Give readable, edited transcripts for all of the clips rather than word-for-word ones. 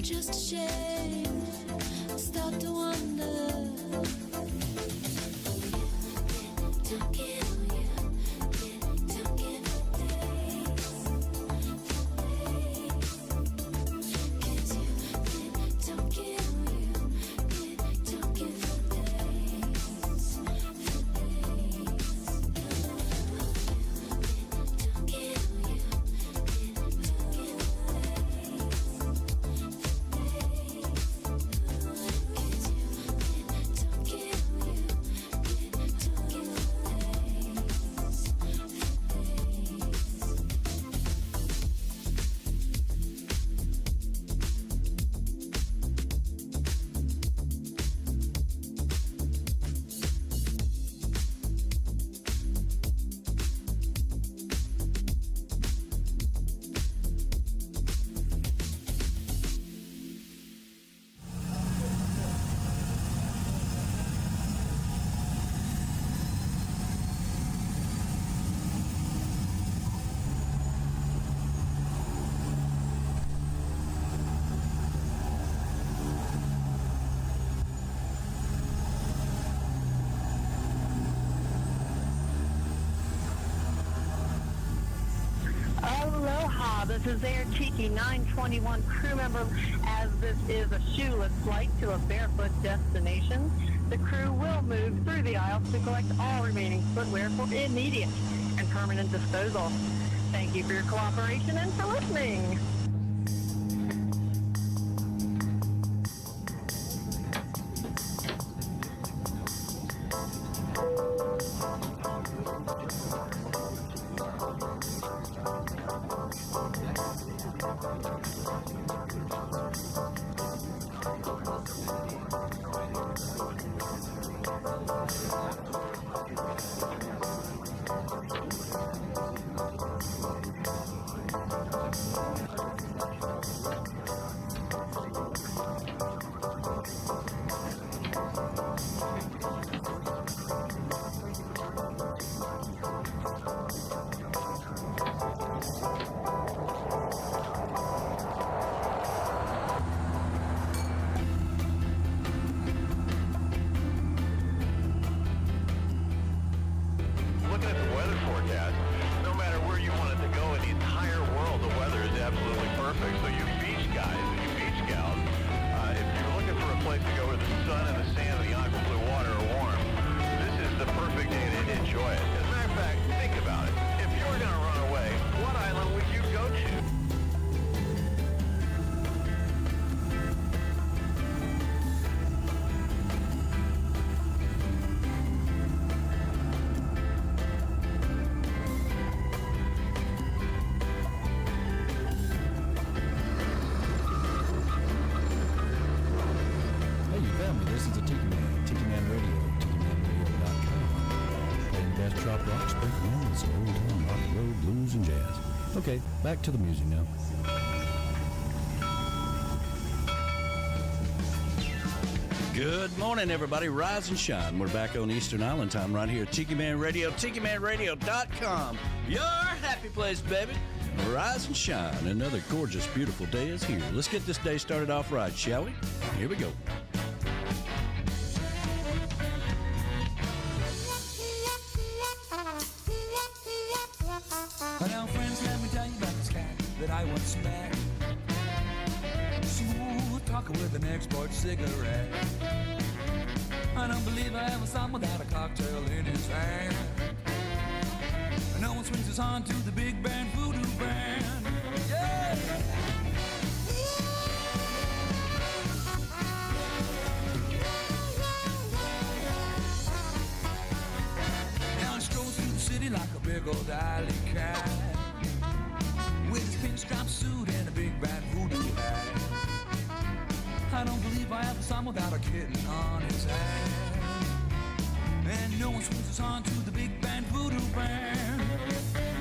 just ashamed. Stop to wonder. Don't get on you. Don't get for days. Cause you don't get on you. Don't get for days. Don't get on you. This is Air Tiki 921 crew member. As this is a shoeless flight to a barefoot destination, the crew will move through the aisles to collect all remaining footwear for immediate and permanent disposal. Thank you for your cooperation and for listening. Okay, back to the music now. Good morning, everybody. Rise and shine. We're back on Eastern Island time right here at Tiki Man Radio, TikiManRadio.com. Your happy place, baby. Rise and shine. Another gorgeous, beautiful day is here. Let's get this day started off right, shall we? Here we go. Now, friends, let me tell you about this cat that I once met. Smooth talker with an export cigarette. I don't believe I ever saw him without a cocktail in his hand. No one swings his on to the big band voodoo band. Yeah! Now he strolls through the city like a big old alley cat, with his pinstripe suit and a big bad voodoo hat. I don't believe I ever saw him without a kitten on his hand. And no one swings his on to the big band voodoo band.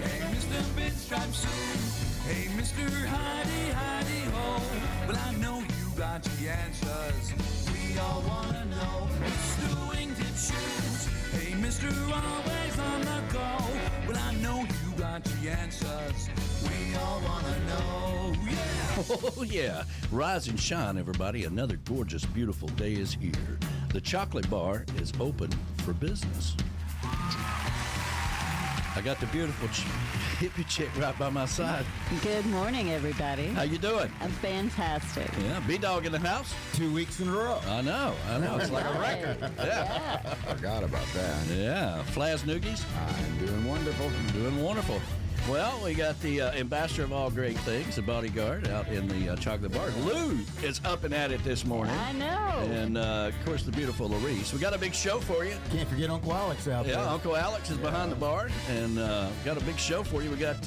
Hey, Mr. Pinstripe Suit. Hey, Mr. Hidey, Hidey, Ho. But I know you got the answers we all wanna know. Mr. Wingtip Shoes. Hey, Mr. Always on the go. Well, I know you got the answers we all wanna know. Yeah! Oh, yeah. Rise and shine, everybody. Another gorgeous, beautiful day is here. The chocolate bar is open for business. I got the beautiful hippie chick right by my side. Good morning, everybody. How you doing? I'm fantastic. Yeah, B-Dog in the house. 2 weeks in a row. I know. It's like a record. Yeah. Forgot about that. Yeah. Flaz Noogies. I'm doing wonderful. Doing wonderful. Well, we got the ambassador of all great things, the bodyguard, out in the chocolate bar. Lou is up and at it this morning. I know. And, of course, the beautiful Larice. We got a big show for you. Can't forget Uncle Alex out there. Yeah, Uncle Alex is behind the bar, and got a big show for you. We got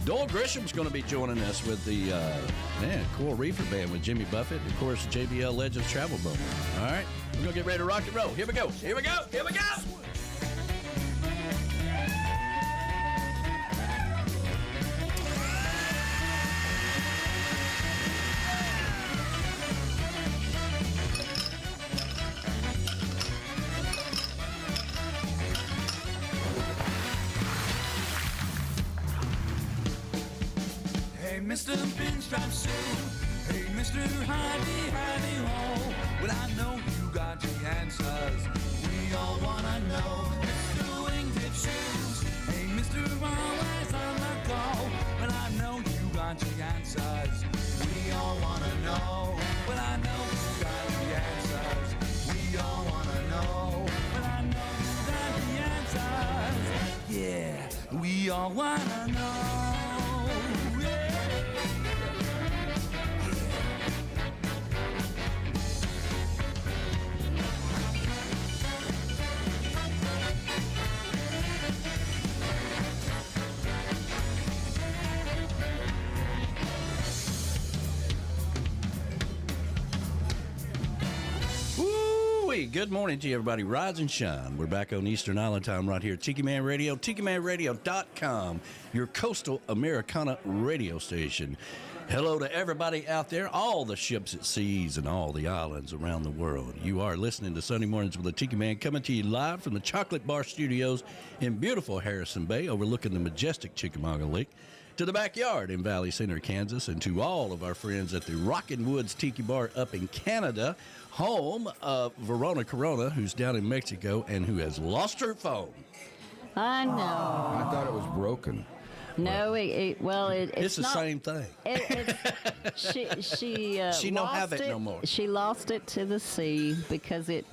Doyle Grisham's going to be joining us with the Coral Reefer Band with Jimmy Buffett, and, of course, JBL Legends Travel Group. All right, we're going to get ready to rock and roll. Here we go. Here we go. Here we go. Hey, Mr. Pinstripe Sue. Hey, Mr. Hidey-Hidey-Ho. Well, I know you got the answers. We all wanna know. Mr. Wingtip Shoes. Hey, Mr. Always on the go. Well, I know you got the answers. We all wanna know. Well, I know you got the answers. We all wanna know. Well, I know you got the answers. Yeah, we all wanna know. Good morning to you, everybody. Rise and shine. We're back on Eastern Island time right here at Tiki Man Radio, TikiManRadio.com, your coastal Americana radio station. Hello to everybody out there, all the ships at seas and all the islands around the world. You are listening to Sunday Mornings with the Tiki Man, coming to you live from the Chocolate Bar Studios in beautiful Harrison Bay, overlooking the majestic Chickamauga Lake, to the backyard in Valley Center, Kansas, and to all of our friends at the Rockin' Woods Tiki Bar up in Canada, home of Verona Corona, who's down in Mexico and who has lost her phone. I know. I thought it was broken. No, it's It's the not, same thing. She don't lost have it no more. She lost it to the sea because it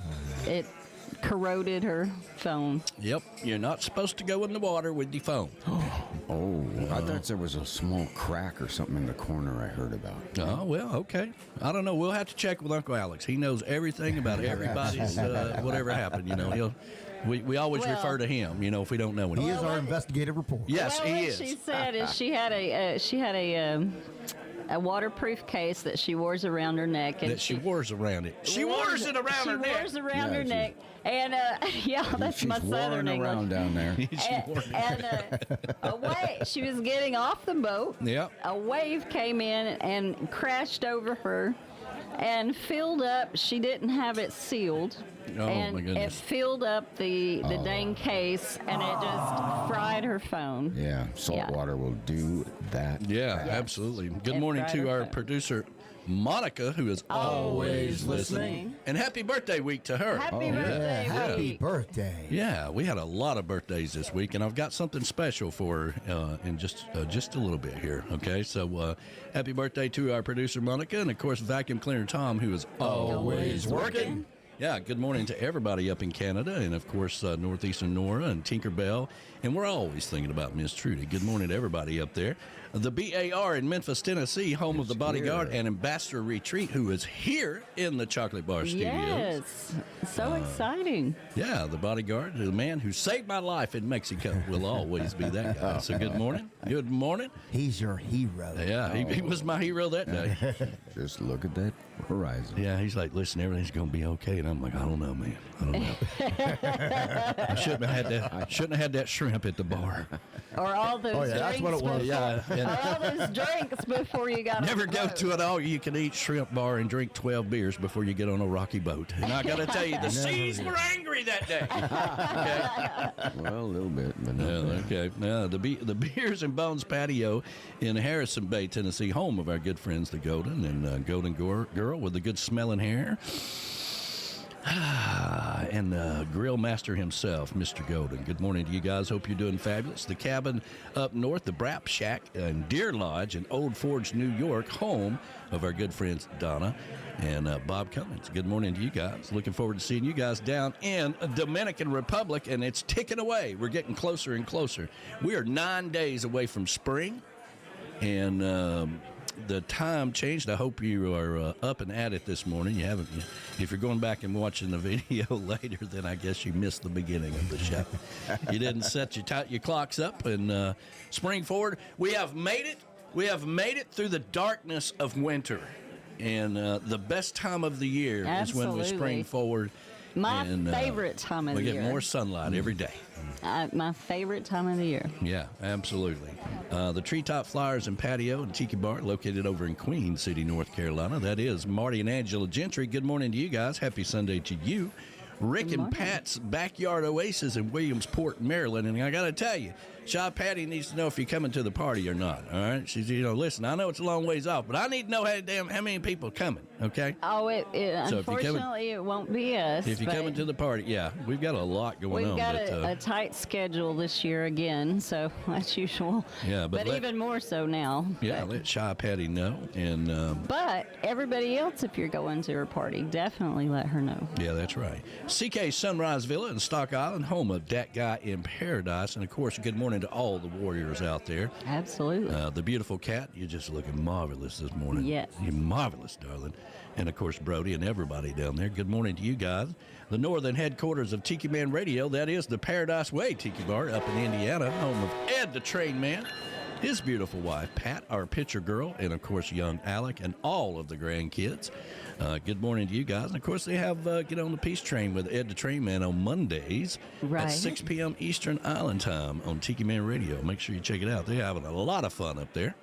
corroded her phone. Yep, you're not supposed to go in the water with your phone. Oh, I thought there was a small crack or something in the corner I heard about. Oh, well, okay. I don't know. We'll have to check with Uncle Alex. He knows everything about everybody's whatever happened. You know, we always refer to him. You know, if we don't know anything. He is our investigative reporter. Yes, Well, he what is. she said is she had a waterproof case that she wears around her neck, and That she wears around it. She wears it around her neck. She wears around Yeah, her she- neck, and that's She's my southern warring English. around down there. She was getting off the boat. Yep. A wave came in and crashed over her and filled up. She didn't have it sealed. Oh, and my goodness. it filled up the dang case, and it just fried her phone. Yeah, salt Yeah. water will do that. Yeah, absolutely. Good And morning fried to her our phone. producer, Monica, who is always listening. And happy birthday week to her. Happy birthday, Happy week. birthday. Yeah, we had a lot of birthdays this week, and I've got something special for her in just a little bit here. Okay, so happy birthday to our producer Monica, and of course Vacuum Cleaner Tom, who is always working. Yeah, good morning to everybody up in Canada, and of course Northeastern Nora and Tinkerbell, and we're always thinking about Miss Trudy. Good morning to everybody up there. The BAR in Memphis, Tennessee, home of the Bodyguard and Ambassador Retreat, who is here in the Chocolate Bar Studios. Yes, so exciting. Yeah, the Bodyguard, the man who saved my life in Mexico, will always be that guy. So good morning. Good morning. He's your hero. Yeah, he was my hero that day. Just look at that horizon. Yeah, he's like, listen, everything's going to be okay. looking. I'm like, I don't know, man. I don't know. I shouldn't have had that shrimp at the bar. Or all those drinks. That's what it was. Or all those drinks before you got Never on the go boat. to an all-you-can-eat shrimp bar and drink 12 beers before you get on a rocky boat. And I got to tell you, the seas were angry that day. Okay. Well, a little bit, but Yeah, not bad. okay. Now, the Beers and Bones Patio in Harrison Bay, Tennessee, home of our good friends, the Golden, and Golden Girl with the good smelling hair. And the grill master himself, Mr. Golden. Good morning to you guys. Hope you're doing fabulous. The cabin up north, the Brap Shack in Deer Lodge in Old Forge, New York, home of our good friends Donna and Bob Cummins. Good morning to you guys. Looking forward to seeing you guys down in Dominican Republic, and it's ticking away. We're getting closer and closer. We are 9 days away from spring, and the time changed. I hope you are up and at it this morning. You haven't. If you're going back and watching the video later, then I guess you missed the beginning of the show. You didn't set your clocks up and spring forward. We have made it. We have made it through the darkness of winter, and the best time of the year is when we Absolutely. spring forward. My and, favorite time of we the get year. more sunlight every day. My favorite time of the year. Yeah, absolutely. The Treetop Flowers and Patio and Tiki Bar located over in Queen City, North Carolina. That is Marty and Angela Gentry. Good morning to you guys. Happy Sunday to you. Rick and Pat's Backyard Oasis in Williamsport, Maryland. And I got to tell you, Shaw Patty needs to know if you're coming to the party or not. All right? She's, listen, I know it's a long ways off, but I need to know how many people are coming, okay? Oh, So if you're coming- unfortunately, it won't be us. If you're but coming to the party, yeah, we've got a lot going on. We've got but, a tight schedule this year again, so as usual. Yeah, but let- even more so now. yeah, But, let Shaw Patty know. And, but everybody else, if you're going to her party, definitely let her know. yeah, that's right. CK Sunrise Villa in Stock Island, home of that guy in paradise. And, of course, good morning to all the warriors out there. Absolutely. The beautiful cat, you're just looking marvelous this morning. Yes. You're marvelous, darling. And, of course, Brody and everybody down there. Good morning to you guys. The northern headquarters of Tiki Man Radio, that is the Paradise Way Tiki Bar up in Indiana, home of Ed the Train Man, his beautiful wife, Pat, our picture girl, and, of course, young Alec and all of the grandkids. Good morning to you guys. And, of course, they have Get on the Peace Train with Ed the Train Man on Mondays Right. at 6 p.m. Eastern Island Time on Tiki Man Radio. Make sure you check it out. They're having a lot of fun up there.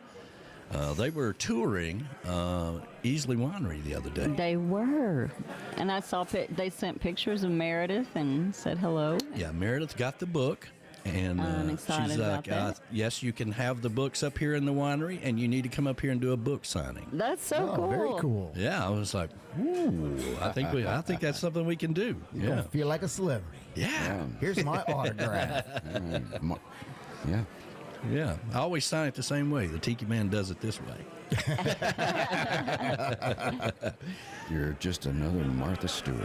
They were touring Easley Winery the other day. They were. And I saw they sent pictures of Meredith and said hello. Yeah, Meredith got the book. And I'm excited she's about like, that. yes, you can have the books up here in the winery, and you need to come up here and do a book signing. That's so cool. Very cool. Yeah, I was like, ooh, I think that's something we can do. You're Yeah, gonna feel like a celebrity. yeah, Here's my autograph. Yeah. yeah. I always sign it the same way. The Tiki Man does it this way. You're just another Martha Stewart.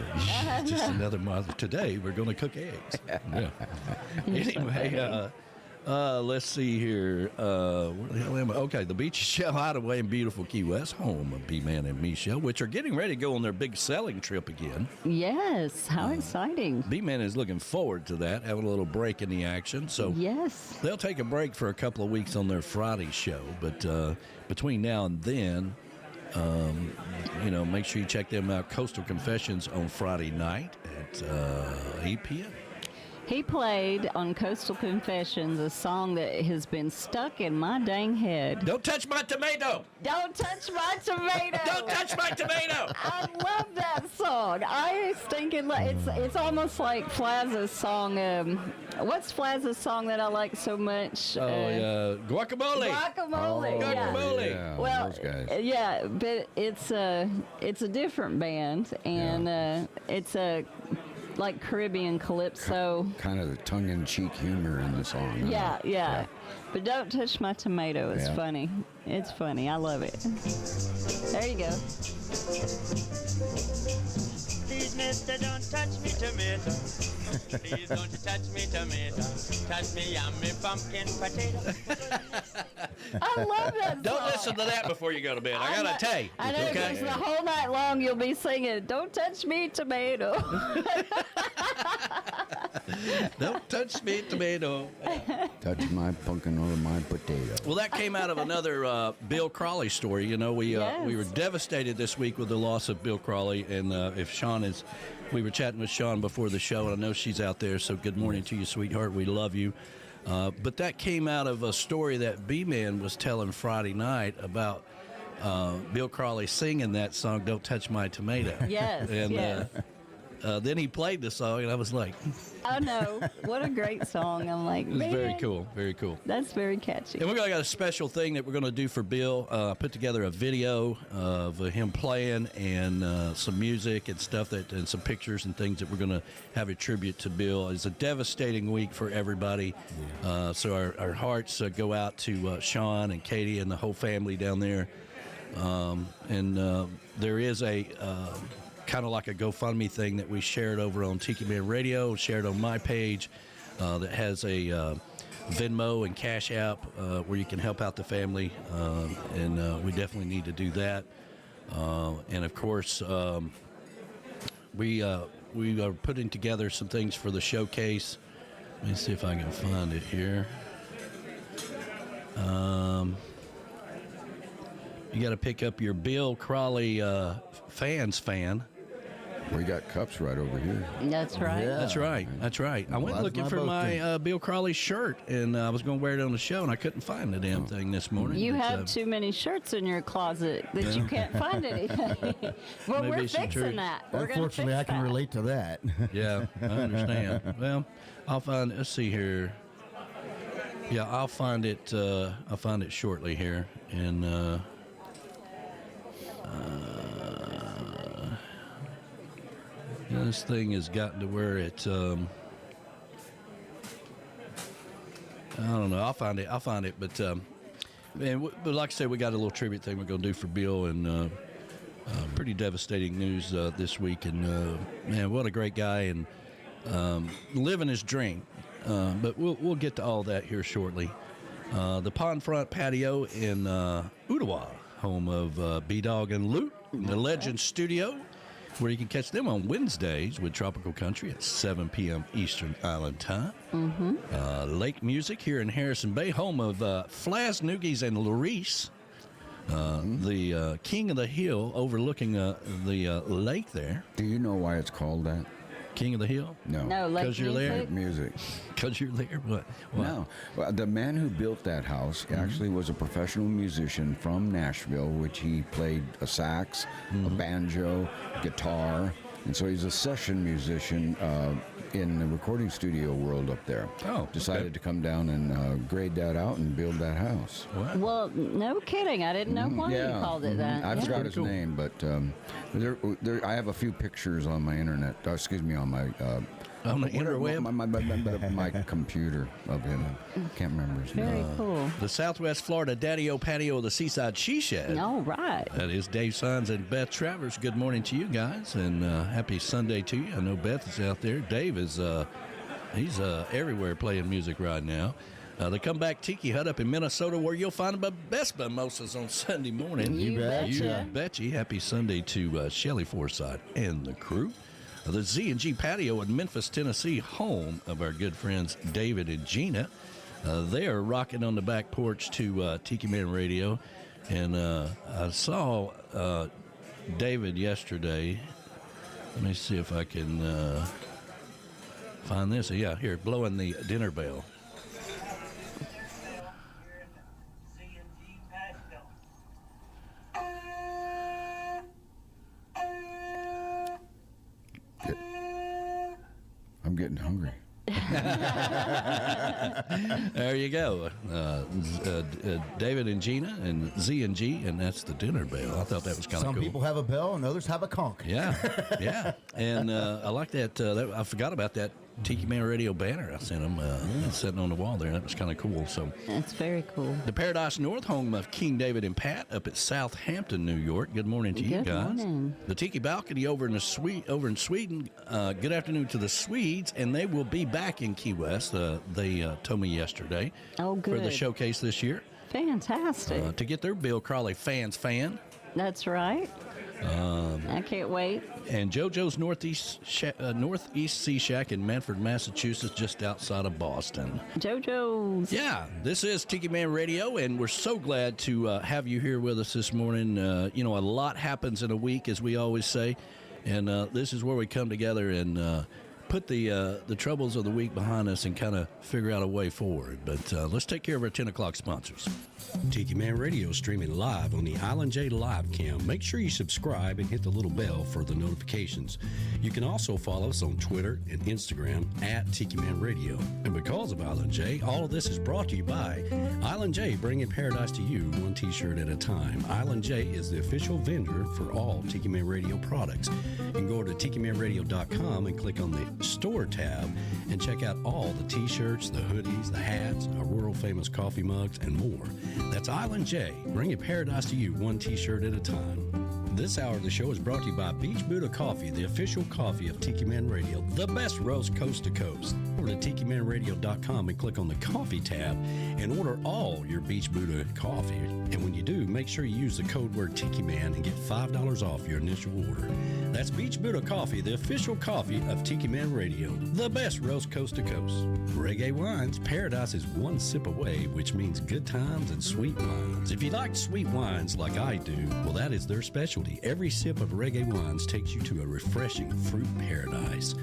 Just another mother. Today we're going to cook eggs. Yeah. Anyway, let's see here. Where the hell am I? Okay, the Beach Shell Hideaway in beautiful Key West, home of B-Man and Michelle, which are getting ready to go on their big selling trip again. Yes. How exciting. B-Man is looking forward to that, having a little break in the action. So Yes. they'll take a break for a couple of weeks on their Friday show, but between now and then, make sure you check them out. Coastal Confessions on Friday night at 8 p.m. He played on Coastal Confessions a song that has been stuck in my dang head. Don't touch my tomato! Don't touch my tomato. Don't touch my tomato! I love that song. I was thinking it's almost like Flazza's song. What's Flazza's song that I like so much? Guacamole! Guacamole. Yeah. Guacamole. Yeah, Well, those guys. yeah, but it's a different band, and it's a like Caribbean calypso. Kind of the tongue-in-cheek humor in the song. huh? Yeah. But don't touch my tomato. It's Yeah. funny. It's funny. I love it. There you go. Please, mister, don't touch me tomato. Please don't you touch me tomato. Touch me yummy pumpkin potato. I love that Don't song. listen to that before you go to bed. I gotta tell you. I know, because the whole night long you'll be singing, "Don't touch me, tomato." Don't touch me, tomato. Touch my pumpkin or my potato. Well, that came out of another Bill Crowley story. You know, we were Yes. devastated this week with the loss of Bill Crowley, and if Sean is, we were chatting with Sean before the show, and I know she's out there. So good morning to you, sweetheart. We love you. But that came out of a story that B-Man was telling Friday night about Bill Crowley singing that song, "Don't Touch My Tomato." Yes, And yes. then he played the song, and I was like, I know. What a great song. I'm like, it was very man, cool, very cool. That's very catchy. And we're gonna got a special thing that we're going to do for Bill. Put together a video of him playing and some music and stuff and some pictures and things that we're going to have a tribute to Bill. It's a devastating week for everybody. So our hearts go out to Sean and Katie and the whole family down there. And there is a kind of like a GoFundMe thing that we shared over on Tiki Man Radio, shared on my page, that has a Venmo and Cash App where you can help out the family, and we definitely need to do that. And of course, we are putting together some things for the showcase. Let me see if I can find it here. You got to pick up your Bill Crowley fans fan. We got cups right over here. That's right. Yeah. That's right. That's right. I went Well, looking that's for my my Bill Crowley shirt, and I was going to wear it on the show, and I couldn't find the damn thing this morning. You But, have too many shirts in your closet that you can't find anything. Well, Maybe we're it's some fixing truth. that. We're gonna Unfortunately, fix I can that. relate to that. Yeah, I understand. Well, I'll find. Let's see here. Yeah, I'll find it. I'll find it shortly here, and. This thing has gotten to where it. I don't know. I'll find it. But but like I said, we got a little tribute thing we're going to do for Bill, and pretty devastating news this week. And man, what a great guy, and living his dream. But we'll get to all that here shortly. The Pond Front Patio in Ottawa, home of B-Dog and Loot, the Legend Studio, where you can catch them on Wednesdays with Tropical Country at 7 p.m. Eastern Island Time. Mm-hmm. Lake Music here in Harrison Bay, home of Flaz Noogies and Larice, the King of the Hill overlooking the lake there. Do you know why it's called that? King of the Hill? No, like 'Cause you're there? Music. Because you're there? What? No. Well, the man who built that house actually was a professional musician from Nashville, which he played a sax, a banjo, guitar, and so he's a session musician in the recording studio world up there. Oh, Decided okay. to come down and grade that out and build that house. What? Well, no kidding. I didn't know why you called it that. I Yeah. forgot his cool. name, but I have a few pictures on my internet. Excuse me, on my On the whatever- interweb? my computer of him. Can't remember his name. Very cool. The Southwest Florida Daddy-O Patio of the Seaside She Shed. All right. That is Dave Sines and Beth Travers. Good morning to you guys, and happy Sunday to you. I know Beth is out there. Dave is he's everywhere playing music right now. The Comeback Tiki Hut up in Minnesota, where you'll find the best mimosas on Sunday morning. You betcha. You betcha. Happy Sunday to Shelly Forsythe and the crew. The Z&G Patio in Memphis, Tennessee, home of our good friends David and Gina. They are rocking on the back porch to Tiki Man Radio. And I saw David yesterday. Let me see if I can find this. Yeah, here, blowing the dinner bell. I'm getting hungry. There you go. David and Gina and Z&G, and that's the dinner bell. I thought that was kind of Some cool. people have a bell and others have a conch. Yeah, yeah. And I like that, I forgot about that Tiki Man Radio banner I sent them. It's sitting on the wall there. That was kind of cool. So That's very cool. the Paradise North, home of King David and Pat up at Southampton, New York. Good morning to you Good guys. morning. The Tiki Balcony over in Sweden. Good afternoon to the Swedes, and they will be back in Key West. They told me yesterday Oh, for the good. showcase this year. Fantastic. to get their Bill Crowley fans fan. That's right. I can't wait. And JoJo's Northeast Sea Shack in Manford, Massachusetts, just outside of Boston. JoJo's. Yeah, this is Tiki Man Radio, and we're so glad to have you here with us this morning. A lot happens in a week, as we always say, and this is where we come together and put the troubles of the week behind us and kind of figure out a way forward. But let's take care of our 10 o'clock sponsors. Tiki Man Radio is streaming live on the Island J Live Cam. Make sure you subscribe and hit the little bell for the notifications. You can also follow us on Twitter and Instagram at Tiki Man Radio. And because of Island J, all of this is brought to you by Island J, bringing paradise to you one t-shirt at a time. Island J is the official vendor for all Tiki Man Radio products. You can go to tikimanradio.com and click on the store tab and check out all the t-shirts, the hoodies, the hats, our world famous coffee mugs, and more. That's Island J, bringing paradise to you one t-shirt at a time. This hour of the show is brought to you by Beach Buddha Coffee, the official coffee of Tiki Man Radio, the best roast coast to coast. Over to tikimanradio.com and click on the coffee tab and order all your Beach Buddha coffee. And when you do, make sure you use the code word Tiki Man and get $5 off your initial order. That's Beach Buddha Coffee, the official coffee of Tiki Man Radio, the best roast coast to coast. Reggae Wines, paradise is one sip away, which means good times and sweet wines. If you like sweet wines like I do, well, that is their specialty. Every sip of Reggae Wines takes you to a refreshing fruit paradise.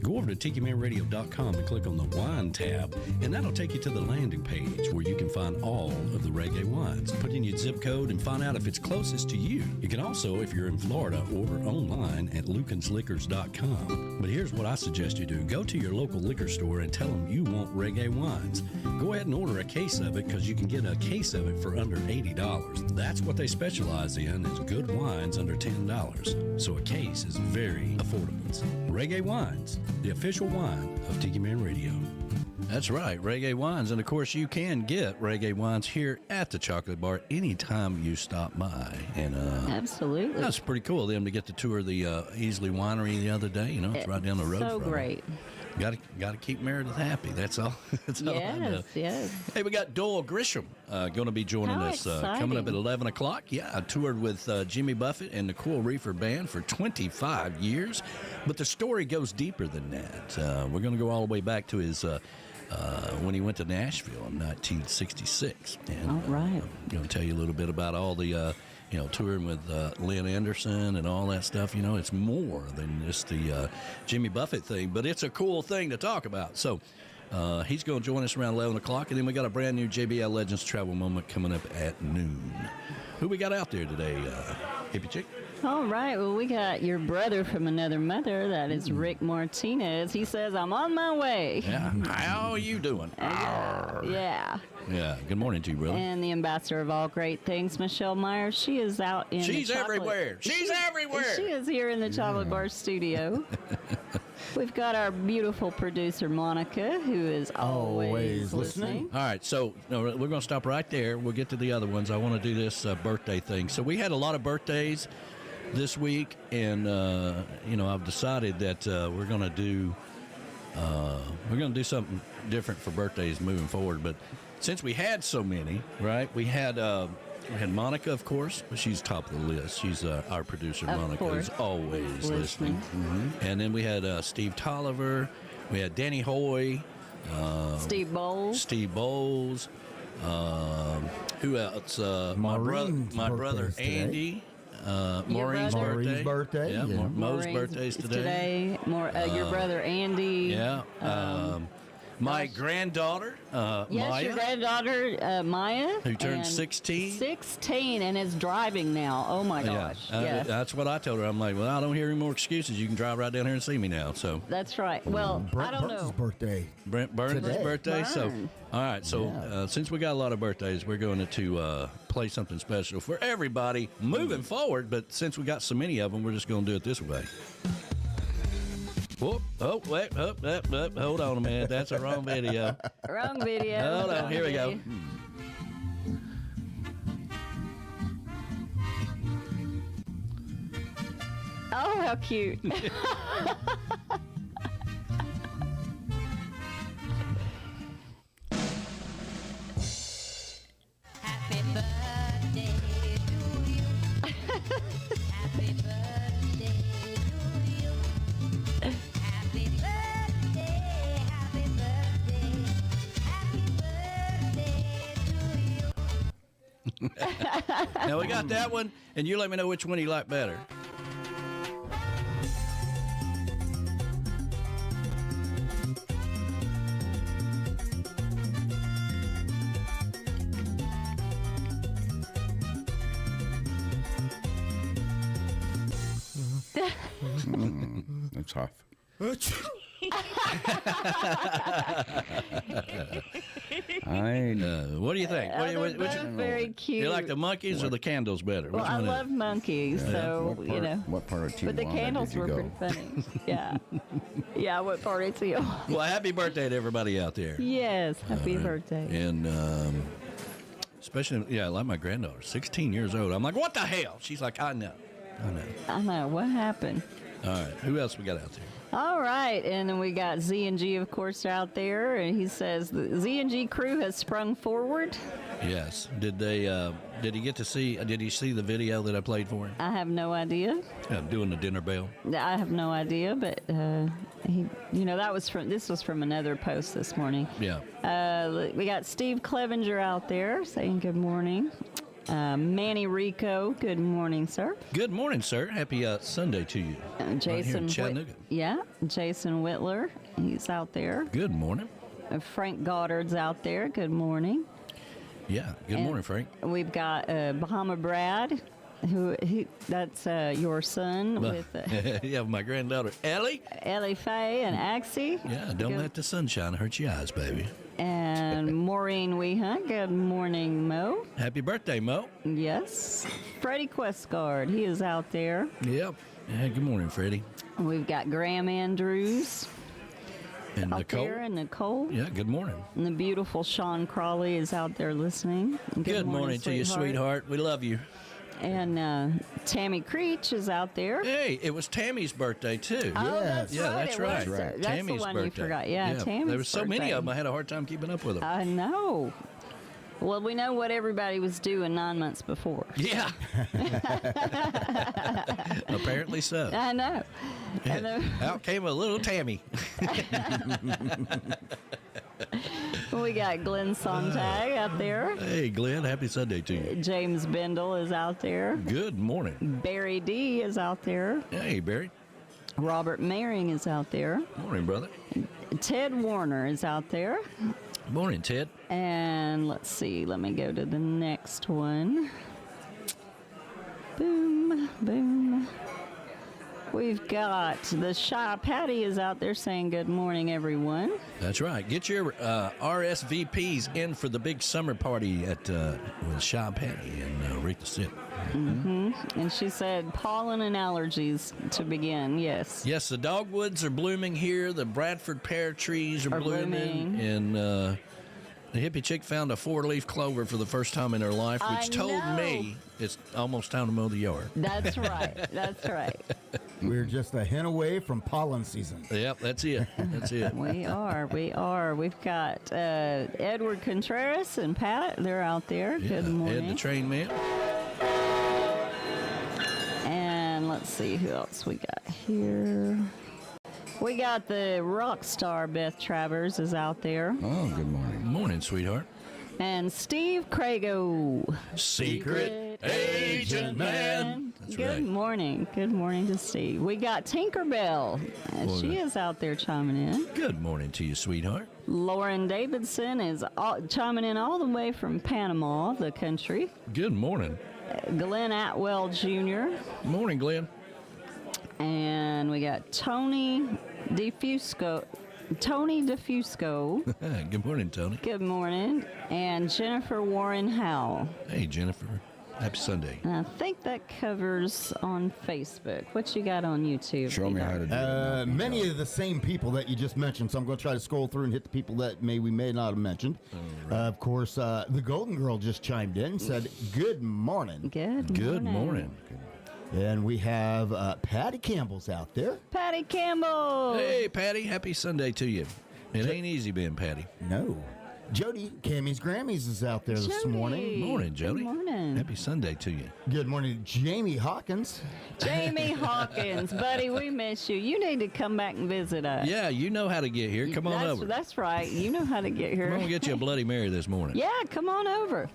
Go over to tikimanradio.com and click on the wine tab, and that'll take you to the landing page where you can find all of the Reggae wines. Put in your zip code and find out if it's closest to you. You can also, if you're in Florida, order online at lucansliquors.com. But here's what I suggest you do. Go to your local liquor store and tell them you want Reggae wines. Go ahead and order a case of it, because you can get a case of it for under $80. That's what they specialize in, is good wines under $10. So a case is very affordable. Reggae Wines, the official wine of Tiki Man Radio. That's right, Reggae Wines. And, of course, you can get Reggae Wines here at the Chocolate Bar anytime you stop by. And Absolutely. that's pretty cool of them to get to tour the Easley Winery the other day. It's right down the road So from great. Got to keep Meredith happy. That's all. That's all I know. Yes. Hey, we got Doyle Grisham going to be joining How us coming up at 11 o'clock. Yeah, I toured with Jimmy Buffett and the Coral Reefer Band for 25 years. But the story goes deeper than that. We're going to go all the way back to his when he went to Nashville in 1966. And, All right. I'm going to tell you a little bit about all the touring with Lynn Anderson and all that stuff. It's more than just the Jimmy Buffett thing, but it's a cool thing to talk about. So he's going to join us around 11 o'clock, and then we got a brand new JBL Legends Travel Moment coming up at noon. Who we got out there today, Hippie Chick? All right. Well, we got your brother from another mother. That is Rick Martinez. He says, I'm on my way. Yeah. How are you doing? Yeah. Yeah. Good morning to you, brother. And the ambassador of all great things, Michelle Myers, she is out in She's the chocolate- everywhere. She's everywhere. She is here in the Chocolate Bar studio. We've got our beautiful producer, Monica, who is always listening. All right, so we're going to stop right there. We'll get to the other ones. I want to do this birthday thing. So we had a lot of birthdays this week, and I've decided that we're going to do something different for birthdays moving forward. But since we had so many, right? We had Monica, of course. She's top of the list. She's our producer. Of Monica course. is always listening. Mm-hmm. And then we had Steve Tolliver. We had Danny Hoy. Steve Bowles. Who else? My brother birthday's today. Andy. Your Maureen's brother? birthday. Maureen's birthday, Yeah, yeah. Mo's Maureen's birthday's is today. Your brother Andy. Yeah. My granddaughter, Yes, Maya, your granddaughter Maya, who turned and 16. 16 and is driving now. Oh my gosh! Yes. That's what I told her. I'm like, well, I don't hear any more excuses. You can drive right down here and see me now. So That's right. Well, I don't Burns' know. birthday. Brent Burns' Today. birthday. So, Burn. all right. So since we got a lot of birthdays, we're going to play something special for everybody moving forward. But since we got so many of them, we're just going to do it this way. Whoop. Oh, wait. Hold on a minute. That's a wrong video. Wrong video. Hold on. Wrong Here we go. video. Oh, how cute. Now we got that one, and you let me know which one you like better. That's tough. What do you think? They're both very cute. You like the monkeys or the candles better? Well, Which I one is love monkeys, so What you part- know. What part of Tijuana But the candles did you were go? pretty funny. Yeah. Yeah, what part of you? Well, happy birthday to everybody out there. Yes, happy birthday. And especially, yeah, I like my granddaughter, 16 years old. I'm like, what the hell? She's like, I know. I know, what happened? All right, who else we got out there? All right, and then we got Z&G, of course, out there, and he says the Z&G crew has sprung forward. Yes. Did he get to see? Did he see the video that I played for him? I have no idea. Doing the dinner bell. I have no idea, but this was from another post this morning. Yeah. We got Steve Clevenger out there saying good morning. Manny Rico, good morning, sir. Good morning, sir. Happy Sunday to you. Jason, right here in Chattanooga. Jason Whitler, he's out there. Good morning. Frank Goddard's out there. Good morning. Yeah. Good morning, Frank. We've got Bahama Brad, that's your son with yeah, my granddaughter Ellie Faye and Axie. Yeah, don't let the sunshine hurt your eyes, baby. And Maureen Weehunt. Good morning, Mo. Happy birthday, Mo. Yes. Freddie Questguard, he is out there. Yep. Yeah, good morning, Freddie. We've got Graham Andrews And out Nicole. there, and Nicole. Yeah, good morning. And the beautiful Sean Crowley is out there listening. Good morning to you, sweetheart. We love you. And Tammy Creech is out there. Hey, it was Tammy's birthday, too. Oh, that's Yeah, right. that's it right. was. That's Tammy's the one birthday. you forgot. Yeah, Tammy's There was so many birthday. of them, I had a hard time keeping up with them. I know. Well, we know what everybody was doing 9 months before. Yeah. Apparently so. I know. And Out came a little Tammy. we got Glenn Sontag out there. Hey, Glenn, happy Sunday to you. James Bendel is out there. Good morning. Barry D is out there. Hey, Barry. Robert Maring is out there. Morning, brother. Ted Warner is out there. Morning, Ted. And let's see, let me go to the next one. Boom, boom. We've got the Shy Patty is out there saying good morning, everyone. That's right. Get your RSVPs in for the big summer party at with Shy Patty and Rita Sip. Mm-hmm. And she said pollen and allergies to begin, yes. Yes, the dogwoods are blooming here. The Bradford pear trees are blooming. And the hippie chick found a 4-leaf clover for the first time in her life, which told me it's almost time to mow the yard. That's right. That's right. We're just a hint away from pollen season. Yep, that's it. That's it. We are. We've got Edward Contreras and Pat. They're out there. Good morning. Ed the train man. And let's see who else we got here. We got the rock star Beth Travers is out there. Oh, good morning. Morning, sweetheart. And Steve Crago. Secret Agent Man. That's Good right. morning. Good morning to Steve. We got Tinkerbell. And she is out there chiming in. Good morning to you, sweetheart. Lauren Davidson is chiming in all the way from Panama, the country. Good morning. Glenn Atwell Jr. Morning, Glenn. And we got Tony DeFusco. Good morning, Tony. Good morning. And Jennifer Warren Howell. Hey, Jennifer. Happy Sunday. And I think that covers on Facebook. What you got on YouTube? Show me how to do it. Many of the same people that you just mentioned, so I'm going to try to scroll through and hit the people that we may not have mentioned. Of course, the Golden Girl just chimed in and said, good morning. Good morning. And we have Patty Campbell's out there. Patty Campbell. Hey, Patty. Happy Sunday to you. It ain't easy being Patty. No. Jody, Camys Grammys is out there this morning. Morning, Jody. Good morning. Happy Sunday to you. Good morning, Jamie Hawkins. Jamie Hawkins, buddy, we miss you. You need to come back and visit us. Yeah, you know how to get here. Come on over. That's right. You know how to get here. I'm going to get you a Bloody Mary this morning. Yeah, come on over.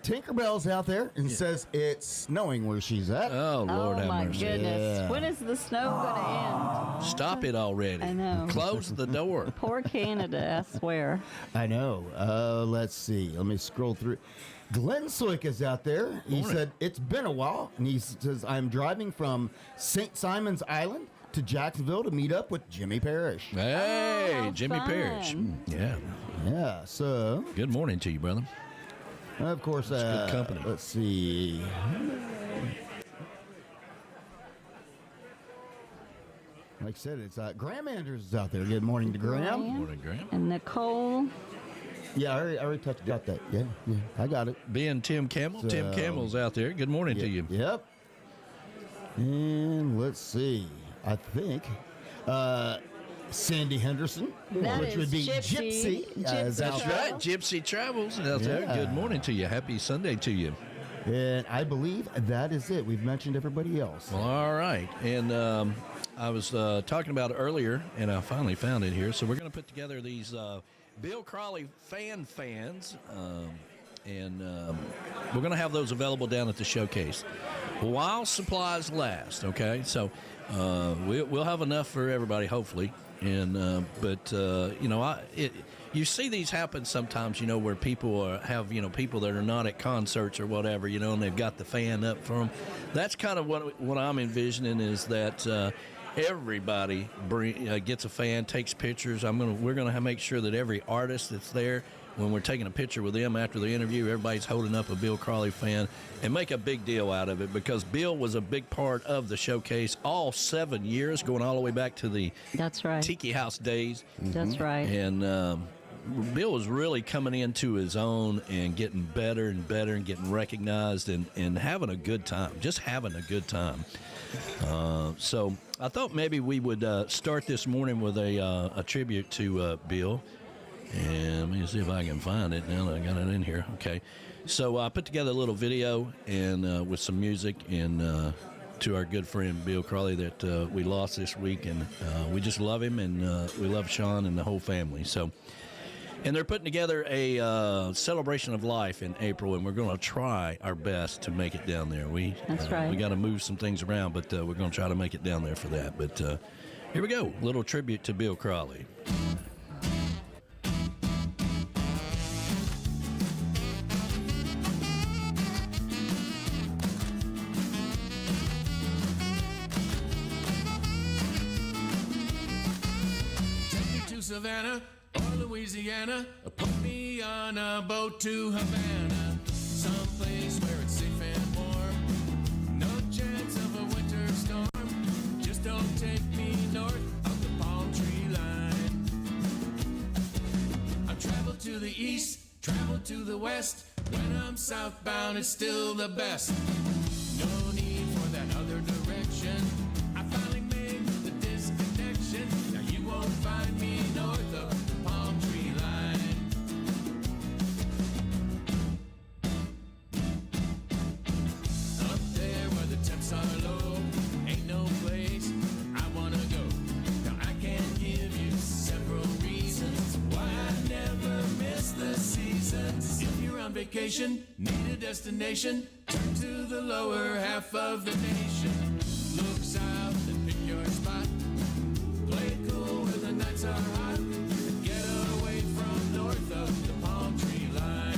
Tinkerbell's out there and says it's snowing where she's at. Oh, Lord oh have my mercy. goodness. Yeah. When is the snow going to end? Stop it already. I know. Close the door. Poor Canada, I swear. I know. Let's see. Let me scroll through. Glenn Swick is out there. He said, it's been a while. And he says, I'm driving from St. Simon's Island to Jacksonville to meet up with Jimmy Parrish. Hey, how Jimmy fun. Parrish. Yeah. Yeah, so, Good morning to you, brother. of course, good company. let's see. Like I said, it's Graham Andrews is out there. Good morning to Graham. Morning, Graham. And Nicole. Yeah, I already got that. Yeah, I got it. Being Tim Campbell. Tim Campbell's out there. Good morning to you. Yep. And let's see. I think Sandy Henderson, That which is would be Gypsy. is out That's there. right. Gypsy Travels out there. Yeah. Good morning to you. Happy Sunday to you. And I believe that is it. We've mentioned everybody else. Well, all right. And I was talking about it earlier, and I finally found it here. So we're going to put together these Bill Crowley fans, and we're going to have those available down at the showcase while supplies last. Okay, so we'll have enough for everybody, hopefully. And but you see these happen sometimes, where people have people that are not at concerts or whatever, and they've got the fan up for them. That's kind of what I'm envisioning is that. Everybody gets a fan, takes pictures. We're gonna make sure that every artist that's there, when we're taking a picture with them after the interview, everybody's holding up a Bill Crowley fan, and make a big deal out of it because Bill was a big part of the showcase all 7 years, going all the way back to the That's right. Tiki House days. That's right. And Bill was really coming into his own and getting better and better and getting recognized and having a good time, just having a good time. So I thought maybe we would start this morning with a tribute to Bill. And let me see if I can find it now that I got it in here. Okay. So I put together a little video and with some music and to our good friend Bill Crowley that we lost this week. And we just love him and we love Sean and the whole family. So. And they're putting together a celebration of life in April, and we're going to try our best to make it down there. That's right. We got to move some things around, but we're going to try to make it down there for that. But here we go, a little tribute to Bill Crowley. Take me to Savannah or Louisiana, or put me on a boat to Havana, someplace where it's safe and warm, no chance of a winter storm. Just don't take me north of the palm tree line. I've traveled to the east, traveled to the west. When I'm southbound, it's still the best. No need for that other direction. I finally made the disconnection. Now you won't find me north of the palm tree line. Up there where the temps are low, ain't no place I wanna go. Now I can give you several reasons why I never miss the seasons. If you're on vacation, need a destination, turn to the lower half of the nation. Look south and pick your spot. Play it cool when the nights are hot. And get away from north of the palm tree line.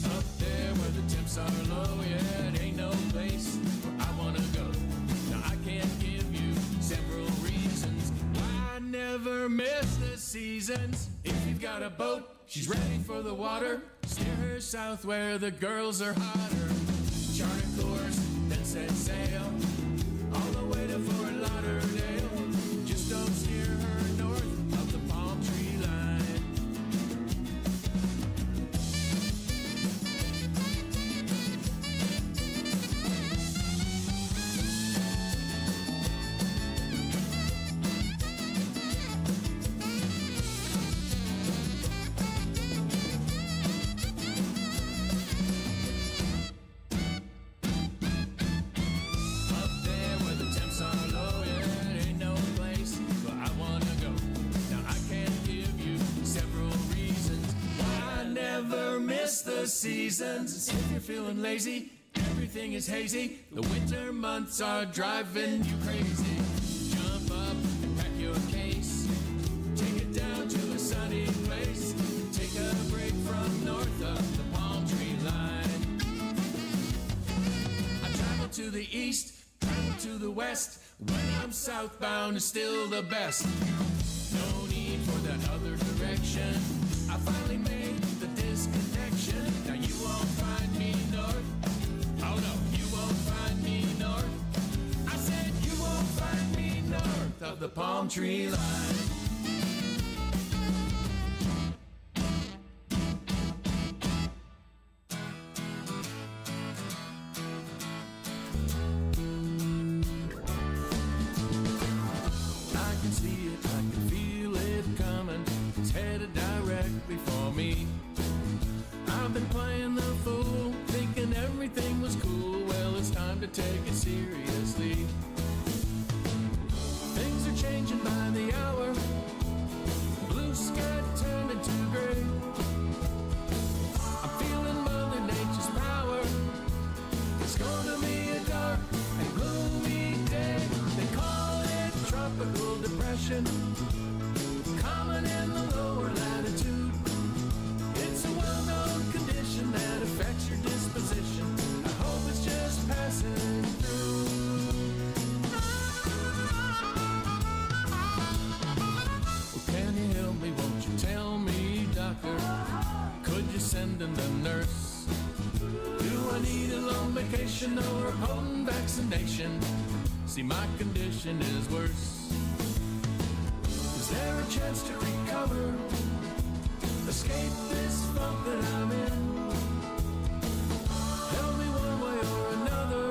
Up there where the temps are low, yeah, it ain't no place where I wanna go. Now I can't give you several reasons why I never miss the seasons. If you've got a boat, she's ready for the water. Steer her south where the girls are hotter. Chart a course, then set sail all the way to Fort Lauderdale. Just don't steer her north of the palm tree line. just the seasons. If you're feeling lazy, everything is hazy. The winter months are driving you crazy. Jump up and pack your case. Take it down to a sunny place. Take a break from north of the palm tree line. I travel to the east, travel to the west. When I'm southbound, it's still the best. No need for the other direction. I finally made the disconnection. Now you won't find me north. Oh no, you won't find me north. I said you won't find me north of the palm tree line. I can see it, I can feel it coming. It's headed directly for me. I've been playing the fool, thinking everything was cool. Well, it's time to take it seriously. Things are changing by the hour. Blue sky turned into gray. I'm feeling Mother Nature's power. It's gonna be a dark and gloomy day. They call it tropical depression, common in the lower latitude. It's a well-known condition that affects your disposition. I hope it's just passing through. Well, can you help me? Won't you tell me, doctor? Could you send in the nurse? Do I need a long vacation or a potent vaccination? See, my condition is worse. Is there a chance to recover? Escape this funk that I'm in. Help me one way or another.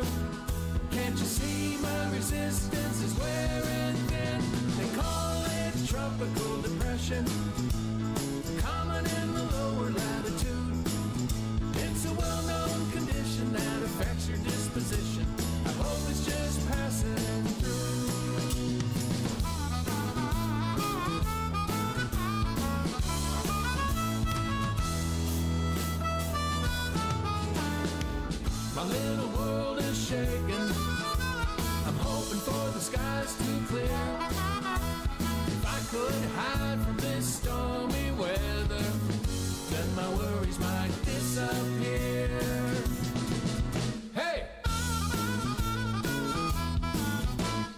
Can't you see my resistance is wearing thin? They call it tropical depression, common in the lower latitude. It's a well-known condition that affects your disposition. I hope it's just passing through. My little world is shaking. I'm hoping for the skies to clear. If I could hide from this stormy weather, then my worries might disappear. Hey!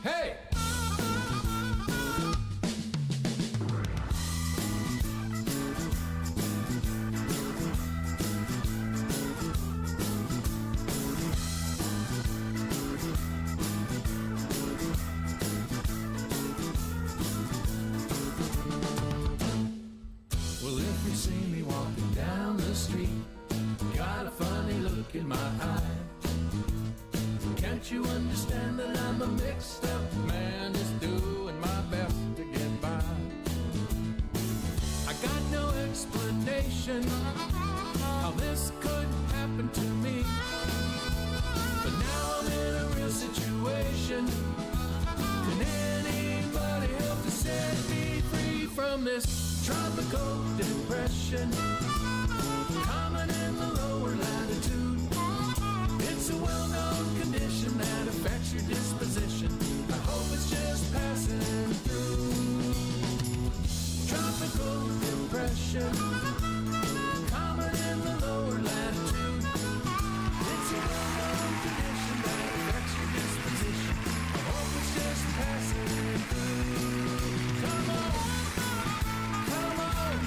Hey! Well, if you see me walking down the street, got a funny look in my eye. Can't you understand that I'm a mixed up man just doing my best to get by? I got no explanation how this could happen to me, but now I'm in a real situation. Can anybody help to set me free from this tropical depression, common in the lower latitude? It's a well-known condition that affects your disposition. I hope it's just passing through. Tropical depression, common in the lower latitude. It's a well-known condition that affects your disposition. I hope it's just passing through. Come on. Come on.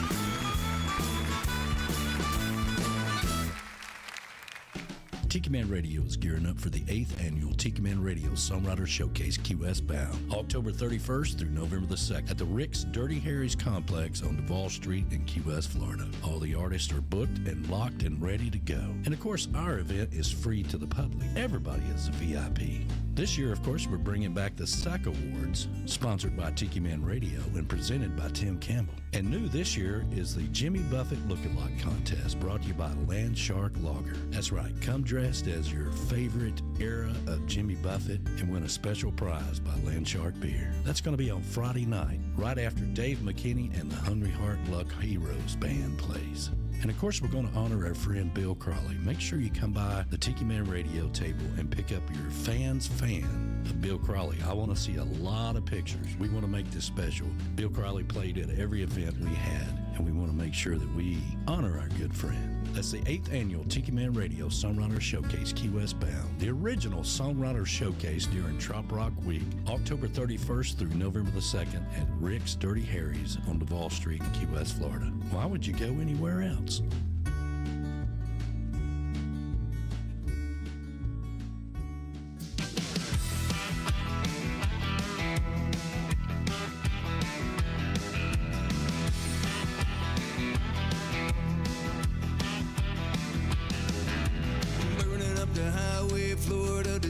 Tiki Man Radio is gearing up for the 8th annual Tiki Man Radio Songwriter Showcase Key West bound, October 31st through November the 2nd at the Rick's Dirty Harry's Complex on Duval Street in Key West, Florida. All the artists are booked and locked and ready to go. And of course, our event is free to the public. Everybody is a VIP. This year, of course, we're bringing back the SAC Awards, sponsored by Tiki Man Radio and presented by Tim Campbell. And new this year is the Jimmy Buffett Lookalike Contest, brought to you by Land Shark Lager. That's right, come dress dressed as your favorite era of Jimmy Buffett and win a special prize by Landshark Beer. That's going to be on Friday night, right after Dave McKinney and the Hungry Heart Luck Heroes band plays. And of course, we're going to honor our friend Bill Crowley. Make sure you come by the Tiki Man Radio table and pick up your fan's fan of Bill Crowley. I want to see a lot of pictures. We want to make this special. Bill Crowley played at every event we had, and we want to make sure that we honor our good friend. That's the 8th annual Tiki Man Radio Songwriter Showcase Key West Bound, the original Songwriter Showcase during Trop Rock Week, October 31st through November the 2nd at Rick's Dirty Harry's on Duval Street in Key West, Florida. Why would you go anywhere else?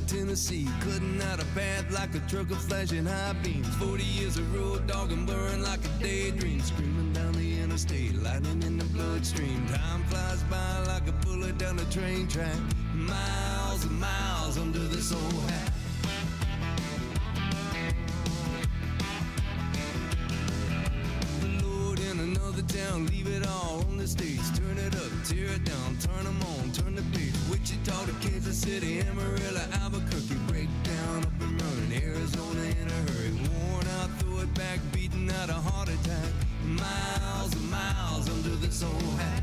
Tennessee, cutting out a path like a truck of flashing high beams. 40 years of road dog and blurring like a daydream. Screaming down the interstate, lightning in the bloodstream. Time flies by like a bullet down a train track. Miles and miles under this old hat. The Lord in another town, leave it all on the stage. Turn it up, tear it down, turn them on, turn the page. Wichita to Kansas City, Amarillo, Albuquerque, break down, up and running, Arizona in a hurry, worn out, throw it back, beating out a heart attack, miles and miles under this old hat.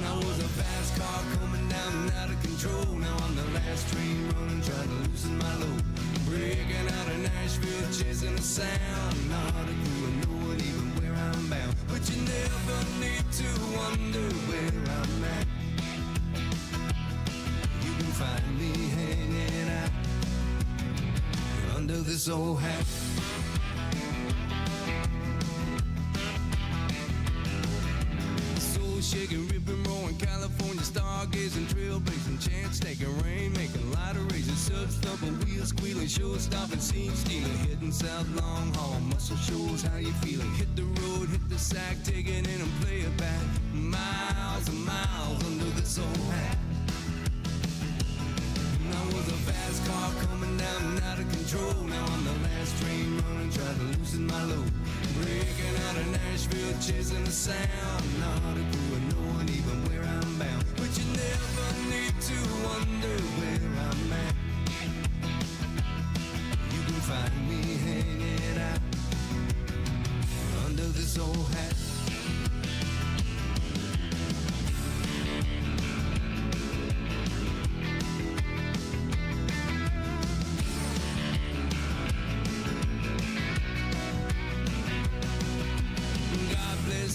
I was a fast car coming down and out of control, now I'm the last train running, trying to loosen my load, breaking out of Nashville, chasing a sound, not a clue and no one even where I'm bound, but you never need to wonder where I'm at. Find me hanging out under this old hat. Soul shaking, ripping, roaring, California stargazing, trailblazing, chance taking, rain making, light erasing, subs thumping, wheels squealing, show stopping, scene stealing, hitting south long haul, muscle shows how you feeling. Hit the road, hit the sack, take it in and play it back. Miles and miles under this old hat. I was a fast car coming down and out of control. Now I'm the last train running, trying to loosen my load. Breaking out of Nashville, chasing the sound. Not a clue and no one even where I'm bound. But you never need to wonder where I'm at. You can find me hanging out under this old hat.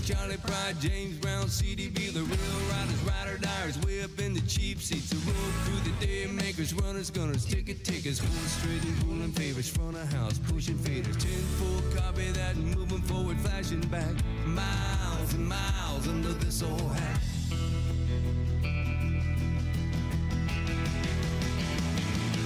Charlie Pride, James Brown, CDB, the real riders, rider diaries, way up in the cheap seats. The road crew, the day makers, runners, gunners, ticket takers, pulling straight and pulling favors, front of house, pushing faders, 10-4, copy that, and moving forward, flashing back, miles and miles under this old hat.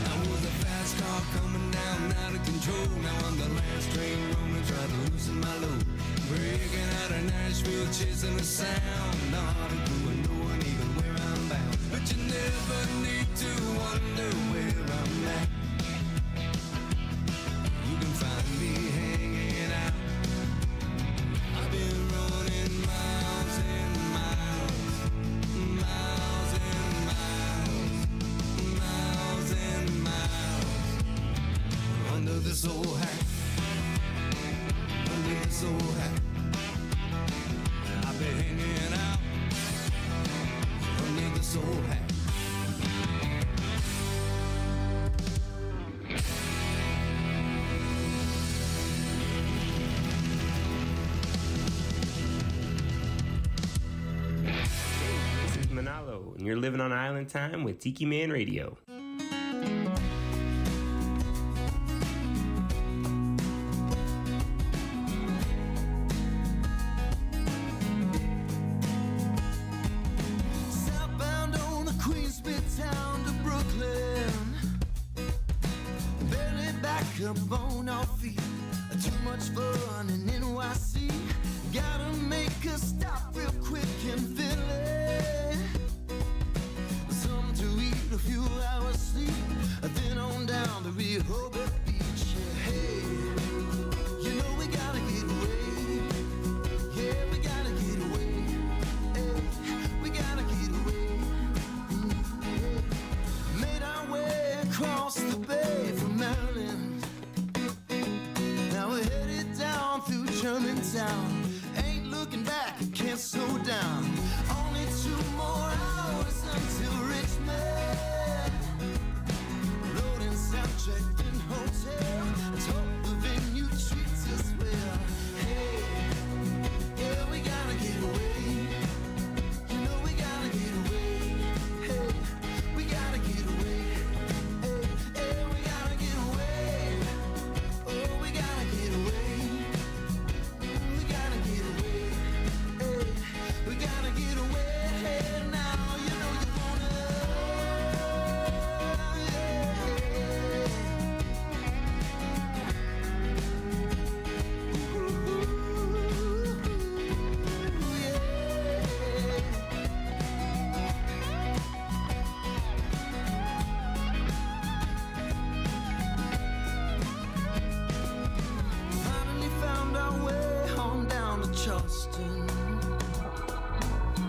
I was a fast car coming down, out of control. Now I'm the last train running, trying to loosen my load. Breaking out of Nashville, chasing the sound. Not a clue and no one even where I'm bound. But you never need to wonder where I'm at. You can find me hanging out. I've been running miles and miles, miles and miles, miles and miles under this old hat. Under this old hat, I've been hanging out under this old hat. This is Manalo, and you're living on Island Time with Tiki Man Radio. Up on our feet, too much fun in NYC. Gotta make a stop real quick in Philly. Charleston.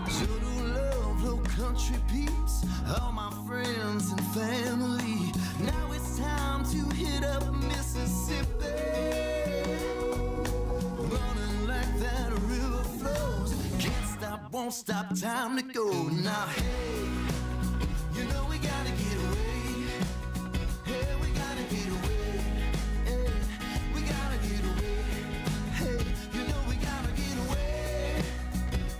Sure do love low country peeps, all my friends and family. Now it's time to hit up Mississippi. Running like that river flows, can't stop, won't stop, time to go. Now hey, you know we gotta get away. Hey, we gotta get away. Hey, we gotta get away. Hey, you know we gotta get away.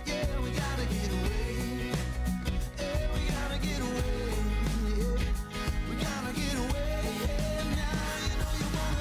Yeah, we gotta get away. Hey, we gotta get away. Yeah, we gotta get away. Hey, now you know you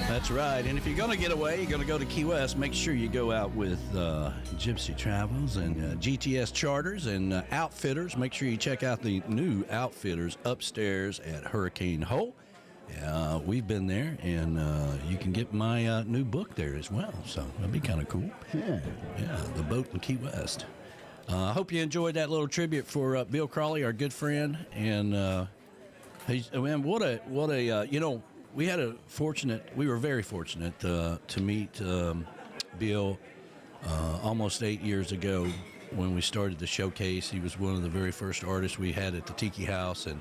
That's right. And if you're going to get away, you're going to go to Key West, make sure you go out with Gypsy Travels and GTS Charters and Outfitters. Make sure you check out the new Outfitters upstairs at Hurricane Hole. We've been there, and you can get my new book there as well. So that'd be kind of cool. Yeah. Yeah, The Boat in Key West. I hope you enjoyed that little tribute for Bill Crowley, our good friend. And man, what a you know, we were very fortunate to meet Bill almost 8 years ago when we started the showcase. He was one of the very first artists we had at the Tiki House, and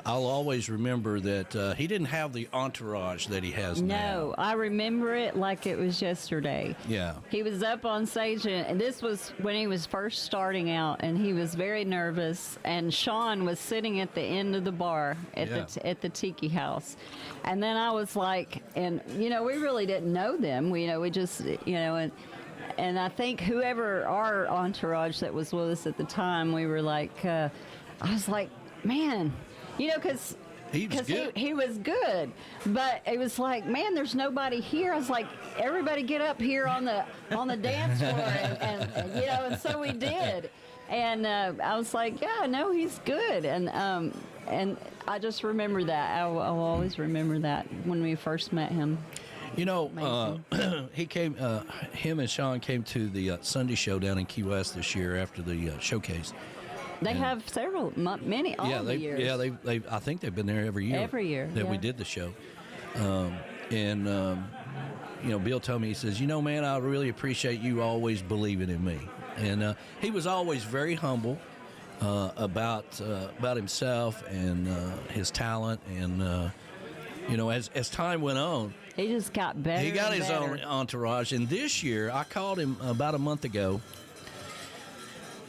I'll always remember that he didn't have the entourage that he has now. No, I remember it like it was yesterday. Yeah. He was up on stage, and this was when he was first starting out, and he was very nervous. And Sean was sitting at the end of the bar at the Tiki House, and then I was like, and you know, we really didn't know them. We just and I think whoever our entourage that was with us at the time, we were like, I was like, man, you know, because he was good, but it was like, man, there's nobody here. I was like, everybody get up here on the dance floor, and you know, and so we did, and I was like, yeah, no, he's good, and I just remember that. I'll always remember that when we first met him. You know, he came. Him and Sean came to the Sunday show down in Key West this year after the showcase. They have many, all the years. Yeah, they. I think they've been there every year. Every year that we did the show, and you know, Bill told me, he says, you know, man, I really appreciate you always believing in me, and he was always very humble about himself and his talent, and you know, as time went on, he just got better. He got and his better. own entourage, and this year I called him about a month ago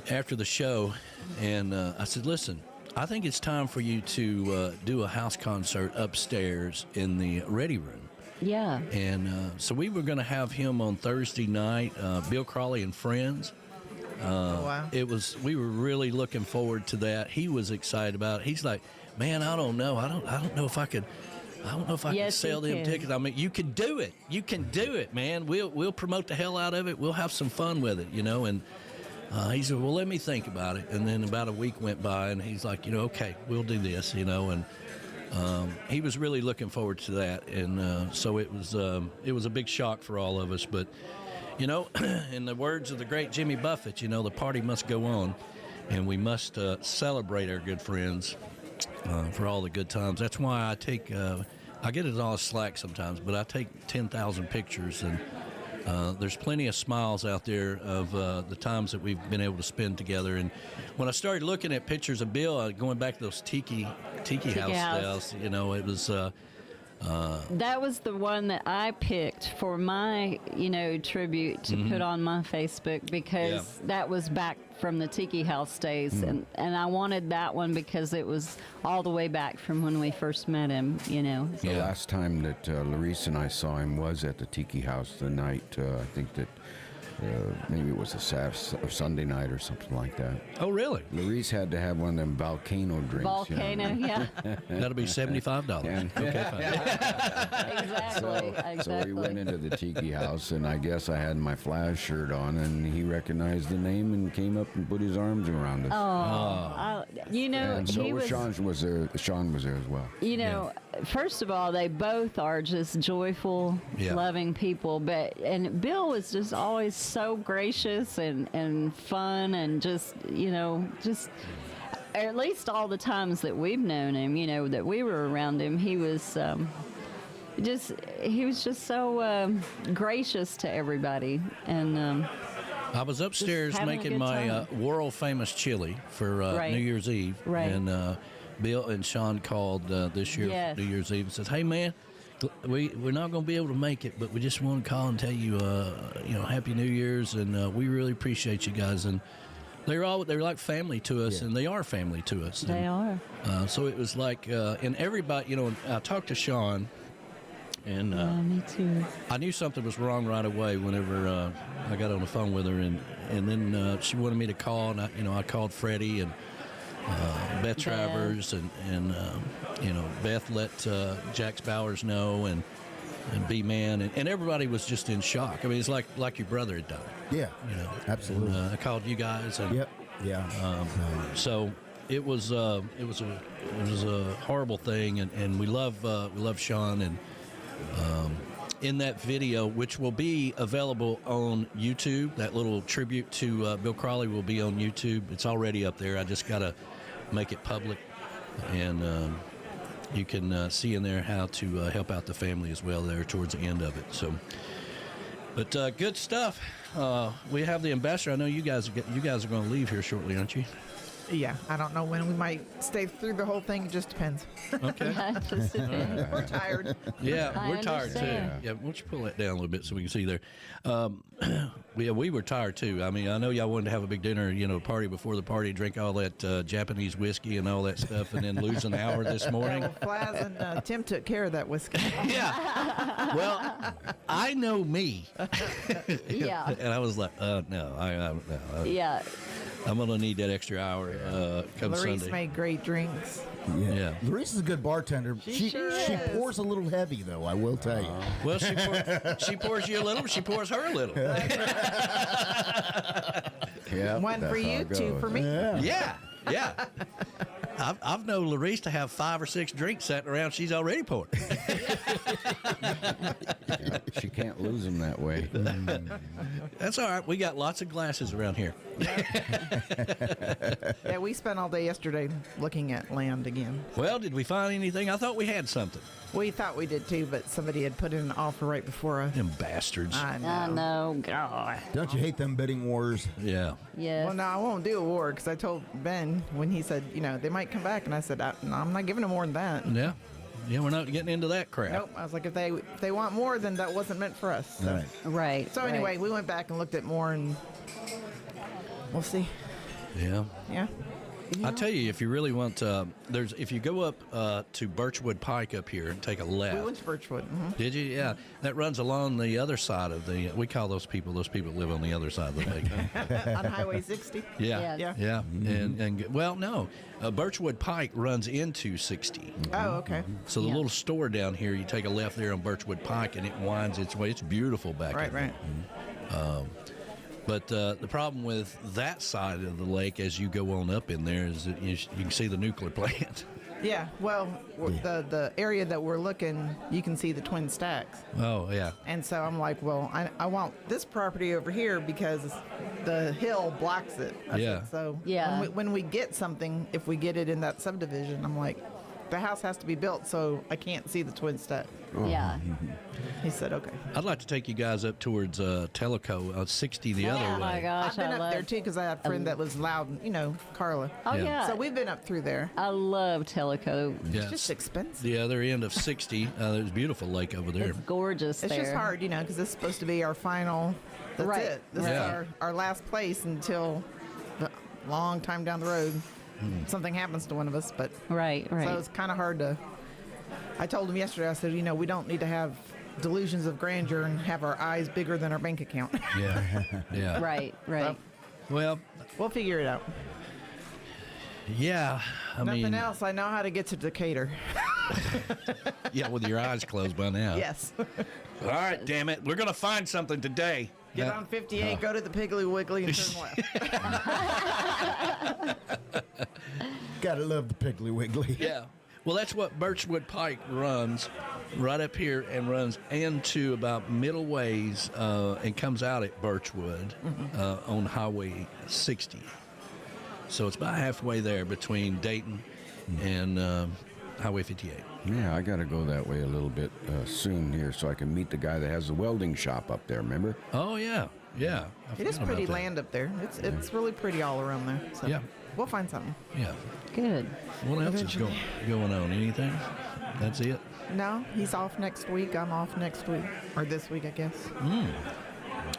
after the show, and I said, listen, I think it's time for you to do a house concert upstairs in the Ready Room. Yeah. And so we were going to have him on Thursday night, Bill Crowley and Friends. Wow. We were really looking forward to that. He was excited about it. He's like, man, I don't know. I don't know if I could sell them tickets. I mean, you can do it. You can do it, man. We'll promote the hell out of it. We'll have some fun with it, you know, and he said, well, let me think about it. And then about a week went by, and he's like, you know, okay, we'll do this, you know. And he was really looking forward to that. And so it was a big shock for all of us. But, you know, in the words of the great Jimmy Buffett, you know, the party must go on, and we must celebrate our good friends for all the good times. That's why I take, I get it all slack sometimes, but I take 10,000 pictures, and there's plenty of smiles out there of the times that we've been able to spend together. And when I started looking at pictures of Bill, going back to those Tiki House, you know, it was... that was the one that I picked for my, you know, tribute to put on my Facebook, because that was back from the Tiki House days, and I wanted that one because it was all the way back from when we first met him, you know. The last time that Larissa and I saw him was at the Tiki House the night, I think that maybe it was a Saturday or Sunday night or something like that. Oh, really? Larice had to have one of them volcano drinks. Volcano, yeah. That'll be $75. And- Okay, fine. Exactly. So we went into the tiki house, and I guess I had my Flash shirt on, and he recognized the name and came up and put his arms around us. You know, And so he was. Sean was there. Sean was there as well. You know, first of all, they both are just joyful, Yeah. loving people. And Bill was just always so gracious and fun, and just at least all the times that we've known him, that we were around him, he was just so gracious to everybody. And I was upstairs having a making good my time. world famous chili for Right. New Year's Eve, Right. and Bill and Sean called this year Yes. for New Year's Eve and says, "Hey man, we're not going to be able to make it, but we just want to call and tell you, Happy New Year's, and we really appreciate you guys." And they're like family to us, and they are family to us. they And, are. so it was like, and everybody, I talked to Sean. And Me too. I knew something was wrong right away whenever I got on the phone with her, and then she wanted me to call, and I called Freddie and Beth Travers, and Beth let Jax Bowers know, and B-Man, and everybody was just in shock. I mean, it's like your brother had died. Yeah, absolutely. And, I called you guys, and Yep. Yeah. so it was a horrible thing, and we love Sean, and in that video, which will be available on YouTube, that little tribute to Bill Crowley will be on YouTube. It's already up there. I just got to make it public, and you can see in there how to help out the family as well there towards the end of it. So, but good stuff. We have the ambassador. I know you guys are going to leave here shortly, aren't you? Yeah, I don't know when we might stay through the whole thing. It just depends. Okay. We're tired. Yeah, I we're tired too. understand. Yeah, why don't you pull that down a little bit so we can see there? We were tired too. I mean, I know y'all wanted to have a big dinner, party before the party, drink all that Japanese whiskey and all that stuff, and then lose an hour this morning. Flaz and Tim took care of that whiskey. Yeah. Well, I know me. Yeah. And I was like, no, Yeah. I'm gonna need that extra hour come Larice Sunday. made great drinks. Yeah. Larice is a good bartender. She sure is. pours a little heavy, though, I will tell you. Well, she pours you a little, she pours her a little. Yeah, One that's for how you, it two goes. for me. Yeah. I've known Larice to have 5 or 6 drinks sitting around. She's already poured. Yeah, she can't lose them that way. That's all right. We got lots of glasses around here. Yeah, we spent all day yesterday looking at land again. Well, did we find anything? I thought we had something. We thought we did too, but somebody had put in an offer right before us. Them bastards. I know. I know. God. Don't you hate them bidding wars? Yeah. Yes. Well, no, I won't do a war because I told Ben when he said, they might come back, and I said, no, I'm not giving them more than that. Yeah. Yeah, we're not getting into that crap. Nope. I was like, if they want more, then that wasn't meant for us. So, Right. Right. so anyway, we went back and looked at more, and we'll see. Yeah. Yeah. I tell you, if you really want, if you go up to Birchwood Pike up here and take a left. We went to Birchwood. Mm-hmm. Did you? Yeah. That runs along the other side of the. We call those people live on the other side of the lake. On Highway 60. Yeah. Yeah. Yeah. And well, no, Birchwood Pike runs into 60. Oh, okay. So the Yeah. little store down here, you take a left there on Birchwood Pike, and it winds its way. It's beautiful back Right, there. right. But the problem with that side of the lake, as you go on up in there, is that you can see the nuclear plant. Yeah. Well, the area that we're looking, you can see the twin stacks. Oh yeah. And so I'm like, well, I want this property over here because the hill blocks it. I Yeah. said, so Yeah. when we get something, if we get it in that subdivision, I'm like, the house has to be built, so I can't see the twin stack. Yeah. He said, okay. I'd like to take you guys up towards Tellico, 60 the Oh other my way. gosh, I've been I up love. there too because I have a friend that lives loud, Carla. Oh Yeah. yeah. So we've been up through there. I love Tellico. Yeah. It's just expensive. The other end of 60, there's a beautiful lake over there. It's gorgeous It's there. just hard, because it's supposed to be our final. That's Right. it. This Yeah. is our last place until a long time down the road. Something happens to one of us, but Right. Right. so it's kind of hard to. I told him yesterday. I said, we don't need to have delusions of grandeur and have our eyes bigger than our bank account. Yeah. Yeah. Right, right. Well, We'll figure it out. yeah. I Nothing mean, else. I know how to get to Decatur. yeah, with your eyes closed by now. Yes. All right, damn it. We're going to find something today. Get on 58, go to the Piggly Wiggly, and turn left. Gotta love the Piggly Wiggly. Yeah. Well, that's what Birchwood Pike runs right up here and runs into about middle ways and comes out at Birchwood on Highway 60. So it's about halfway there between Dayton and Highway 58. Yeah, I got to go that way a little bit soon here so I can meet the guy that has the welding shop up there, remember? Oh, yeah. Yeah. I It is forgot pretty about that. land up there. It's really pretty all around there. So Yeah. we'll find something. Yeah. Good. What else is going on? Anything? That's it? No, he's off next week. I'm off next week. Or this week, I guess.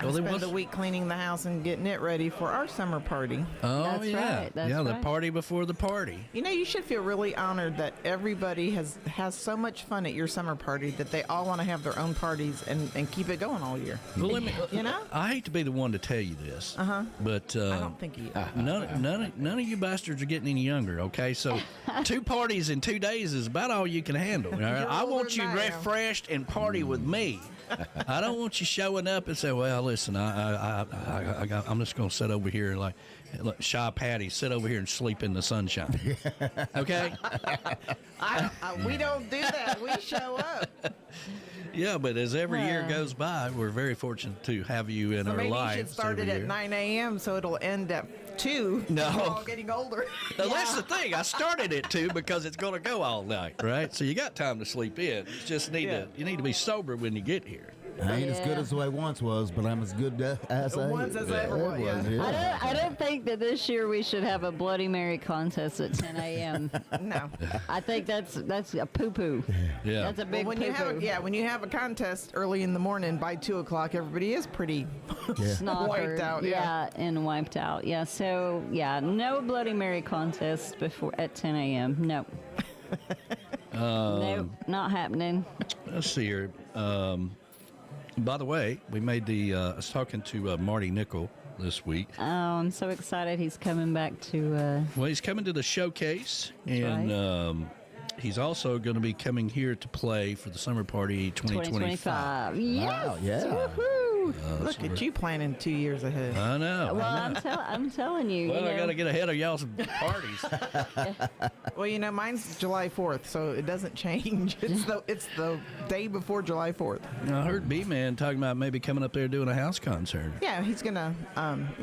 Well, there Spend was the week cleaning the house and getting it ready for our summer party. Oh, That's yeah. right, that's yeah, the right. party before the party. You know, you should feel really honored that everybody has so much fun at your summer party that they all want to have their own parties and keep it going all year. Well, let me, You know? I hate to be the one to tell you this, but I don't think you. none of you bastards are getting any younger. Okay, so 2 parties in 2 days is about all you can handle. All right? You're I older want you than I am. refreshed and party with me. I don't want you showing up and say, "Well, listen, I'm just going to sit over here and like Shy Patty, sit over here and sleep in the sunshine." Okay? We don't do that. We show up. Yeah, but as every year goes by, we're very fortunate to have you in So our maybe you lives. should start it every at year. 9 a.m. so it'll end at 2. No. We're all getting older. Now, that's the thing. I started at 2 because it's going to go all night, right? So you got time to sleep in. You just need you need to be sober when you get here. I ain't as good as I once was, but I'm as good as I Once as I ever was, yeah. I don't think that this year we should have a Bloody Mary contest at 10 a.m. No. I think that's a poo-poo. Yeah. That's a big when poo-poo. you have a contest early in the morning by 2 o'clock, everybody is pretty Snockered. wiped out. Yeah. And wiped out. Yeah, so, no Bloody Mary contest before at 10 a.m. No. Nope, not happening. Let's see here. By the way, we made I was talking to Marty Nickel this week. Oh, I'm so excited he's coming back to... Well, he's coming to the showcase, and he's also going to be coming here to play for the summer party 2025. Yes! Wow, yeah. Woohoo! Look at you planning 2 years ahead. I know. Well, I'm telling you. Well, you I know, got to get ahead of y'all's parties. Well, mine's July 4th, so it doesn't change. It's the day before July 4th. I heard B-Man talking about maybe coming up there doing a house concert. Yeah, he's gonna.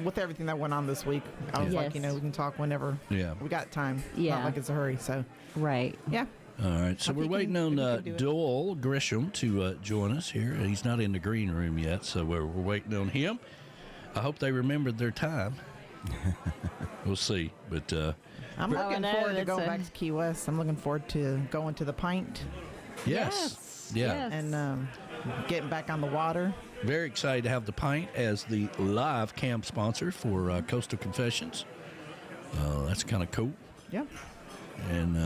With everything that went on this week, I was like, Yes. we can talk whenever. Yeah. We got time. Yeah. Not like it's a hurry. So Right. yeah. All right, so I we're think waiting he on can do it. Doyle Grisham to join us here. He's not in the green room yet, so we're waiting on him. I hope they remembered their time. We'll see, but I'm looking no, forward to that's going a- back to Key West. I'm looking forward to going to the Pint yes, yeah, yes. and getting back on the water. very excited to have the Pint as the live camp sponsor for Coastal Confessions. That's kind of cool, Yeah. and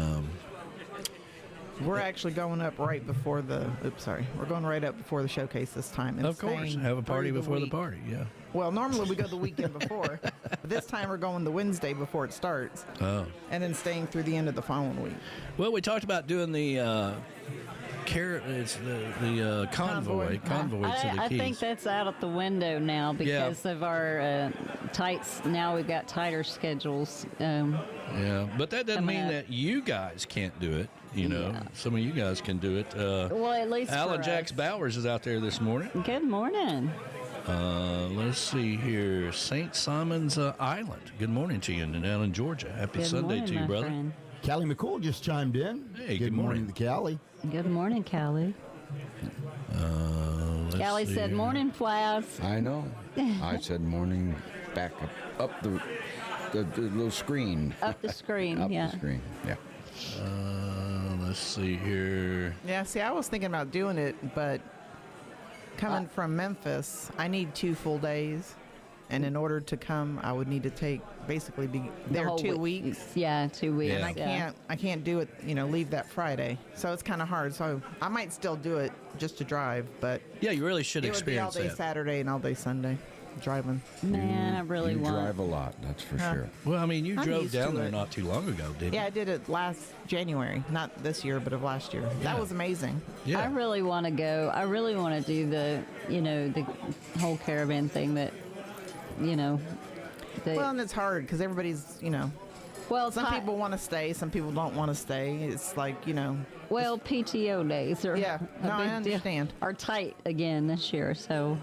We're actually going up right before the. Oops, sorry. We're going right up before the showcase this time. And of course, staying have a party through before the week. party. Yeah. Well, normally we go the weekend before, but this time we're going the Wednesday before it starts, Oh. and then staying through the end of the following week. Well, we talked about doing the convoy to the I Keys. think that's out of the window now because of our tights. Now we've got tighter schedules. Yeah, but that doesn't Coming mean up. that you guys can't do it. You know, Yeah. some of you guys can do it. Well, at least Alan for Jax us. Bowers is out there this morning. Good morning. Let's see here. St. Simon's Island. Good morning to you down in Georgia. Happy Good Sunday morning, to you, my brother. friend. Callie McCool just chimed in. Hey, good morning. to Callie. Good morning, Callie. Let's Callie see said, here. "Morning, Flash." I know. I said morning back up the little screen. Up the screen, Up yeah. the screen. Yeah. Let's see here. Yeah, see, I was thinking about doing it, but coming from Memphis, I need 2 full days. And in order to come, I would need to basically be there whole 2 week. weeks. Yeah, 2 weeks. And I can't do it, leave that Friday. So it's kind of hard. So I might still do it just to drive, but Yeah, you really should it would be all experience day that. Saturday and all day Sunday driving. Man, I really you want. drive a lot, that's for sure. Well, I mean, you I'm drove used down to there it. not too long ago, didn't you? Yeah, I did it last January, not this year, but of last year. Yeah. That was amazing. Yeah. I really want to go. I really want to do the whole caravan thing that, Well, and it's hard because everybody's, well, some people want to stay, some people don't want to stay. It's like, well, PTO days are Yeah, a no, I big deal- understand. are tight again this year. So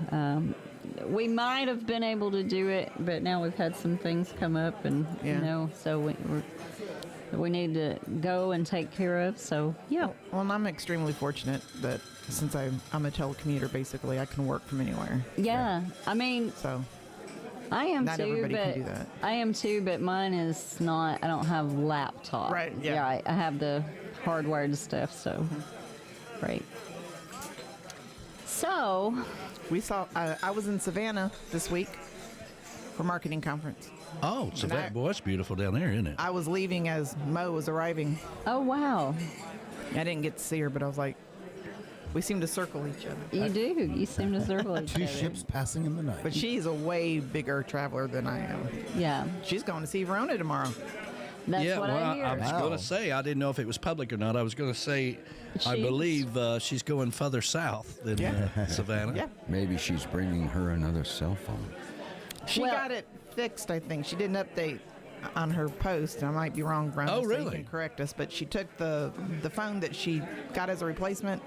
we might have been able to do it, but now we've had some things come up, and so we need to go and take care of. So yeah, well, and I'm extremely fortunate that since I'm a telecommuter, basically, I can work from anywhere. yeah. I mean, So I am Not too, everybody but can do that. I am too, but mine is not. I don't have laptop. Right, yeah. I have the hardwired stuff. So, right. So, we saw, I was in Savannah this week for marketing conference. Oh, so And I- that boy, it's beautiful down there, isn't it? I was leaving as Mo was arriving. oh wow, I didn't get to see her, but I was like, we seem to circle each other. you do. You seem to circle each Two other. ships passing in the night. But she's a way bigger traveler than I am. Yeah, She's going to see Verona tomorrow. that's yeah, what well, I hear. I was Wow. going to say, I didn't know if it was public or not. I was going to say, I She's- believe she's going further south than Savannah. Yeah. Maybe she's bringing her another cell phone. She Well- got it fixed, I think. She did an update on her post, and I might be wrong, Verona, Oh, so really? you can correct us, but she took the phone that she got as a replacement.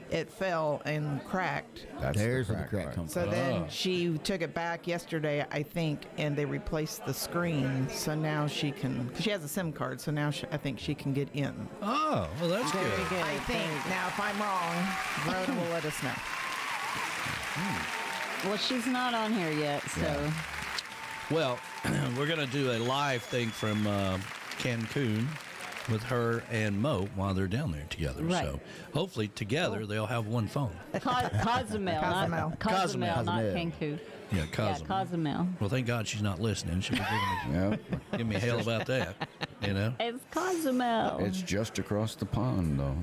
It fell and cracked. That's There's the where the crack, crack right? comes So from. then she took it back yesterday, I think, and they replaced the screen. So now she can, because she has a SIM card, so now I think she can get in. Oh, well, that's good. I think. Now, if I'm wrong, Verona will let us know. Well, she's not on here yet, so Well, we're going to do a live thing from Cancun with her and Mo while they're down there together. Right. So hopefully together they'll have one phone. Cozumel, not Cozumel. not Cozumel. Cancun. Yeah, Cosmo. Yeah, Cozumel. Well, thank God she's not listening. She'll be giving me hell about that. It's Cozumel. It's just across the pond, though.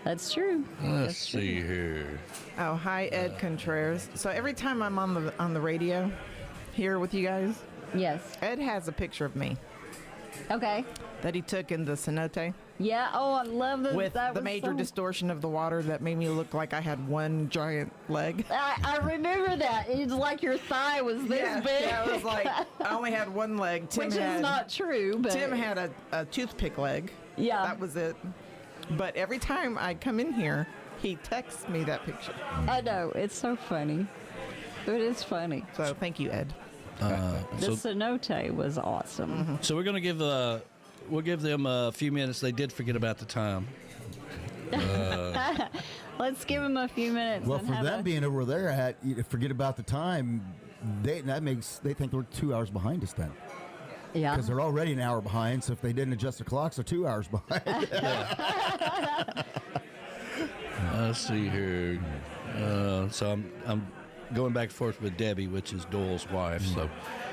That's true. Let's see here. Oh, hi, Ed Contreras. So every time I'm on the radio here with you guys, Yes. Ed has a picture of me Okay. that he took in the cenote Yeah. Oh, I love this. with that the was major so- distortion of the water that made me look like I had one giant leg. I remember that. It's like your thigh was this big. Yeah, it was like I only had one leg. Tim Which had, is not true, but Tim had a toothpick leg. Yeah. That was it. But every time I come in here, he texts me that picture. I know it's so funny. It is funny. So thank you, Ed. The cenote was awesome. So we're going to give we'll give them a few minutes. They did forget about the time. Let's give them a few minutes. Well, and for have them a- being over there, forget about the time. They think we're 2 hours behind us then, yeah. because they're already an hour behind. So if they didn't adjust the clocks, they're 2 hours behind. Let's see here. So I'm going back and forth with Debbie, which is Doyle's wife. So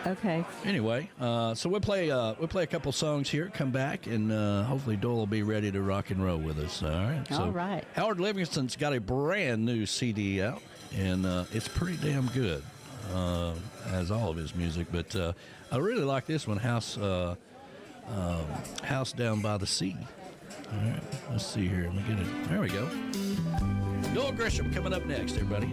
Okay. anyway, so we'll play a couple songs here. Come back, and hopefully Doyle will be ready to rock and roll with us. All right. So All right. Howard Livingston's got a brand new CD out, and it's pretty damn good, as all of his music. But I really like this one, House Down by the Sea. All right. Let's see here. Let me get it. There we go. Doyle Grisham coming up next, everybody.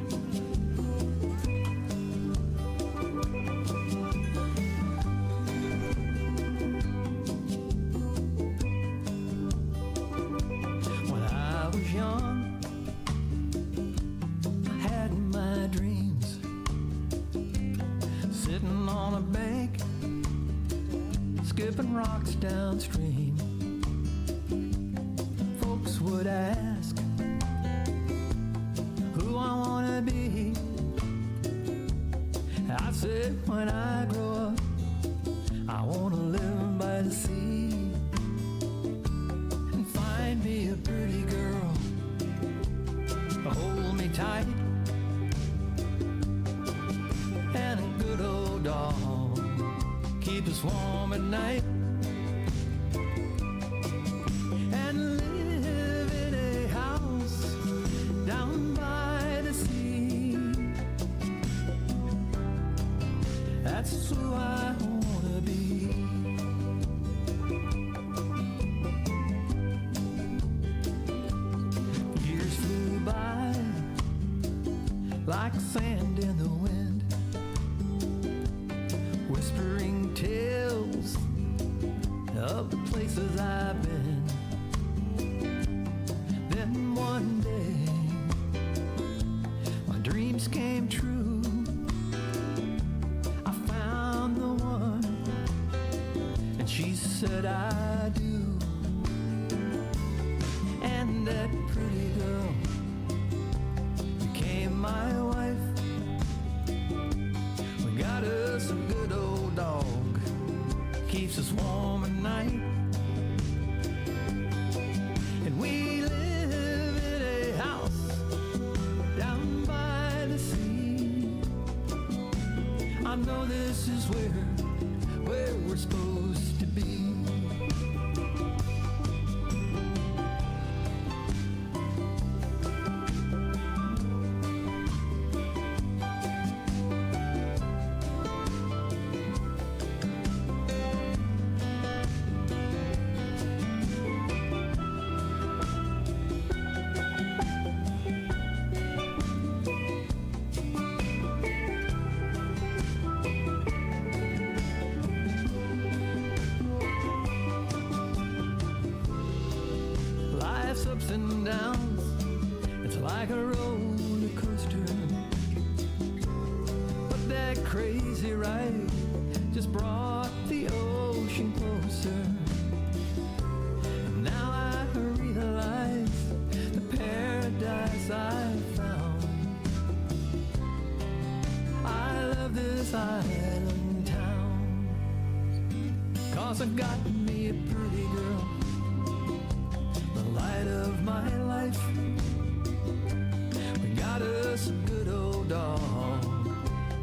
When I was young, I had my dreams, sitting on a bank, skipping rocks downstream. Folks would ask who I wanna be. I said when I grow up, I wanna live by the sea and find me a pretty girl to hold me tight and a good old dog us warm at night, and live in a house down by the sea. That's who I wanna be. Years flew by like sand in the wind, whispering tales of the places I've been. Then one day my dreams came true. I found the one, and she said I do. And that pretty girl became my wife. We got us a good old dog, keeps us warm at night. And we live in a house down by the sea. I know this is where we're supposed to be. Life's ups and downs, it's like a roller coaster. But that crazy ride just brought the ocean closer. And now I realize the paradise I found. I love this island town, 'cause I got me a pretty girl, the light of my life. We got us a good old dog,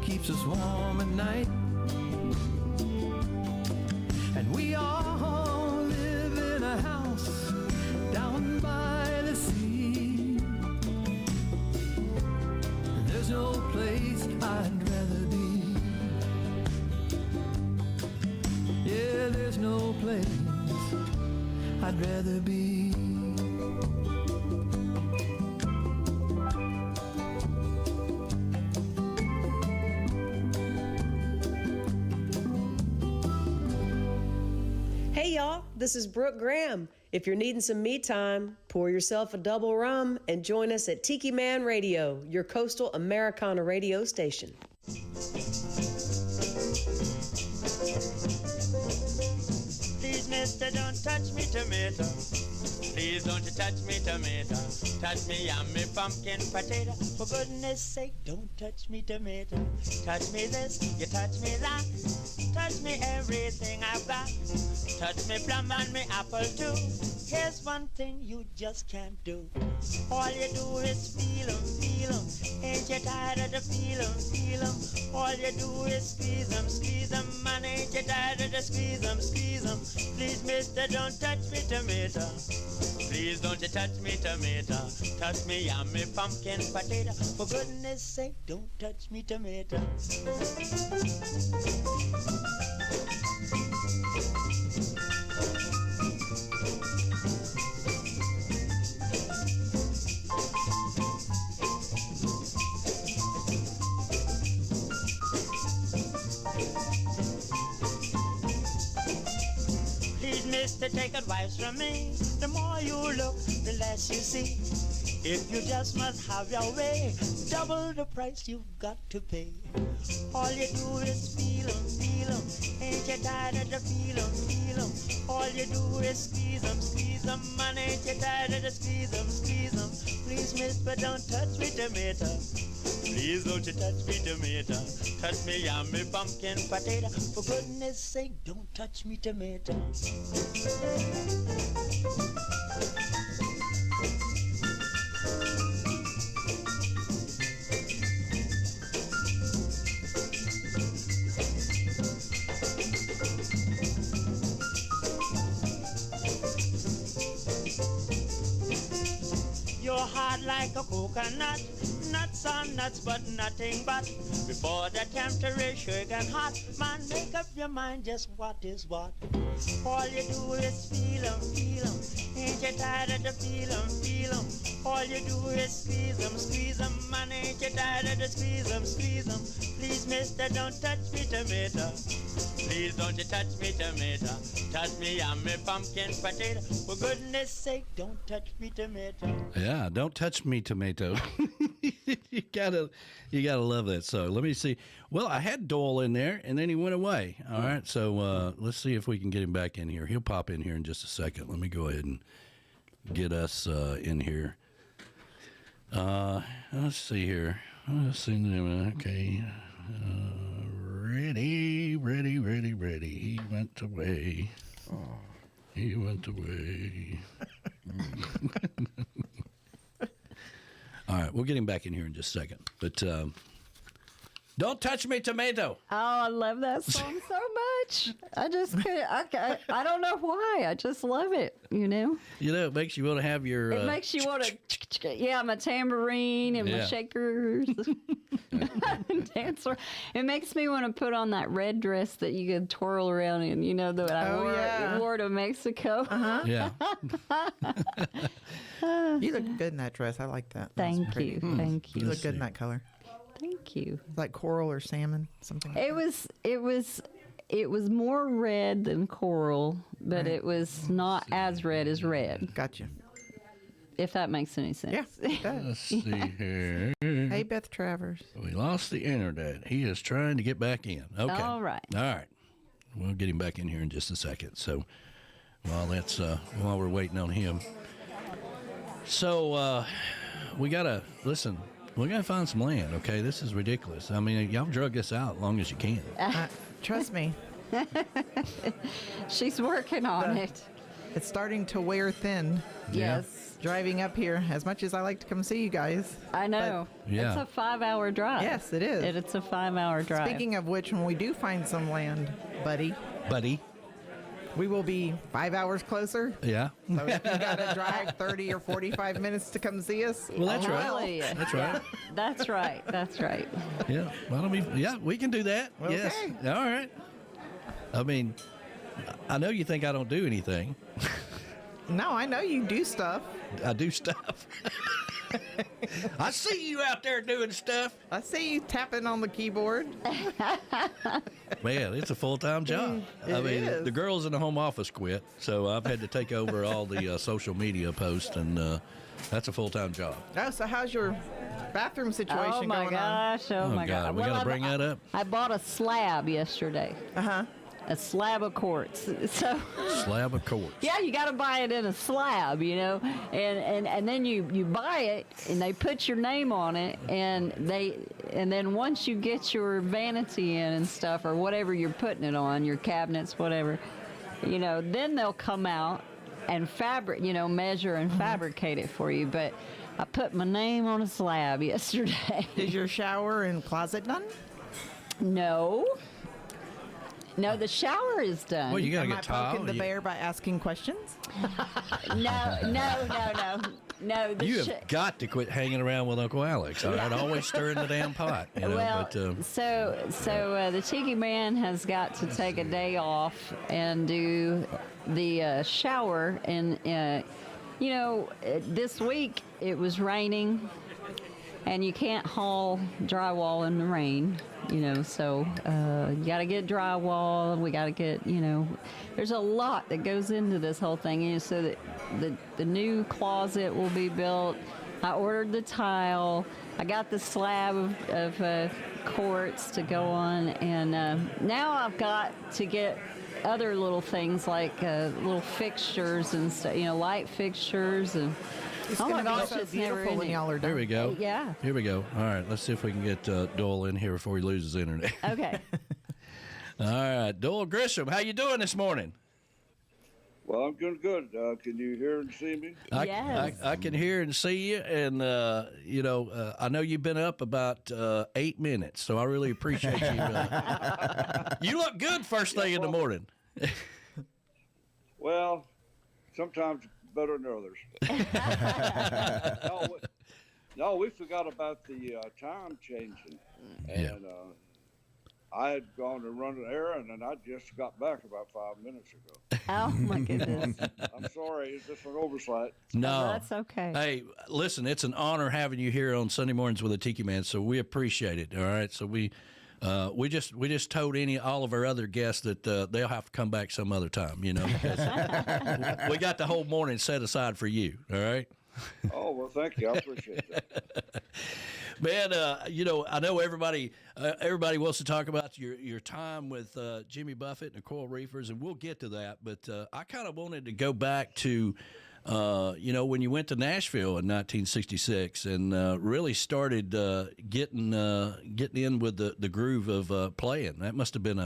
keeps us warm at night. And we all live in a house down by the sea. There's no place I'd rather be. Yeah, there's no place I'd rather be. Hey y'all, this is Brooke Graham. If you're needing some me time, pour yourself a double rum and join us at Tiki Man Radio, your coastal Americana radio station. Please, mister, don't touch me tomato. Please don't you touch me tomato. Touch me yummy pumpkin potato. For goodness sake, don't touch me tomato. Touch me this, you touch me that. Touch me everything I've got. Touch me plum and me apple too. Here's one thing you just can't do. All you do is feel 'em, feel 'em. Ain't you tired of the feel 'em, feel 'em? All you do is squeeze 'em, man. Ain't you tired of the squeeze 'em, squeeze 'em? Please, mister, don't touch me tomato. Please don't you touch me tomato. Touch me yummy pumpkin potato. For goodness sake, don't touch me tomato. Please, mister, take advice from me. The more you look, the less you see. If you just must have your way, double the price you've got to pay. All you do is feel 'em, feel 'em. Ain't you tired of the feel 'em, feel 'em? All you do is squeeze 'em, man. Ain't you tired of the squeeze 'em, squeeze 'em? Please, mister, don't touch me tomato. Please don't you touch me tomato. Touch me yummy pumpkin potato. For goodness sake, don't touch me tomato. hard like a coconut. Nuts on nuts, but nothing but. Before the temperature get hot, man, make up your mind just what is what. All you do is feel 'em, feel 'em. Ain't you tired of the feel 'em, feel 'em? All you do is squeeze 'em, man. Ain't you tired of the squeeze 'em, squeeze 'em? Please, mister, don't touch me tomato. Please don't you touch me tomato. Touch me, I'm a pumpkin potato. For goodness sake, don't touch me tomato. Yeah, don't touch me, tomato. you gotta love that song. Let me see. Well, I had Doyle in there, and then he went away. All right, so let's see if we can get him back in here. He'll pop in here in just a second. Let me go ahead and get us in here. Let's see here. Let's see. Okay. Ready. He went away. Oh. He went away. All right, we'll get him back in here in just a second. But don't touch me, tomato. Oh, I love that song so much. I just couldn't. I don't know why. I just love it. You know. You know, it makes you want to have your. It makes you want to. Yeah, my tambourine and my shakers. Dancer. It makes me want to put on that red dress that you could twirl around in. You know that I wore to Mexico. Yeah. You look good in that dress. I like that. Thank you. Thank you. You look good in that color. Thank you. Like coral or salmon, something like that. It was more red than coral, but it was not as red as red. Gotcha. If that makes any sense. Yeah, it does. Let's see here. Hey, Beth Travers. We lost the internet. He is trying to get back in. Okay. All right. We'll get him back in here in just a second. So while we're waiting on him. So we gotta listen. We gotta find some land. Okay, this is ridiculous. I mean, y'all drug this out as long as you can. Trust me. She's working on it. It's starting to wear thin. Yes. Driving up here, as much as I like to come see you guys. I know. Yeah. It's a 5-hour drive. Yes, it is. It's a 5-hour drive. Speaking of which, when we do find some land, buddy, we will be 5 hours closer. Yeah. So if you got to drive 30 or 45 minutes to come see us, Well, that's right. Really? That's right. That's right. That's right. Yeah. Well, we can do that. Okay. Yes. All right. I mean, I know you think I don't do anything. No, I know you do stuff. I do stuff. I see you out there doing stuff. I see you tapping on the keyboard. Man, it's a full-time job. It is. The girls in the home office quit, so I've had to take over all the social media posts, and that's a full-time job. Oh, so how's your bathroom situation Oh my going on? gosh! Oh my God! We got to bring that up. I bought a slab yesterday. Uh-huh. A slab of quartz. So Slab of quartz. yeah, you got to buy it in a slab, you know, and then you buy it and they put your name on it, and then once you get your vanity in and stuff or whatever you're putting it on, your cabinets, whatever, you know, then they'll come out and measure and fabricate it for you. But I put my name on a slab yesterday. Is your shower and closet done? No, the shower is done. Well, you got to Am get I tile. poking the bear by asking questions? No. You have got to quit hanging around with Uncle Alex. All right, always stirring the damn pot. You know, Well, so the Tiki Man has got to take a day off and do the shower, and this week it was raining, and you can't haul drywall in the rain. So you got to get drywall. We got to get, there's a lot that goes into this whole thing. So that the new closet will be built. I ordered the tile. I got the slab of quartz to go on, and now I've got to get other little things like little fixtures and stuff. Light fixtures and. It's oh my gosh, so it's beautiful when y'all are done. Here we go. Yeah. Here we go. All right, let's see if we can get Doyle in here before he loses internet. Okay. All right, Doyle Grisham, how you doing this morning? Well, I'm doing good. Can you hear and see me? Yes. I can hear and see you, and I know you've been up about 8 minutes, so I really appreciate you. You look good first thing in the morning. Well, sometimes better than others. No, we forgot about the time changing. And I had gone to run an errand, and I just got back about 5 minutes ago. Oh, my goodness. I'm sorry. It's just an oversight. No, that's okay. Hey, listen, it's an honor having you here on Sunday mornings with the Tiki Man, so we appreciate it. All right, so we just told all of our other guests that they'll have to come back some other time, because we got the whole morning set aside for you. All right. Oh, well, thank you. I appreciate that. Man, I know everybody wants to talk about your time with Jimmy Buffett and the Coral Reefers, and we'll get to that. But I kind of wanted to go back to, when you went to Nashville in 1966 and really started getting in with the groove of playing. That must have been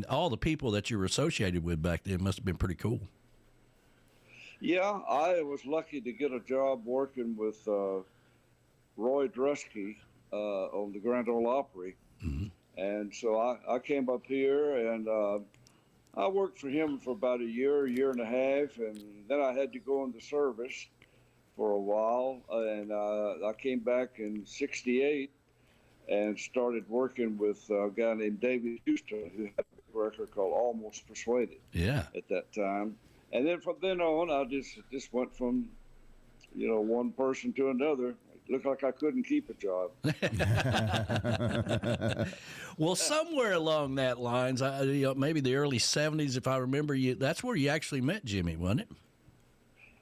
all the people that you were associated with back then must have been pretty cool. Yeah, I was lucky to get a job working with Roy Drusky on the Grand Ole Opry. Mm-hmm. And so I came up here, and I worked for him for about a year and a half, and then I had to go into service for a while, and I came back in '68 and started working with a guy named David Houston, who had a record called Almost Persuaded at that time. And then from then on, I just went from, one person to another. It looked like I couldn't keep a job. Well, somewhere along that lines, maybe the early '70s, if I remember that's where you actually met Jimmy, wasn't it?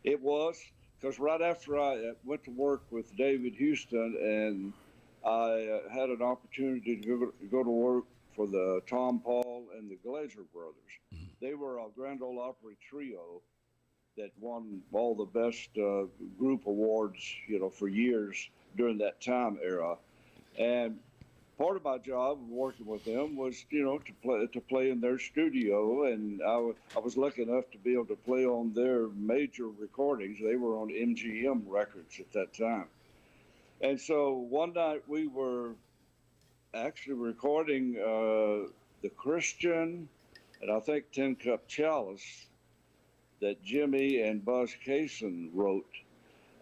It was, because right after I went to work with David Houston, and I had an opportunity to go to work for the Tom Paul and the Glazer brothers. Mm-hmm. They were a Grand Ole Opry trio that won all the best group awards, for years during that time era. And part of my job working with them was, to play in their studio. And I was lucky enough to be able to play on their major recordings. They were on MGM records at that time. And so one night we were actually recording the Christian and I think 10 Cup Chalice that Jimmy and Buzz Cason wrote.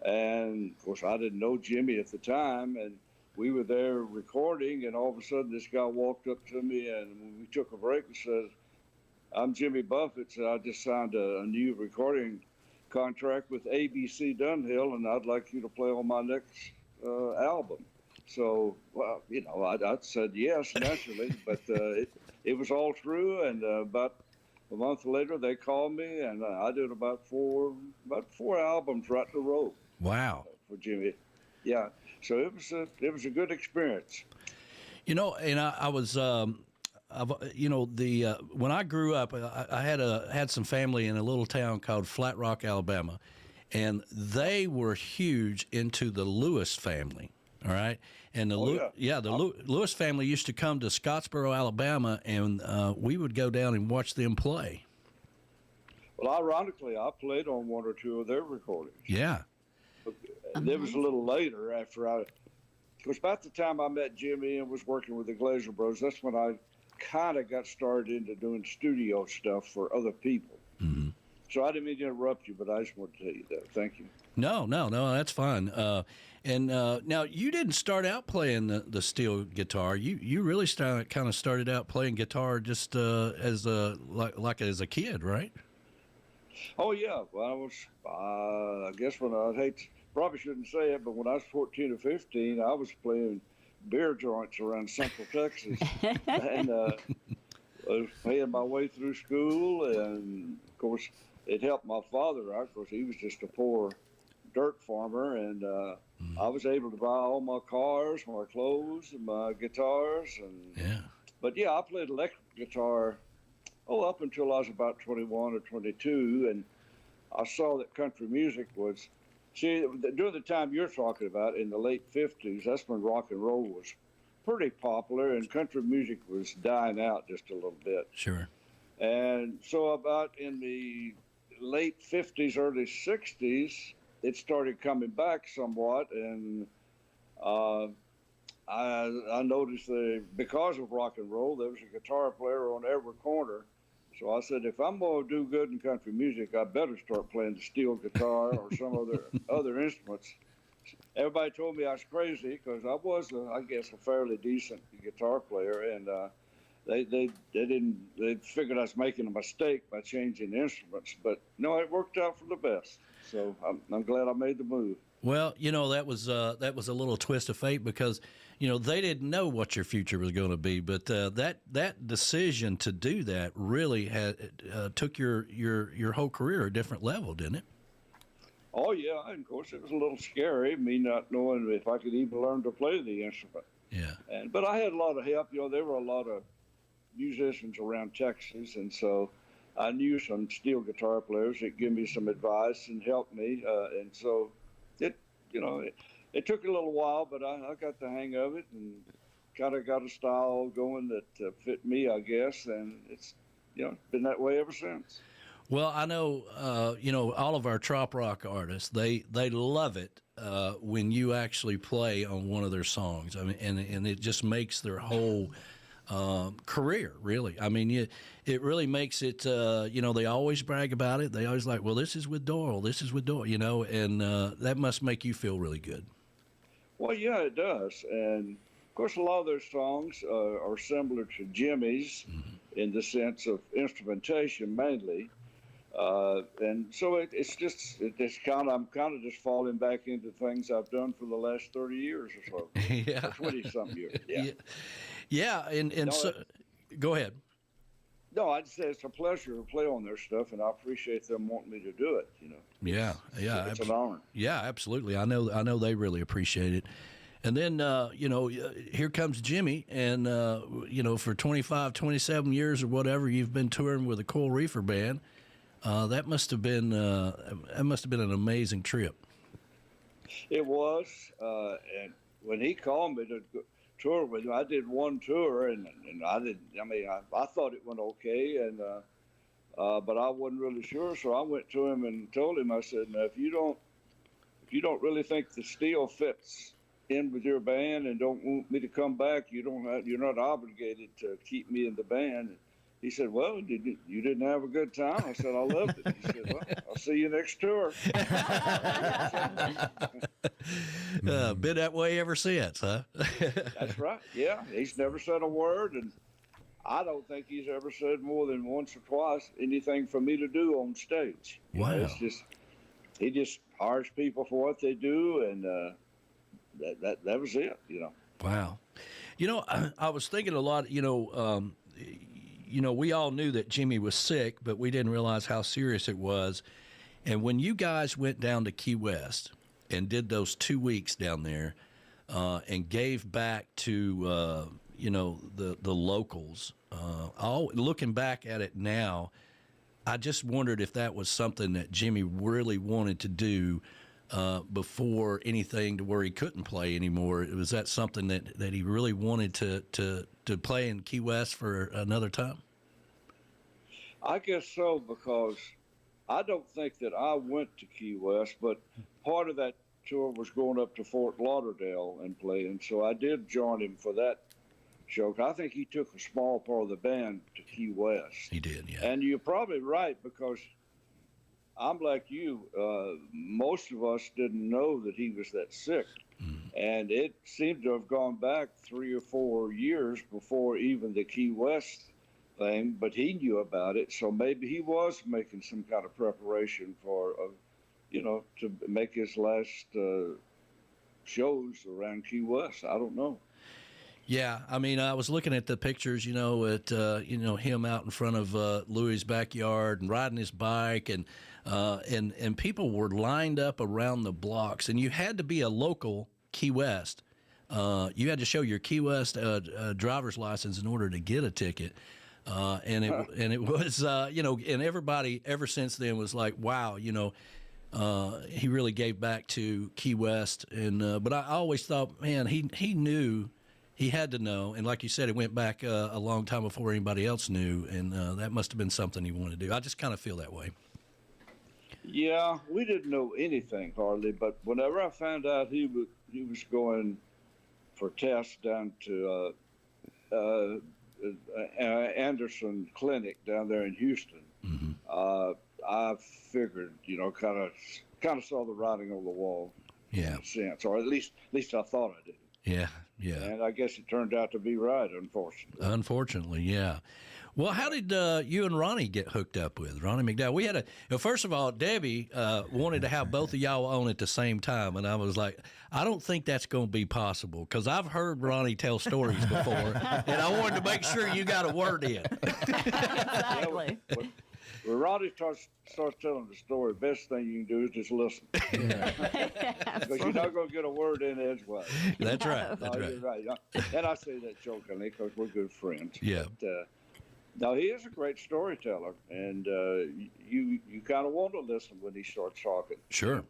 And of course I didn't know Jimmy at the time, and we were there recording, and all of a sudden this guy walked up to me, and when we took a break, he said, "I'm Jimmy Buffett, so I just signed a new recording contract with ABC Dunhill, and I'd like you to play on my next album." So, well, I said yes, naturally, but it was all true. And about a month later, they called me, and I did about four albums right in a row. Wow. For Jimmy, yeah. So it was a good experience. And I was, when I grew up, I had some family in a little town called Flat Rock, Alabama, and they were huge into the Lewis family. All right, and the Lewis family used to come to Scottsboro, Alabama, and we would go down and watch them play. Well, ironically, I played on one or two of their recordings. Yeah. And it was a little later it was about the time I met Jimmy and was working with the Glazer Bros. That's when I kind of got started into doing studio stuff for other people. Mm-hmm. So I didn't mean to interrupt you, but I just wanted to tell you that. Thank you. No, that's fine. And now you didn't start out playing the steel guitar. You really kind of started out playing guitar just as a kid, right? Oh yeah. Well, I was. I guess probably shouldn't say it, but when I was 14 or 15, I was playing beer joints around Central Texas, and I was paying my way through school, and of course it helped my father out because he was just a poor dirt farmer, and I was able to buy all my cars, my clothes, and my guitars, and But yeah, I played electric guitar up until I was about 21 or 22, and I saw that country music was. See, during the time you're talking about, in the late 50s, that's when rock and roll was pretty popular, and country music was dying out just a little bit. Sure. And so about in the late 50s, early 60s, it started coming back somewhat, and I noticed that because of rock and roll, there was a guitar player on every corner. So I said, if I'm going to do good in country music, I better start playing the steel guitar or some other instruments. everybody told me I was crazy because I was, I guess, a fairly decent guitar player, and they figured I was making a mistake by changing instruments, but no, it worked out for the best. So I'm glad I made the move. Well, that was a little twist of fate because, they didn't know what your future was going to be, but that decision to do that really took your whole career a different level, didn't it? Oh yeah, and of course it was a little scary, me not knowing if I could even learn to play the instrument. Yeah. But I had a lot of help. There were a lot of musicians around Texas, and so I knew some steel guitar players that gave me some advice and helped me, and so it took a little while, but I got the hang of it and kind of got a style going that fit me, I guess, and it's been that way ever since. Well, I know all of our trop rock artists, they love it when you actually play on one of their songs. I mean, and it just makes their whole career, really. I mean, it really makes it, they always brag about it. They always like, well, this is with Doyle, and that must make you feel really good. Well, yeah, it does. And, of course, a lot of their songs are similar to Jimmy's in the sense of instrumentation mainly. And so it's kind of, I'm kind of just falling back into things I've done for the last 30 years or so. Yeah. 20-something years. Yeah. Yeah, and so, go ahead. No, I'd say it's a pleasure to play on their stuff, and I appreciate them wanting me to do it. Yeah, it's an honor. Yeah, absolutely. I know they really appreciate it. And then here comes Jimmy, and for 25, 27 years or whatever, you've been touring with the Coral Reefer band. That must have been an amazing trip. It was, and when he called me to tour with him, I did one tour, and I didn't. I mean, I thought it went okay, and but I wasn't really sure, so I went to him and told him. I said, "Now, if you don't really think the steel fits in with your band and don't want me to come back, you're not obligated to keep me in the band." And he said, "Well, you didn't have a good time?" I said, "I loved it." He said, "Well, I'll see you next tour." Been that way ever since, huh? That's right. Yeah, he's never said a word, and I don't think he's ever said more than once or twice anything for me to do on stage. Wow. It's just he just hires people for what they do, and that was it. Wow. I was thinking a lot. We all knew that Jimmy was sick, but we didn't realize how serious it was. And when you guys went down to Key West and did those 2 weeks down there and gave back to, the locals, looking back at it now, I just wondered if that was something that Jimmy really wanted to do before anything to where he couldn't play anymore. Was that something that he really wanted to play in Key West for another time? I guess so, because I don't think that I went to Key West, but part of that tour was going up to Fort Lauderdale and playing, so I did join him for that show. I think he took a small part of the band to Key West. He did, yeah. And you're probably right, because I'm like you. Most of us didn't know that he was that sick. And it seemed to have gone back 3 or 4 years before even the Key West thing, but he knew about it. So maybe he was making some kind of preparation for, to make his last shows around Key West. I don't know. Yeah, I mean, I was looking at the pictures, him out in front of Louis' backyard and riding his bike, and people were lined up around the blocks, and you had to be a local Key West. You had to show your Key West driver's license in order to get a ticket, and it was and everybody ever since then was like, wow, he really gave back to Key West, and but I always thought, man, he knew. He had to know, and like you said, it went back a long time before anybody else knew, and that must have been something he wanted to do. I just kind of feel that way. Yeah, we didn't know anything hardly, but whenever I found out he was going for tests down to Anderson Clinic down there in Houston, I figured, kind of saw the writing on the wall. Yeah. in a sense, or at least I thought I did. Yeah. Yeah. And I guess it turned out to be right, unfortunately. Unfortunately, yeah. Well, how did you and Ronnie get hooked up with? Ronnie McDowell. We had first of all, Debbie wanted to have both of y'all on at the same time. And I was like, I don't think that's going to be possible because I've heard Ronnie tell stories before. And I wanted to make sure you got a word in. Exactly. When Ronnie starts telling the story, best thing you can do is just listen. Because you're not going to get a word in edgewise. That's right. That's right. You're right. And I say that jokingly because we're good friends. Yeah. But, no, he is a great storyteller, and you kind of want to listen when he starts talking. Sure.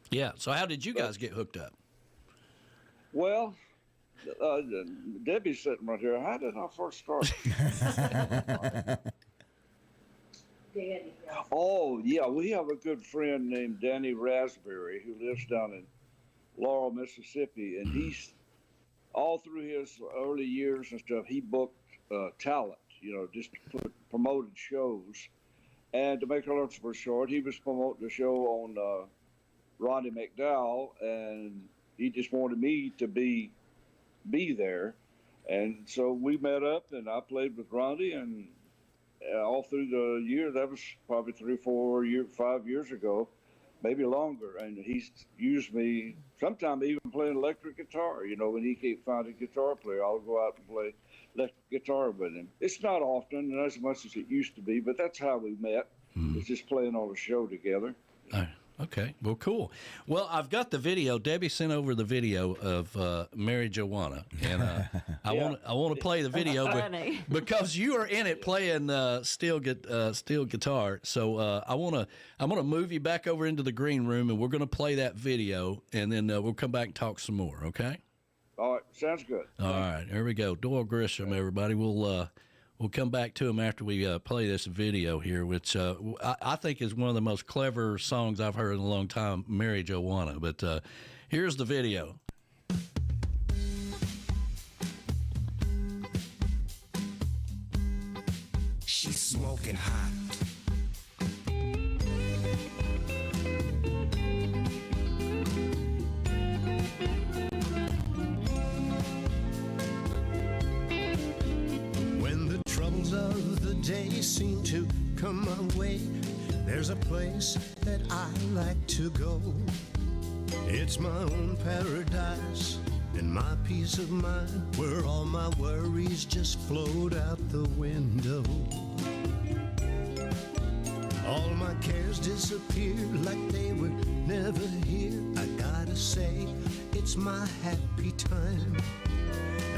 Yeah. So how did you guys get hooked up? Well, Debbie's sitting right here. How did I first start? Oh, yeah. We have a good friend named Danny Raspberry who lives down in Laurel, Mississippi, and he's all through his early years and stuff, he booked talent. Just promoted shows. And to make a long story short, he was promoting the show on Ronnie McDowell, and he just wanted me to be there. And so we met up, and I played with Ronnie, and all through the year, that was probably 5 years ago, maybe longer. And he's used me, sometimes even playing electric guitar. When he can't find a guitar player, I'll go out and play electric guitar with him. It's not often, and as much as it used to be, but that's how we met. It's just playing on a show together. Okay. Well, cool. Well, I've got the video. Debbie sent over the video of Mary Joanna, and I want to play the video because you are in it playing steel guitar. So I'm gonna move you back over into the green room, and we're gonna play that video, and then we'll come back and talk some more. Okay. All right, sounds good. All right, here we go. Doyle Grisham, everybody. We'll come back to him after we play this video here, which I think is one of the most clever songs I've heard in a long time, Mary Joanna. But here's the video. She's smoking hot. Of the day seem to come my way. There's a place that I like to go. It's my own paradise and my peace of mind, where all my worries just float out the window. All my cares disappear like they were never here. I gotta say, it's my happy time.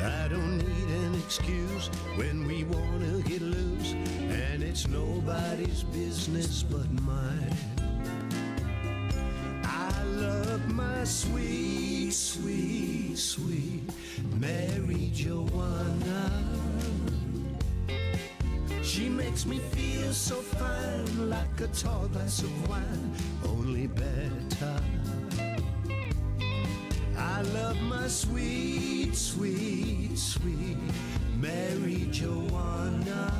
I don't need an excuse when we wanna get loose, and it's nobody's business but mine. I love my sweet, sweet, sweet Mary Joanna. She makes me feel so fine, like a tall glass of wine, only better. I love my sweet, sweet, sweet Mary Joanna.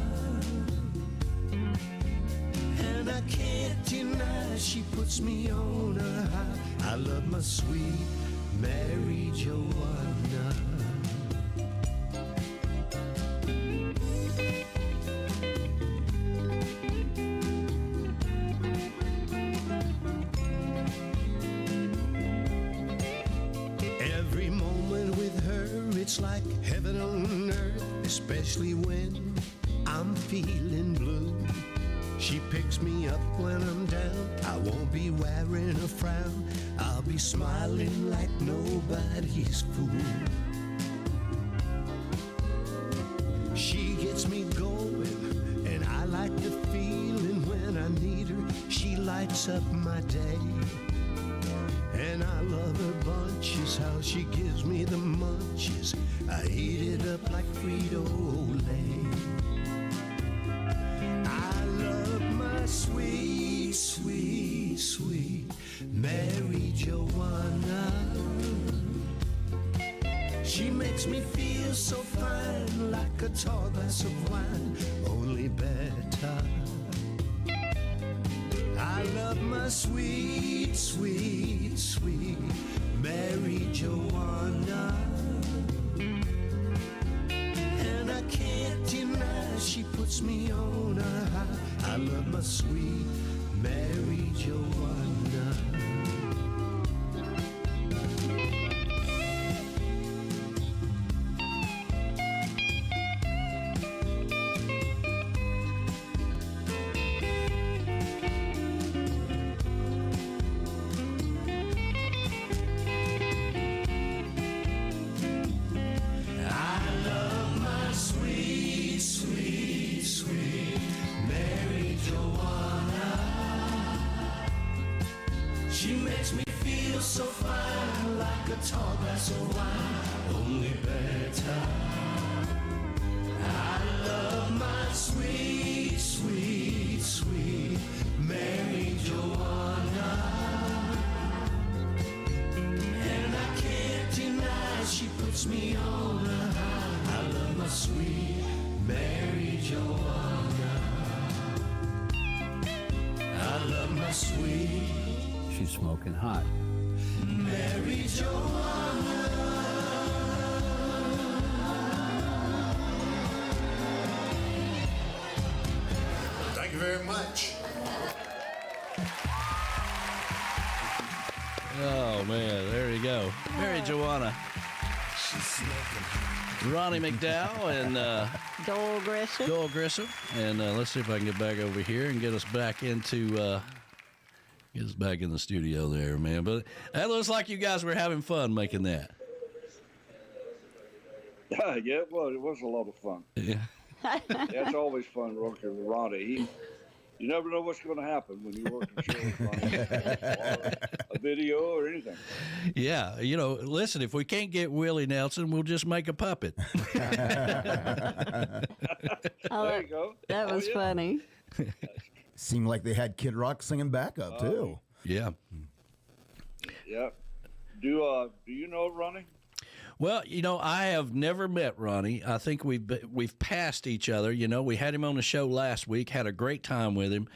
And I can't deny she puts me on a high. I love my sweet Mary Joanna. It's like heaven on earth, especially when I'm feeling blue. She picks me up when I'm down. I won't be wearing a frown. I'll be smiling like nobody's fool. She gets me going, and I like the feeling when I need her. She lights up my day. And I love her bunches, how she gives me the munches. I eat it up like Frito-Lay. I love my sweet, sweet, sweet Mary Joanna. She makes me feel so fine, like a tall glass of wine, only better. I I love my sweet, sweet, sweet Mary Joanna. And I can't deny she puts me on a high. I love my sweet Mary Joanna. So fine, like a tall glass of wine, only better. I love my sweet, sweet, sweet Mary Joanna. And I can't deny she puts me on a high. I love my sweet Mary Joanna. I love my sweet. She's smoking hot. Mary Joanna. Thank you very much. Oh, man, there you go. Mary Joanna. She's smoking. Ronnie McDowell and Doyle Grisham. Doyle Grisham. And let's see if I can get back over here and get us back into... Get us back in the studio there, man. But that looks like you guys were having fun making that. Yeah, well, it was a lot of fun. Yeah. Yeah, it's always fun working with Ronnie. You never know what's going to happen when you work in shows, Ronnie. Or a video or anything. Yeah, you know, listen, if we can't get Willie Nelson, we'll just make a puppet. There you go. That was funny. Seemed like they had Kid Rock singing backup too. Yeah. Yeah. Do you know Ronnie? Well, you know, I have never met Ronnie. I think we've passed each other. You know, we had him on the show last week, had a great time with him.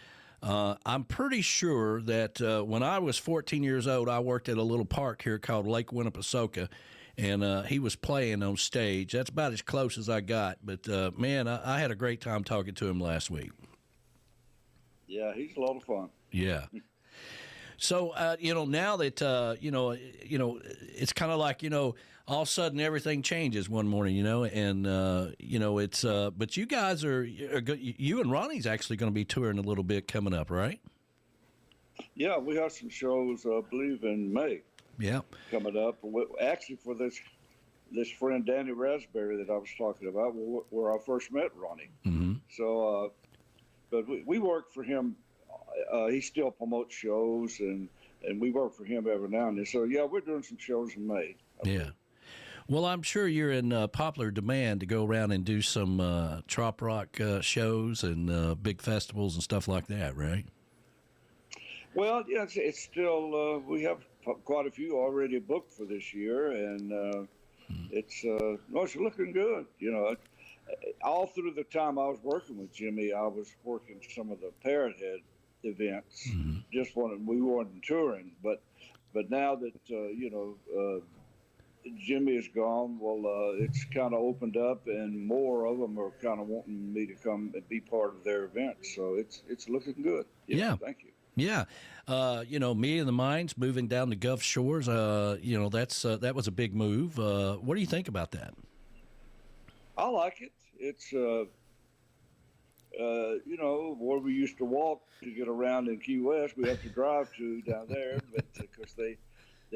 I'm pretty sure that when I was 14 years old, I worked at a little park here called Lake Winnipesaukee, and he was playing on stage. That's about as close as I got. But, man, I had a great time talking to him last week. Yeah, he's a lot of fun. Yeah. So, you know, now that, you know, it's kind of like, you know, all of a sudden everything changes one morning, you know, and, you know, it's, but you guys are good. You and Ronnie's actually going to be touring a little bit coming up, right? Yeah, we have some shows, I believe, in May. Yeah. Coming up. Actually, for this friend, Danny Raspberry, that I was talking about, where I first met Ronnie. Mm-hmm. So, but we work for him. He still promotes shows, and we work for him every now and then. So, yeah, we're doing some shows in May. Yeah. Well, I'm sure you're in popular demand to go around and do some trop rock shows and big festivals and stuff like that, right? Well, yeah, it's still, we have quite a few already booked for this year, and it's looking good. You know, all through the time I was working with Jimmy, I was working some of the Parrot Head events. Mm-hmm. We weren't touring, but now that Jimmy is gone, well, it's kind of opened up, and more of them are kind of wanting me to come and be part of their events. So it's looking good. Yeah. Thank you. Yeah. You know, Me and the Mines moving down to Gulf Shores, you know, that was a big move. What do you think about that? I like it. It's, you know, where we used to walk to get around in Key West, we have to drive to down there, but because they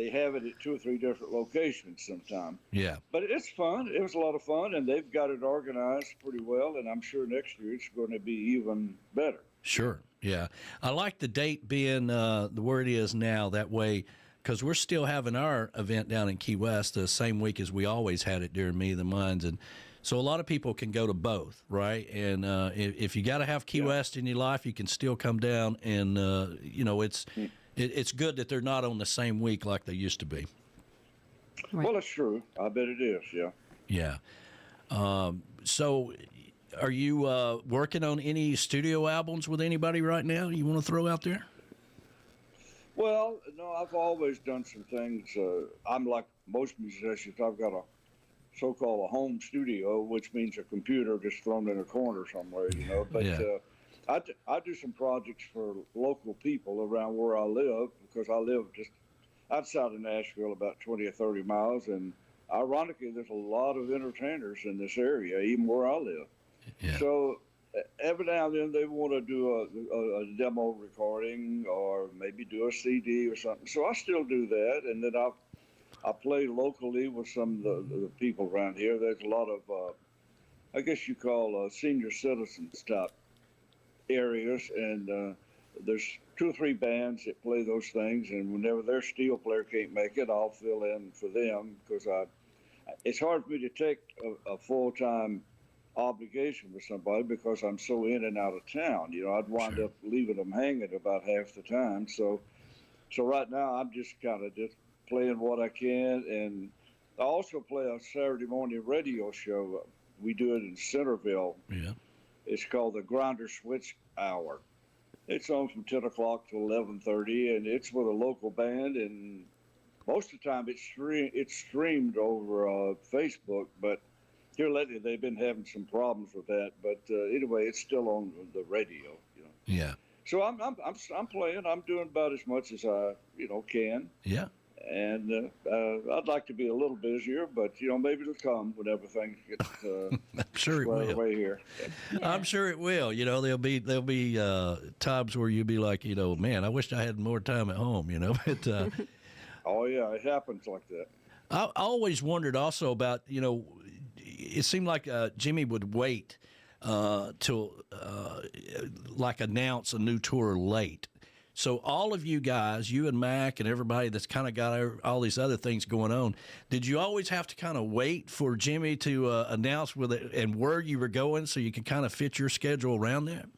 have it at 2 or 3 different locations sometimes. Yeah. But it's fun. It was a lot of fun, and they've got it organized pretty well, and I'm sure next year it's going to be even better. Sure. Yeah. I like the date being where it is now, that way, because we're still having our event down in Key West the same week as we always had it during Me and the Mines. And so a lot of people can go to both, right? And if you got to have Key West in your life, you can still come down, and, you know, it's good that they're not on the same week like they used to be. Right. Well, it's true. I bet it is, yeah. Yeah. So are you working on any studio albums with anybody right now you want to throw out there? Well, no, I've always done some things. I'm like most musicians. I've got a so-called a home studio, which means a computer just thrown in a corner somewhere, you know. But I do some projects for local people around where I live, because I live just outside of Nashville, about 20 or 30 miles. And ironically, there's a lot of entertainers in this area, even where I live. Yeah. So every now and then they want to do a demo recording or maybe do a CD or something. So I still do that. And then I play locally with some of the people around here. There's a lot of, I guess you call senior citizens type areas. And there's 2 or 3 bands that play those things. And whenever their steel player can't make it, I'll fill in for them, because it's hard for me to take a full-time obligation with somebody because I'm so in and out of town. You know, I'd wind up leaving them hanging about half the time. So right now I'm just kind of just playing what I can. And I also play a Saturday morning radio show. We do it in Centerville. Yeah. It's called the Grinder Switch Hour. It's on from 10 o'clock to 11:30, and it's with a local band. And most of the time it's streamed over Facebook, but here lately they've been having some problems with that. But anyway, it's still on the radio, you know. Yeah. So I'm playing. I'm doing about as much as I can. Yeah. And I'd like to be a little busier, but maybe it'll come whenever things get I'm sure it will. away here. I'm sure it will. There'll be times where you'll be like, man, I wish I had more time at home. But oh yeah, it happens like that. I always wondered also about it seemed like Jimmy would wait till like announce a new tour late. So all of you guys, you and Mac and everybody that's kind of got all these other things going on, did you always have to kind of wait for Jimmy to announce with it and where you were going so you could kind of fit your schedule around that?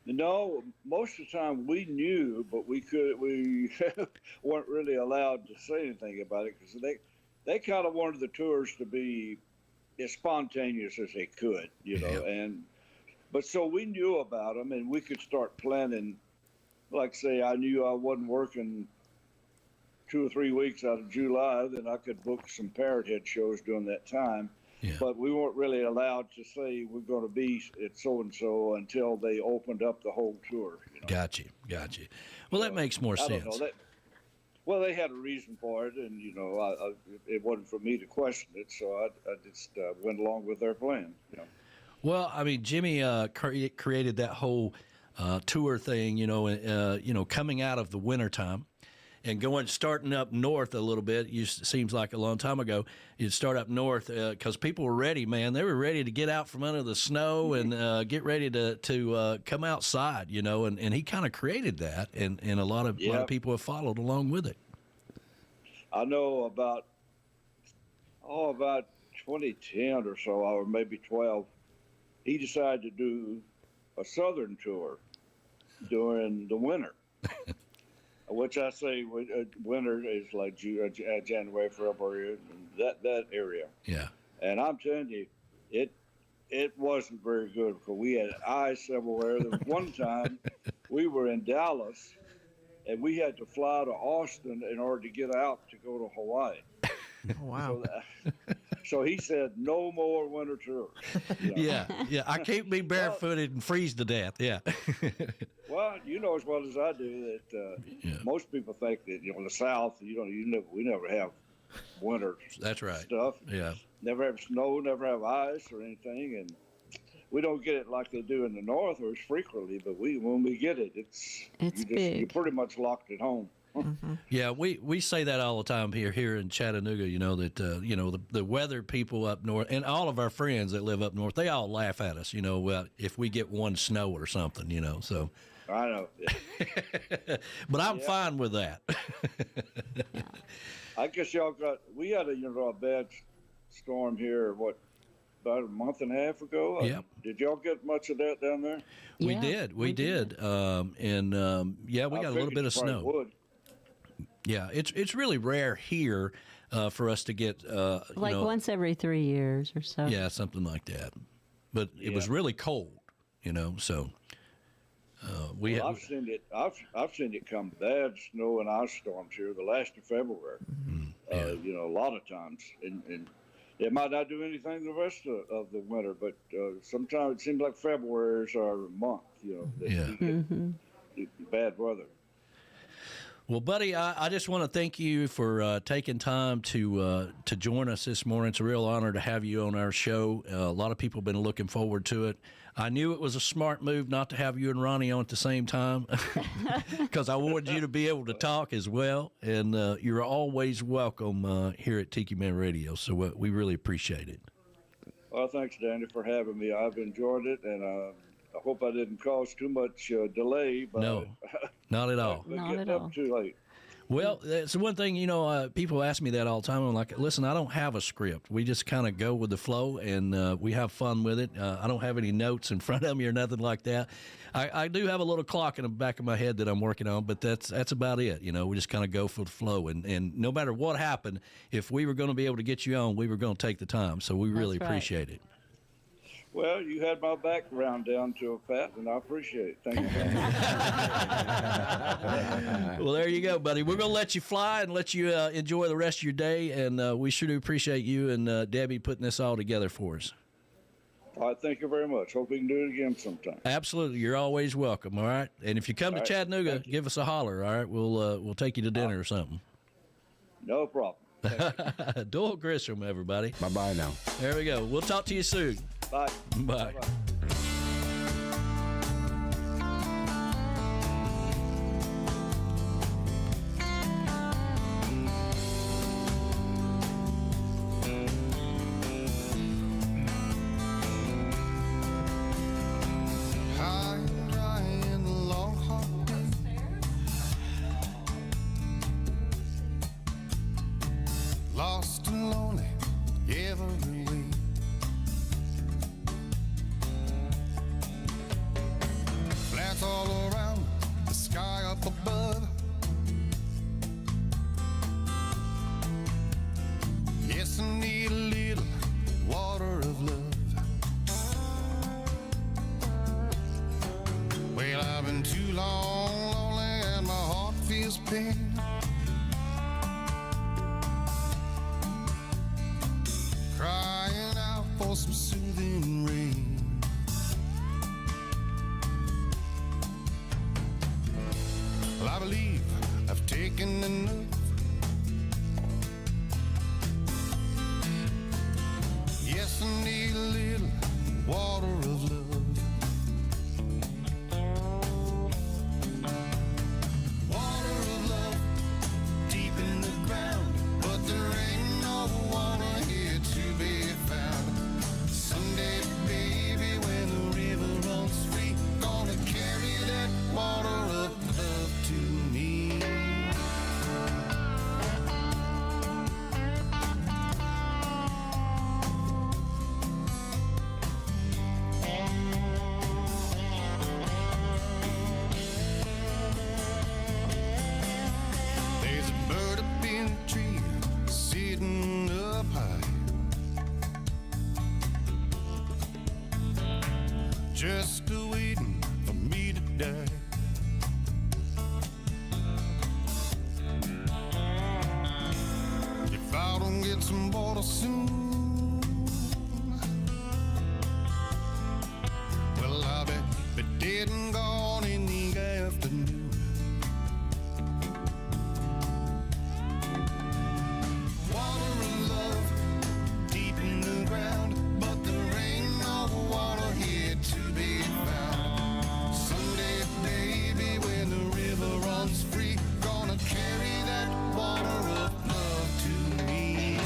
No, most of the time we knew, but we weren't really allowed to say anything about it, because they kind of wanted the tours to be as spontaneous as they could, but so we knew about them, and we could start planning. Like, say, I knew I wasn't working 2 or 3 weeks out of July, then I could book some Parrot Head shows during that time. Yeah. But we weren't really allowed to say we're going to be at so-and-so until they opened up the whole tour. Gotcha. Well, that makes more sense. Don't know. Well, they had a reason for it, and, it wasn't for me to question it, so I just went along with their plan. Well, I mean, Jimmy created that whole tour thing, coming out of the wintertime and starting up north a little bit. Seems like a long time ago. You'd start up north because people were ready, man. They were ready to get out from under the snow and get ready to come outside, and he kind of created that, and a lot of people have followed along with it. I know about 2010 or so, or maybe 12, he decided to do a southern tour during the winter, which I say winter is like January, February, that area. Yeah. And I'm telling you, it wasn't very good, because we had ice everywhere. There was one time we were in Dallas, and we had to fly to Austin in order to get out to go to Hawaii. Oh, wow. So he said, no more winter tours. Yeah. I can't be barefooted and freeze to death. Yeah. Well, you know as well as I do that most people think that in the South, we never have winter. That's right. Stuff. Yeah. Never have snow, never have ice or anything, and we don't get it like they do in the North or as frequently. But when we get it, it's big. You're pretty much locked at home. Mm-hmm. Yeah, we say that all the time here in Chattanooga, that the weather people up north and all of our friends that live up north, they all laugh at us, if we get one snow or something, so. I know. But I'm fine with that. I guess we had a bad storm here, about a month and a half ago? Yep. Did y'all get much of that down there? We did. We did. We got a little bit of snow. Would. Yeah, it's really rare here for us to get once every 3 years or so. Yeah, something like that. But it was really cold, so I've seen it. I've seen it come bad snow and ice storms here the last of February. You know, a lot of times, and it might not do anything the rest of the winter, but sometimes it seems like February is our month. You know, that you get bad weather. Well, buddy, I just want to thank you for taking time to join us this morning. It's a real honor to have you on our show. A lot of people have been looking forward to it. I knew it was a smart move not to have you and Ronnie on at the same time because I wanted you to be able to talk as well. And you're always welcome here at Tiki Man Radio, so we really appreciate it. Well, thanks, Danny, for having me. I've enjoyed it, and I hope I didn't cause too much delay. But No, not at all. Not at all. Too late. Well, it's one thing, you know, people ask me that all the time. I'm like, listen, I don't have a script. We just kind of go with the flow, and we have fun with it. I don't have any notes in front of me or nothing like that. I do have a little clock in the back of my head that I'm working on, but that's about it. You know, we just kind of go for the flow. And no matter what happened, if we were going to be able to get you on, we were going to take the time. So we really appreciate it. Well, you had my background down to a pat, and I appreciate it. Thank you. Well, there you go, buddy. We're going to let you fly and let you enjoy the rest of your day, and we sure do appreciate you and Debbie putting this all together for us. All right, thank you very much. Hope we can do it again sometime. Absolutely. You're always welcome, all right? And if you come to Chattanooga, give us a holler, all right? We'll take you to dinner or something. No problem. Doyle Grisham, everybody. Bye-bye now. There we go. We'll talk to you soon. Bye. Bye. Bye-bye. High and dry in the long hot day. Lost and lonely every way. Flats all around, the sky up above. Yes, I need a little water of love. Well, I've been too long lonely and my heart feels pain. Crying out for some soothing rain. Well, I believe I've taken enough. Yes, I need a little water of love. Water of love deep in the ground, but there ain't no water here to be found. Someday, baby, when the river runs free, gonna carry that water of love to me. There's a bird up in a tree, sitting up high, just waiting for me to die. If I don't get some water soon, well, I'll be dead and gone in the afternoon. Water of love deep in the ground, but there ain't no water here to be found. Someday, baby, when the river runs free, gonna carry that water of love to me.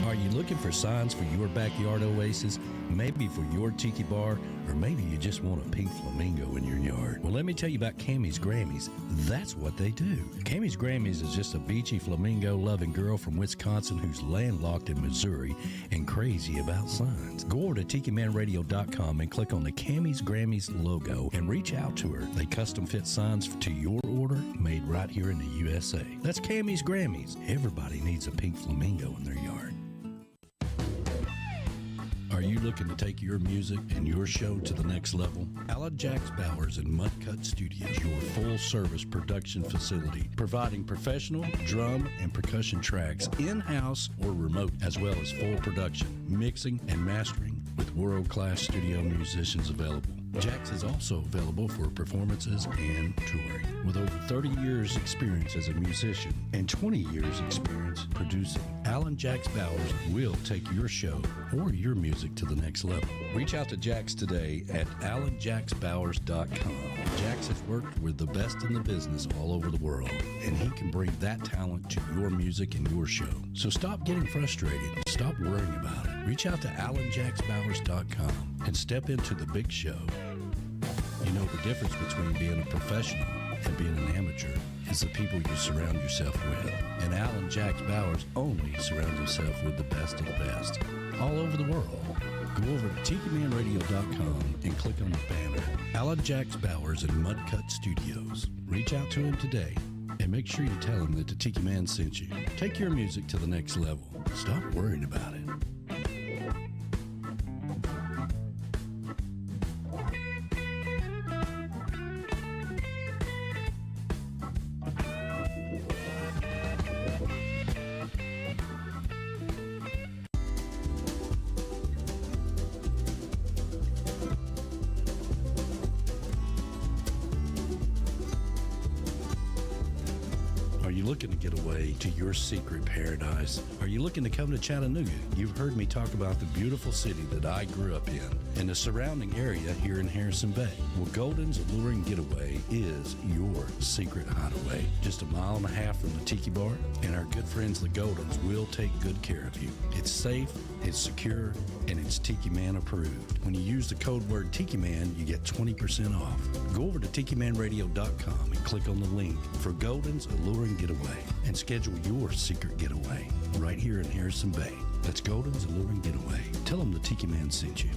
Are you looking for signs for your backyard oasis? Maybe for your tiki bar, or maybe you just want a pink flamingo in your yard. Well, let me tell you about Camys Grammys. That's what they do. Camys Grammys is just a beachy flamingo-loving girl from Wisconsin who's landlocked in Missouri and crazy about signs. Go over to TikiManRadio.com and click on the Camys Grammys logo and reach out to her. They custom fit signs to your order, made right here in the USA. That's Camys Grammys. Everybody needs a pink flamingo in their yard. Are you looking to take your music and your show to the next level? Jax Bowers Mudcut Studios, your full-service production facility, providing professional drum and percussion tracks in-house or remote, as well as full production, mixing, and mastering with world-class studio musicians available. Jax is also available for performances and touring. With over 30 years experience as a musician and 20 years experience producing, Jax Bowers will take your show or your music to the next level. Reach out to Jax today at AlanJaxBowers.com. Jax has worked with the best in the business all over the world, and he can bring that talent to your music and your show. So stop getting frustrated. Stop worrying about it. Reach out to AlanJaxBowers.com and step into the big show. You know, the difference between being a professional and being an amateur is the people you surround yourself with. And Jax Bowers only surrounds himself with the best of the best all over the world. Go over to TikiManRadio.com and click on the banner, Jax Bowers Mudcut Studios. Reach out to him today and make sure you tell him that the Tiki Man sent you. Take your music to the next level. Stop worrying about it. Looking to get away to your secret paradise? Are you looking to come to Chattanooga? You've heard me talk about the beautiful city that I grew up in and the surrounding area here in Harrison Bay. Well, Golden's A-lure-ing Getaway is your secret hideaway. Just a mile and a half from the Tiki Bar, and our good friends the Goldens will take good care of you. It's safe, it's secure, and it's Tiki Man approved. When you use the code word Tiki Man, you get 20% off. Go over to TikiManRadio.com and click on the link for Golden's A-lure-ing Getaway and schedule your secret getaway right here in Harrison Bay. That's Golden's A-lure-ing Getaway. Tell them the Tiki Man sent you.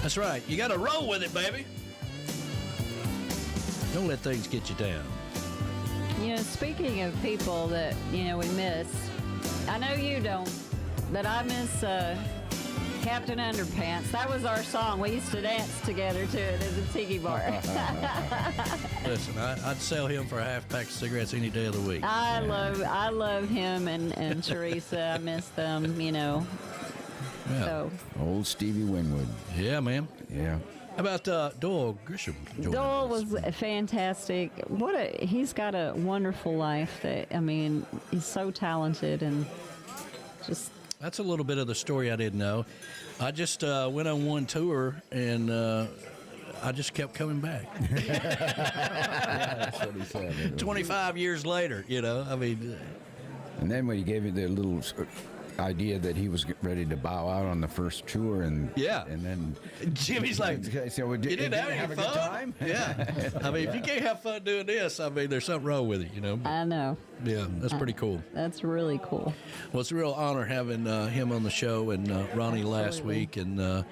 That's right. You got to roll with it, baby. Don't let things get you down. You know, speaking of people that, you know, we miss, I know you don't, but I miss Captain Underpants. That was our song. We used to dance together to it at the tiki bar. Listen, I'd sell him for a half pack of cigarettes any day of the week. I love him and Teresa. I miss them, you know. Yeah. So Old Stevie Winwood. Yeah, man. Yeah. How about Doyle Grisham? Doyle was fantastic. He's got a wonderful life. That, I mean, he's so talented and just. That's a little bit of the story I didn't know. I just went on one tour and I just kept coming back. That's what he said. 25 years later, you know, I mean. And then when he gave you the little idea that he was ready to bow out on the first tour, and then Jimmy's like, so you didn't have any a good fun? time? Yeah. I mean, if you can't have fun doing this, I mean, there's something wrong with it, you know. I know. Yeah, that's pretty cool. That's really cool. Well, it's a real honor having him on the show and Ronnie last week. And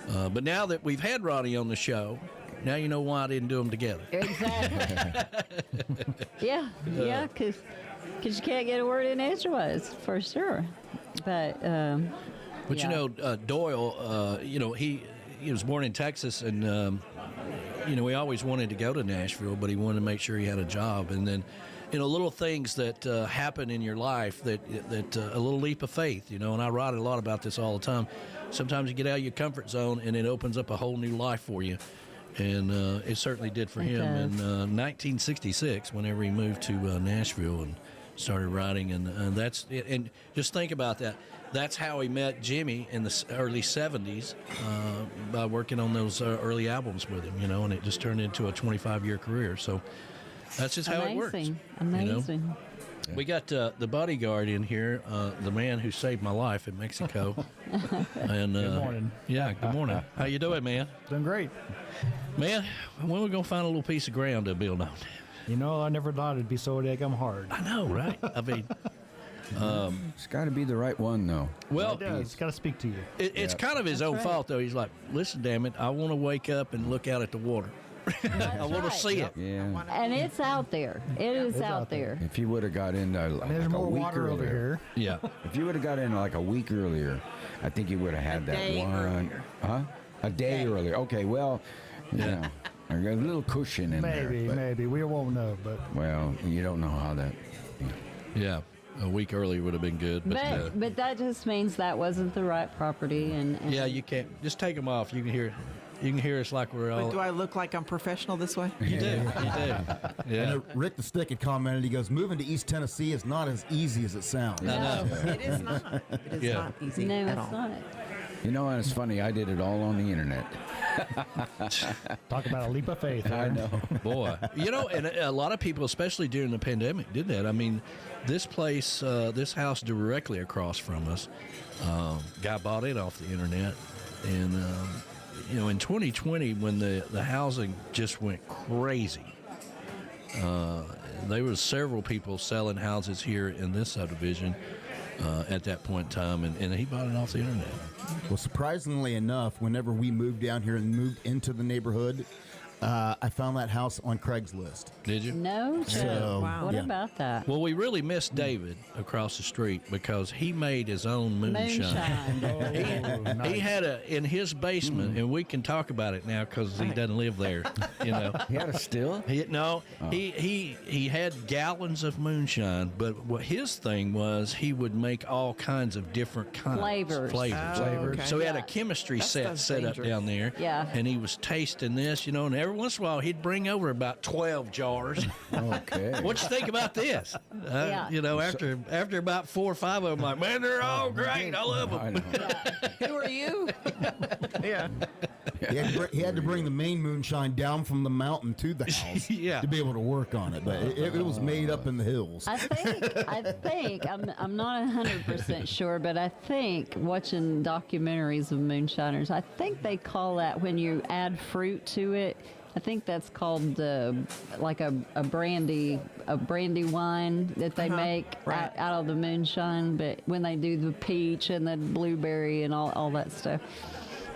but now that we've had Ronnie on the show, now you know why I didn't do them together. Exactly. yeah, because you can't get a word in edgewise, for sure. But you know, Doyle, you know, he was born in Texas, and you know, he always wanted to go to Nashville, but he wanted to make sure he had a job. And then, you know, little things that happen in your life that a little leap of faith, you know. And I write a lot about this all the time. Sometimes you get out of your comfort zone, and it opens up a whole new life for you. And it certainly did for him in 1966, whenever he moved to Nashville and started writing, and that's it. And just think about that. That's how he met Jimmy in the early 70s by working on those early albums with him, you know, and it just turned into a 25-year career. So that's just how it works. Amazing. You know? We got the bodyguard in here, the man who saved my life in Mexico. And good morning. Yeah, good morning. How you doing, man? Doing great. Man, when are we going to find a little piece of ground to build on? You know, I never thought it'd be so daggum hard. I know, right? I mean, it's got to be the right one, though. Well, it's got to speak to you. It's kind of his own fault, though. He's like, listen, damn it, I want to wake up and look out at the water. I want to see it. Yeah. And it's out there. It's out there. If you would have got in like there's a more week water earlier, over here. Yeah. If you would have got in like a week earlier, I think you would have had that day one. earlier. Huh? A day earlier. Okay, well, you know, I got a little cushion in there. Maybe. We won't know, but. Well, you don't know how that. Yeah. A week earlier would have been good. But that just means that wasn't the right property. And yeah, you can't. Just take them off. You can hear us like we're all. But do I look like I'm professional this way? You do. Yeah. And Rick the Stick had commented, he goes, moving to East Tennessee is not as easy as it sounds. I know. It is not. It is not easy No, at it's all. not. You know, and it's funny, I did it all on the internet. Talk about a leap of faith. I know. Boy. You know, and a lot of people, especially during the pandemic, did that. I mean, this place, this house directly across from us, guy bought it off the internet. And, you know, in 2020, when the housing just went crazy, there was several people selling houses here in this subdivision at that point in time, and he bought it off the internet. Well, surprisingly enough, whenever we moved down here and moved into the neighborhood, I found that house on Craigslist. Did you? No, So, wow. What about that? Well, we really missed David across the street because he made his own moonshine. He had in his basement, and we can talk about it now because he doesn't live there. You know, He had a still? he had gallons of moonshine, but what his thing was, he would make all kinds of different kinds Flavors. Okay. So he had a chemistry set up down there. Yeah. And he was tasting this, you know, and every once in a while he'd bring over about 12 jars. Okay. What you think about this? Yeah. You know, after about 4 or 5 of them, like, man, they're all great. I love them. I know. Who are you? yeah. He had to bring the main moonshine down from the mountain to the house Yeah. to be able to work on it. But it was made up in the hills. I think I'm not 100% sure, but I think watching documentaries of moonshiners, I think they call that when you add fruit to it. I think that's called like a brandy wine that they make out of the moonshine. But when they do the peach and the blueberry and all that stuff.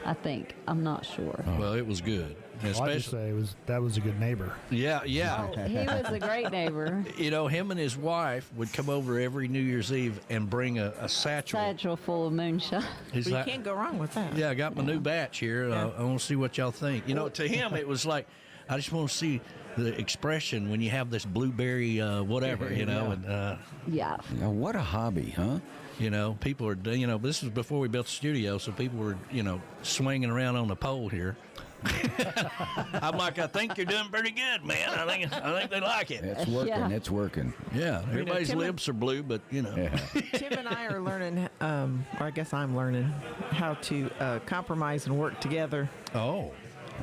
I think. I'm not sure. Well, it was good. Well, I just say that was a good neighbor. Yeah. Oh, he was a great neighbor. You know, him and his wife would come over every New Year's Eve and bring a satchel. Satchel full of moonshine. He's You like, can't go wrong with that. yeah, I got my new batch here. I want to see what y'all think. You know, to him, it was like, I just want to see the expression when you have this blueberry whatever, you know. And Yeah. Now, what a hobby, huh? you know, people are, you know, this was before we built the studio, so people were, you know, swinging around on the pole here. I'm like, I think you're doing pretty good, man. I think they like it. It's working. Yeah. It's working. Yeah, everybody's Tim and- lips are blue, but you know. Tim and I are learning, or I guess I'm learning, how to compromise and work together Oh.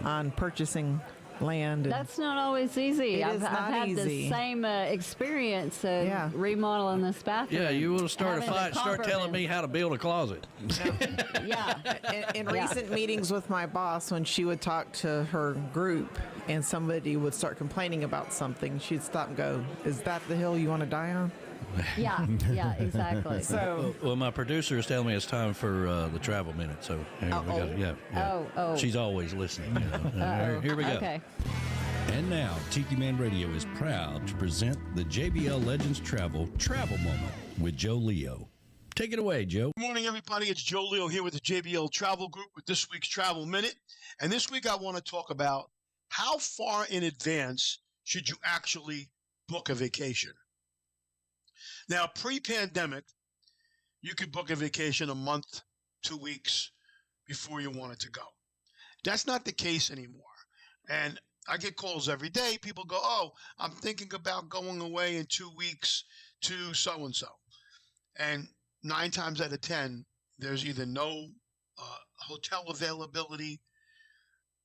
on purchasing land. And That's not always easy. It I've is not had easy. the same experience remodeling this bathroom. Yeah, you will start a Having fight. Start telling compromise. me how to build a closet. Yeah. in Yeah. recent meetings with my boss, when she would talk to her group and somebody would start complaining about something, she'd stop and go, "Is that the hill you want to die on?" Yeah, exactly. So Well, my producer is telling me it's time for the travel minute. So here we go. Yeah. Oh. She's always listening. You know. Here we go. Okay. And now, Tiki Man Radio is proud to present the JBL Legends Travel Moment with Joe Leo. Take it away, Joe. Good morning, everybody. It's Joe Leo here with the JBL Travel Group with this week's Travel Minute. And this week I want to talk about how far in advance should you actually book a vacation. Now, pre-pandemic, you could book a vacation a month, 2 weeks before you wanted to go. That's not the case anymore. And I get calls every day. People go, "Oh, I'm thinking about going away in 2 weeks to so-and-so." And 9 times out of 10, there's either no hotel availability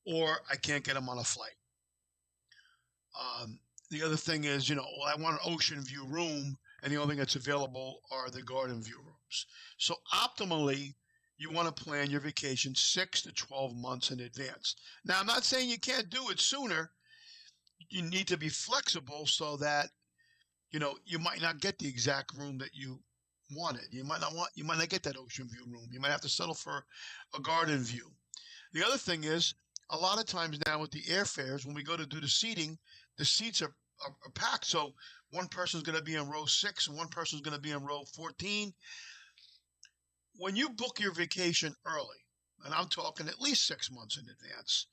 or I can't get them on a flight. The other thing is, I want an ocean view room, and the only thing that's available are the garden view rooms. So optimally, you want to plan your vacation 6 to 12 months in advance. Now, I'm not saying you can't do it sooner. You need to be flexible so that, you might not get the exact room that you wanted. You might not get that ocean view room. You might have to settle for a garden view. The other thing is, a lot of times now with the airfares, when we go to do the seating, the seats are packed. So one person's going to be in row 6 and one person's going to be in row 14. When you book your vacation early, and I'm talking at least 6 months in advance,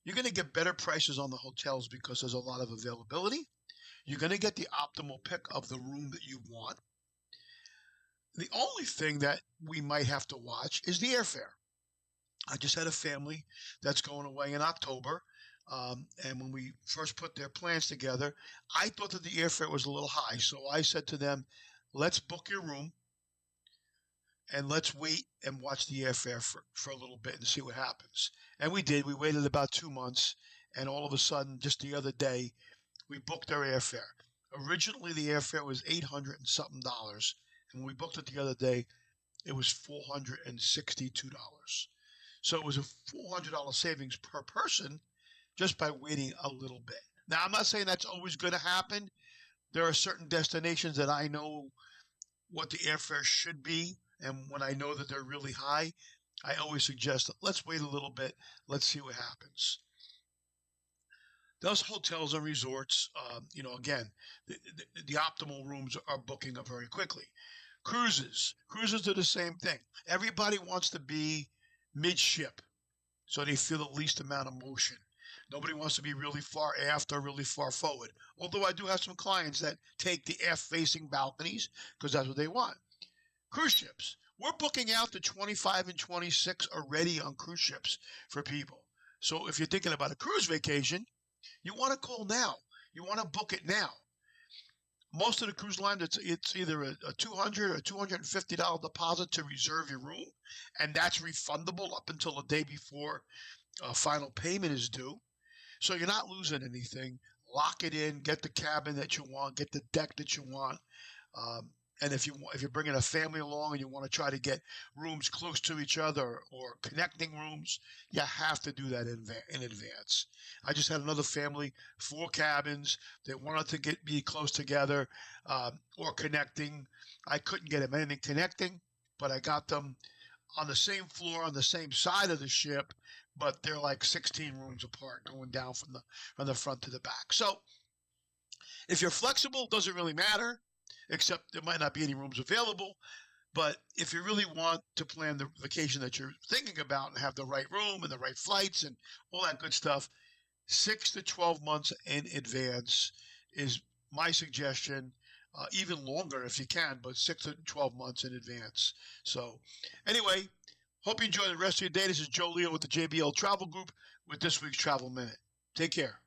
you're going to get better prices on the hotels because there's a lot of availability. You're going to get the optimal pick of the room that you want. The only thing that we might have to watch is the airfare. I just had a family that's going away in October. And when we first put their plans together, I thought that the airfare was a little high. So I said to them, let's book your room and let's wait and watch the airfare for a little bit and see what happens. And we did. We waited about 2 months. And all of a sudden, just the other day, we booked our airfare. Originally, the airfare was $800 and something. And when we booked it the other day, it was $462. So it was a $400 savings per person just by waiting a little bit. Now, I'm not saying that's always going to happen. There are certain destinations that I know what the airfare should be. And when I know that they're really high, I always suggest, let's wait a little bit. Let's see what happens. Those hotels and resorts, again, the optimal rooms are booking up very quickly. Cruises are the same thing. Everybody wants to be midship, so they feel the least amount of motion. Nobody wants to be really far aft or really far forward. Although I do have some clients that take the aft-facing balconies because that's what they want. Cruise ships. We're booking out to 25 and 26 already on cruise ships for people. So if you're thinking about a cruise vacation, you want to call now. You want to book it now. Most of the cruise lines, it's either a $200 or $250 deposit to reserve your room, and that's refundable up until the day before final payment is due. So you're not losing anything. Lock it in, get the cabin that you want, get the deck that you want. And if you're bringing a family along and you want to try to get rooms close to each other or connecting rooms, you have to do that in advance. I just had another family, 4 cabins. They wanted to be close together or connecting. I couldn't get them anything connecting, but I got them on the same floor on the same side of the ship, but they're like 16 rooms apart going down from the front to the back. So if you're flexible, it doesn't really matter, except there might not be any rooms available. But if you really want to plan the vacation that you're thinking about and have the right room and the right flights and all that good stuff, 6 to 12 months in advance is my suggestion. Even longer if you can, but 6 to 12 months in advance. So anyway, hope you enjoy the rest of your day. This is Joe Leo with the JBL Travel Group with this week's Travel Minute. Take care.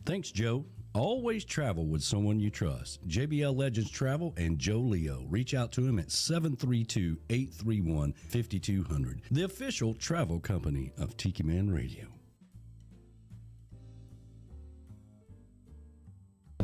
Thanks, Joe. Always travel with someone you trust. JBL Legends Travel and Joe Leo. Reach out to him at 732-831-5200. The official travel company of Tiki Man Radio.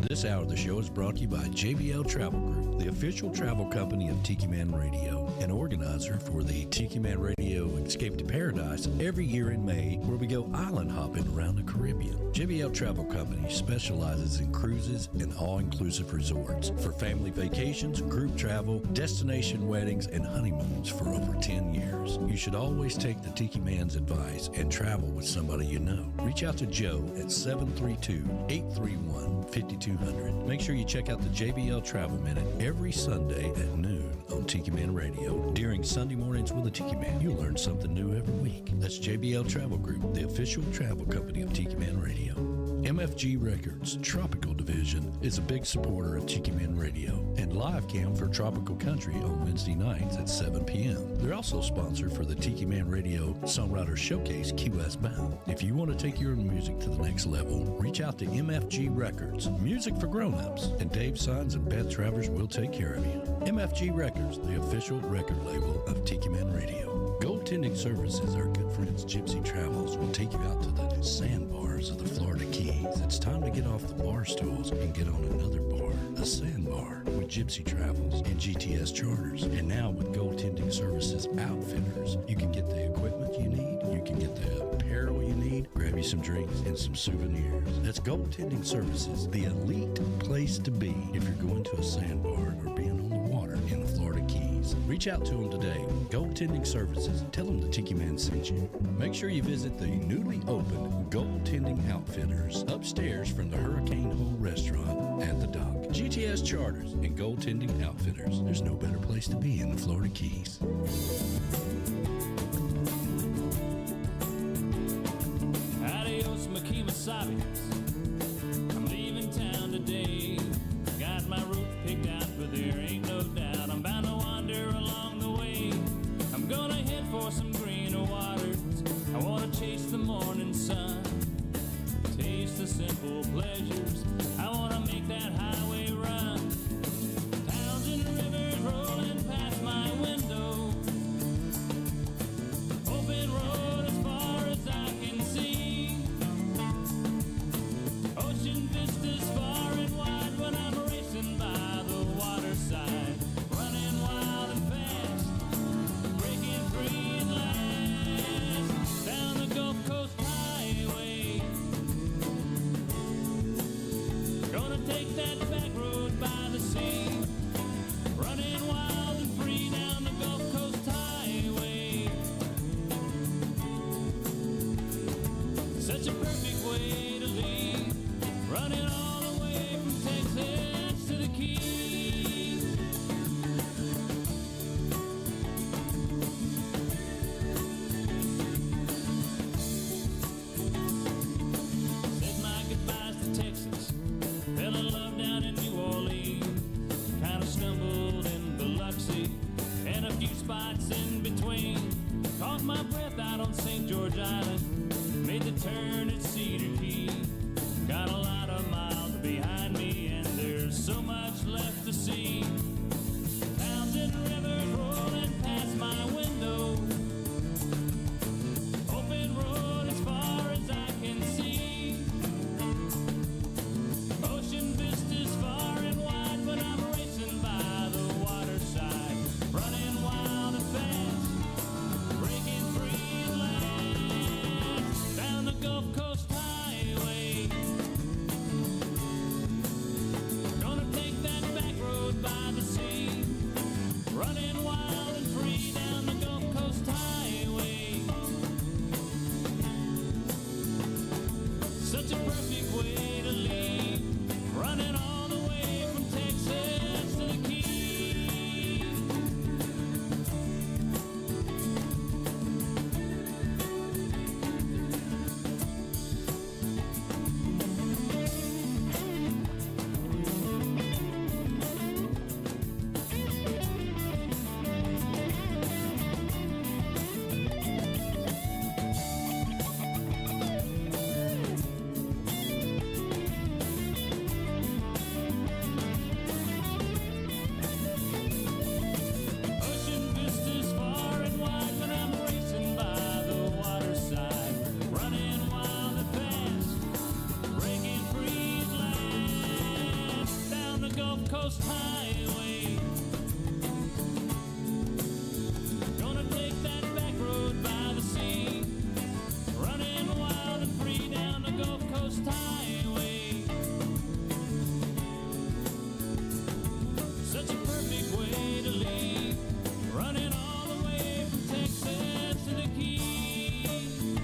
This hour of the show is brought to you by JBL Travel Group, the official travel company of Tiki Man Radio, an organizer for the Tiki Man Radio Escape to Paradise every year in May, where we go island hopping around the Caribbean. JBL Travel Company specializes in cruises and all-inclusive resorts for family vacations, group travel, destination weddings, and honeymoons for over 10 years. You should always take the Tiki Man's advice and travel with somebody you know. Reach out to Joe at 732-831-5200. Make sure you check out the JBL Travel Minute every Sunday at noon on Tiki Man Radio. During Sunday mornings with the Tiki Man, you'll learn something new every week. That's JBL Travel Group, the official travel company of Tiki Man Radio. MFG Records Tropical Division is a big supporter of Tiki Man Radio and live cam for Tropical Country on Wednesday nights at 7 p.m. They're also sponsored for the Tiki Man Radio Songwriter Showcase Key West Bound. If you want to take your music to the next level, reach out to MFG Records, music for grown-ups, and Dave Sines and Beth Travers will take care of you. MFG Records, the official record label of Tiki Man Radio. Goaltending services, our good friends Gypsy Travels will take you out to the sandbars of the Florida Keys. It's time to get off the bar stools and get on another bar, a sandbar, with Gypsy Travels and GTS Charters. And now with Goaltending Services Outfitters, you can get the equipment you need, you can get the apparel you need, grab you some drinks and some souvenirs. That's Goaltending Services, the elite place to be if you're going to a sandbar or being on the water in the Florida Keys. Reach out to them today. Goaltending Services. Tell them the Tiki Man sent you. Make sure you visit the newly opened Goaltending Outfitters upstairs from the Hurricane Hole Restaurant at the dock. GTS Charters and Goaltending Outfitters. There's no better place to be in the Florida Keys. Adios, my Kemosabi's. I'm leaving town today. Got my route picked out, but there ain't no doubt I'm bound to wander along the way. I'm gonna head for some greener waters. I wanna chase the morning sun, taste the simple pleasures. I wanna make that highway run. Towns and rivers rolling past my window. Open road as far as I can see. Ocean vistas far and wide when I'm racing by the waterside. Running wild and fast, breaking free at last. Down the Gulf Coast Highway. Gonna take that back road by the sea. Running wild and free down the Gulf Coast Highway. Such a perfect way to leave. Running all the way from Texas to the Keys. Said my goodbyes to Texas. Fell in love down in New Orleans. Kind of stumbled in Biloxi and a few spots in between. Caught my breath out on St. George Island. Made the turn at Cedar Key. Got a lot of miles behind me and there's so much left to see. Towns and rivers rolling past my window. Open road as far as I can see. Ocean vistas far and wide when I'm racing by the waterside. Running wild and fast, breaking free at last. Down the Gulf Coast Gulf Coast Highway. Gonna take that back road by the sea, running wild and free down the Gulf Coast Highway. Such a perfect way to leave, running all the way from Texas to the Keys.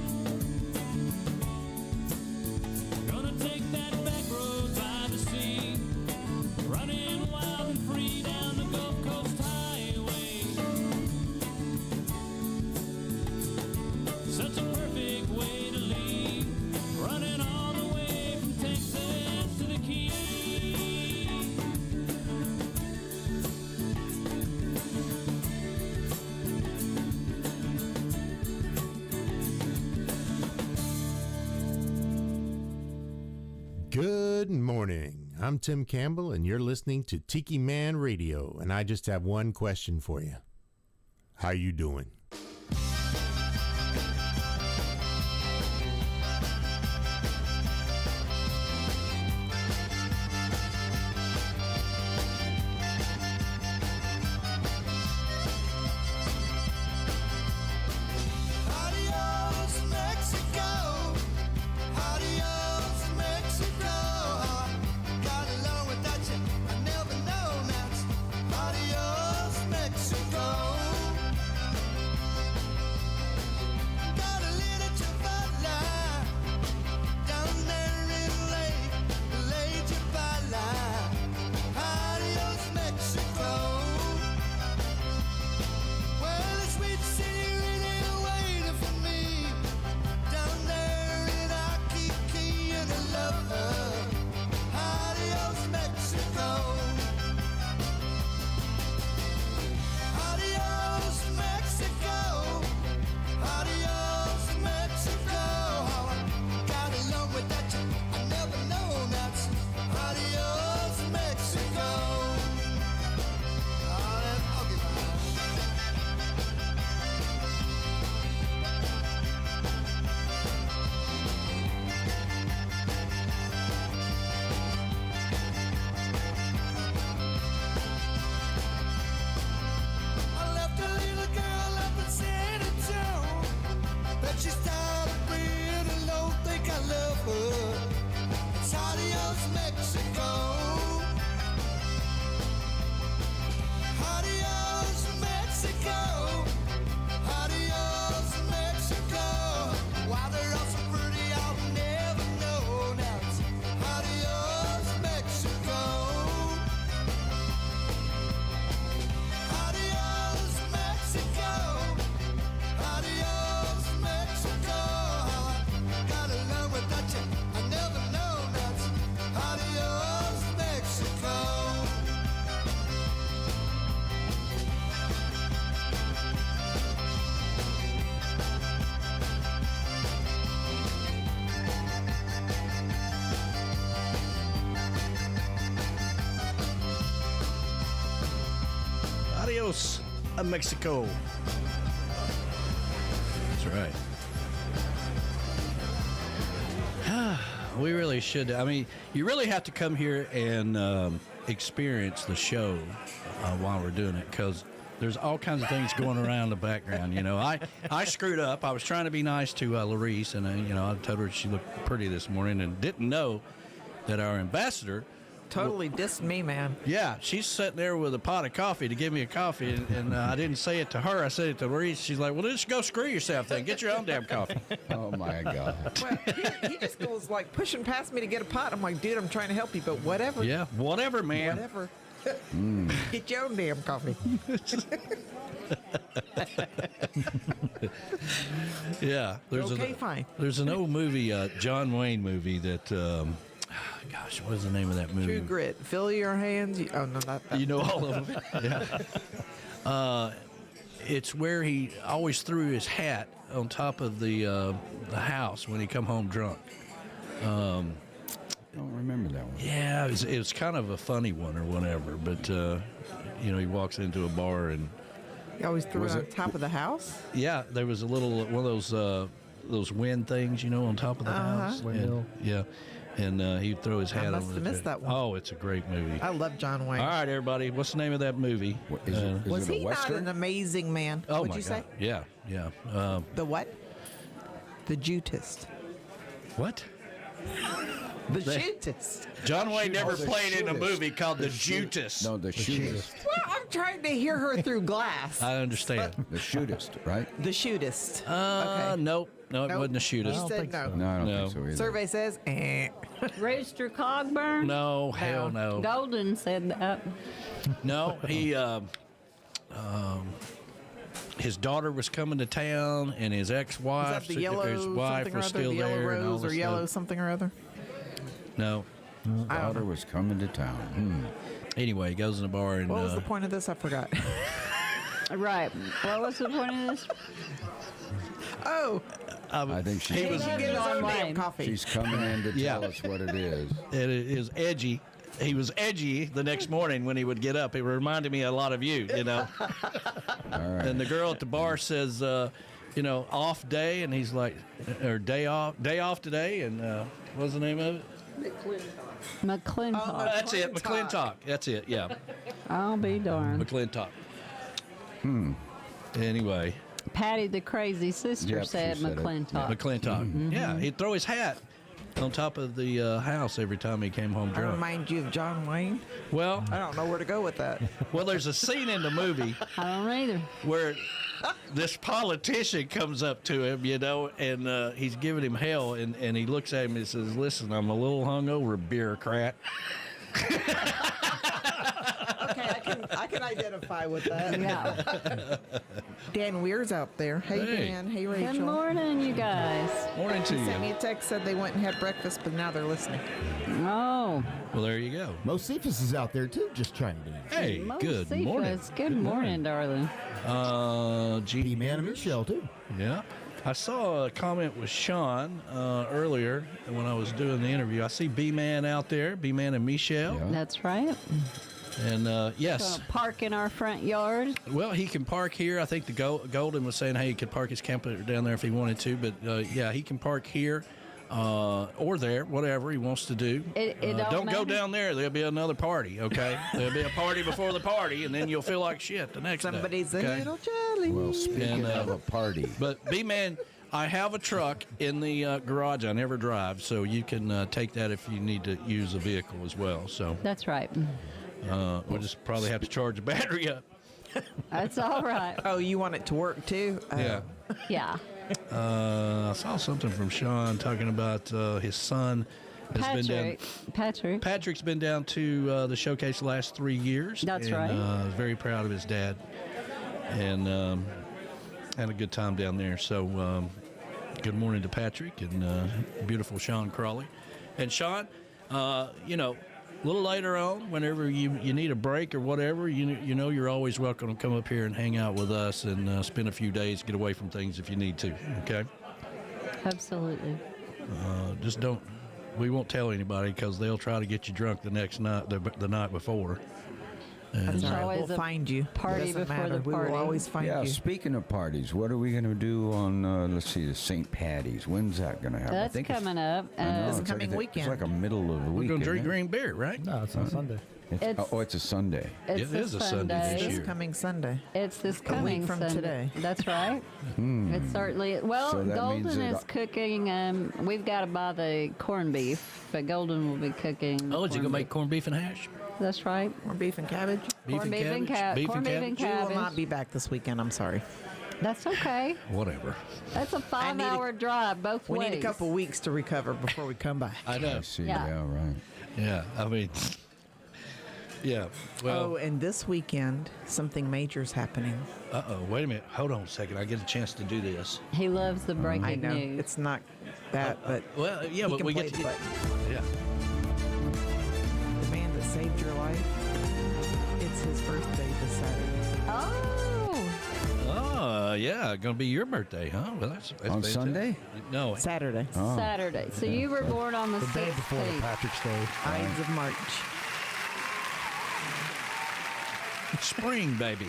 Gonna take that back road by the sea, running wild and free down the Gulf Coast Highway. Such a perfect way to leave, running all the way from Texas to the Keys. Good morning. I'm Tim Campbell, and you're listening to Tiki Man Radio, and I just have one question for you. How you doing? Adios, Mexico. Adios, Mexico. Got along without you, I never know that. Adios, Mexico. Got a little Chavala down there in Lake Chavala. Adios, Mexico. Well, the sweet city really waiting for me down there in Akiki, and I love her. Adios, Mexico. Adios, Mexico. Adios, Mexico. How I got along without you, I never know that. Adios, Mexico. I'll give I left a little girl up in San Antonio, but she's tired of being alone. Think I love her. It's adios, Mexico. Adios, Mexico. Adios, Mexico. Why they're all so pretty, I'll never know now. It's adios, Mexico. Adios, Mexico. Adios, Mexico. Got along without you, I never know that. Adios, Mexico. Adios, Mexico. That's right. We really should. I mean, you really have to come here and experience the show while we're doing it, because there's all kinds of things going around in the background. You know, I screwed up. I was trying to be nice to Larice, and I told her she looked pretty this morning, and didn't know that our ambassador Totally dissed me, man. Yeah, she's sitting there with a pot of coffee to give me a coffee, and I didn't say it to her. I said it to Larice. She's like, well, just go screw yourself then. Get your own damn coffee. Oh, my God. Well, he just goes like pushing past me to get a pot. I'm like, dude, I'm trying to help you, but whatever. Yeah, whatever, man. Whatever. Get your own damn coffee. Yeah. Fine. There's an old movie, John Wayne movie that, gosh, what is the name of that movie? True Grit. Fill your hands. Oh, no, not that. You know all of them? Yeah. It's where he always threw his hat on top of the house when he come home drunk. I don't remember that one. Yeah, it was kind of a funny one or whatever, but, he walks into a bar and... He always threw it on top of the house? Yeah, there was a little, one of those wind things, on top of the house. Windmill. Yeah. And he'd throw his hat must on. have missed that one. Oh, it's a great movie. I love John Wayne. All right, everybody. What's the name of that movie? Was he not an amazing man? Oh, What'd my you say? God. Yeah. The what? The Jutist. What? The Jutist. John Wayne never the played in a shootist. movie called The Jutist. No, the shootist. Well, I'm trying to hear her through glass. I understand. The shootist, right? The Shootist. Nope. No, it Nope. wasn't a shootist. You said no. No, I don't think so either. Survey says, Rooster Cogburn? No, hell no. Golden said that. No, he his daughter was coming to town, and his ex-wife, Is that the yellow his wife something or was other? still The yellow there. and all rose or this yellow stuff. something or other? No. Daughter was coming to town. Anyway, he goes in the bar and What was the point of this? I forgot. Right. What was the point of this? Oh. I think he was Get his own damn coffee. she's coming in to tell us what it is. It is edgy. He was edgy the next morning when he would get up. It reminded me a lot of you, you know. All right. And the girl at the bar says, off day, and he's like, or day off today, and what's the name of it? McClintock. That's it, McClintock. That's it, yeah. I'll be darned. McClintock. Anyway. Patty the crazy sister Yep, said she said it. McClintock. McClintock. Yeah, he'd throw his hat on top of the house every time he came home I drunk. remind you of John Wayne. Well, I don't know where to go with that. well, there's a scene in the movie I don't either. where this politician comes up to him, and he's giving him hell, and he looks at him and says, "Listen, I'm a little hungover, bureaucrat." Okay, I can identify with that. Yeah. Dan Weir's out there. Hey, Hey. Dan. Hey, Rachel. Good morning, you guys. Morning to He sent me you. a text, said they went and had breakfast, but now they're listening. Oh. Well, there you go. Mo Cephas is out there too, just trying to. Hey, Mo good Cephas. morning. Good morning, darling. B-Man and Michelle too. Yeah. I saw a comment with Sean earlier when I was doing the interview. I see B-Man out there, B-Man and Michelle. That's right. And yes. Gonna park in our front yard. Well, he can park here. I think the Golden was saying, hey, he could park his camper down there if he wanted to. But, yeah, he can park here or there, whatever he wants to do. It don't go matter. down there. There'll be another party, okay? There'll be a party before the party, and then you'll feel like shit the next Somebody's day. a okay? little jelly. Well, speaking of a party. But, B-Man, I have a truck in the garage I never drive, so you can take that if you need to use a vehicle as well. So That's right. we'll just probably have to charge the battery up. That's all right. Oh, you want it to work too? Yeah. Yeah. I saw something from Sean talking about his son has been down. Patrick's been down to the showcase the last 3 years. That's and, right. Very proud of his dad, and had a good time down there. So, good morning to Patrick and beautiful Sean Crowley. And Sean, a little later on, whenever you need a break or whatever, you're always welcome to come up here and hang out with us and spend a few days, get away from things if you need to. Okay. Absolutely. Just don't. We won't tell anybody because they'll try to get you drunk the next night, the night before. And, That's all right. always We'll a find you. party Doesn't before matter. the We party. will always find Yeah, you. speaking of parties, what are we going to do on, let's see, the St. Patty's? When's that going to happen? That's coming up. I know, This it's coming like weekend. It's like a middle of the we're week. going to drink isn't it? green beer, right? No, it's on Sunday. It's a Sunday. It's It is a Sunday this This year. coming Sunday. It's this A coming week from Sunday. today. That's right. It certainly. Well, So that Golden means that is cooking. We've got to buy the corned beef, but Golden will be cooking. Oh, is he going to corned make beef. corned beef and hash? That's right. Or beef and cabbage. Corned beef and cabbage. Beef and We will cabbage? not be back this weekend. I'm sorry. That's okay. Whatever. That's a 5-hour drive both We ways. need a couple weeks to recover before we come back. I know. I see. Yeah. Yeah, right. Yeah, I mean, yeah. Well, Oh, and this weekend, something major's happening. wait a minute. Hold on a second. I get a chance to do this. He loves the breaking I know news. it's not that, but Well, yeah, he but can we play get to the get. button. Yeah. The man that saved your life. It's his birthday this Saturday. Oh. Oh, yeah. Going to be your birthday, huh? Well, that's On fantastic. Sunday? No. Saturday. Oh. Saturday. So you were born on the The day before the 16th. Patrick's Day. Ides of March. Spring, baby.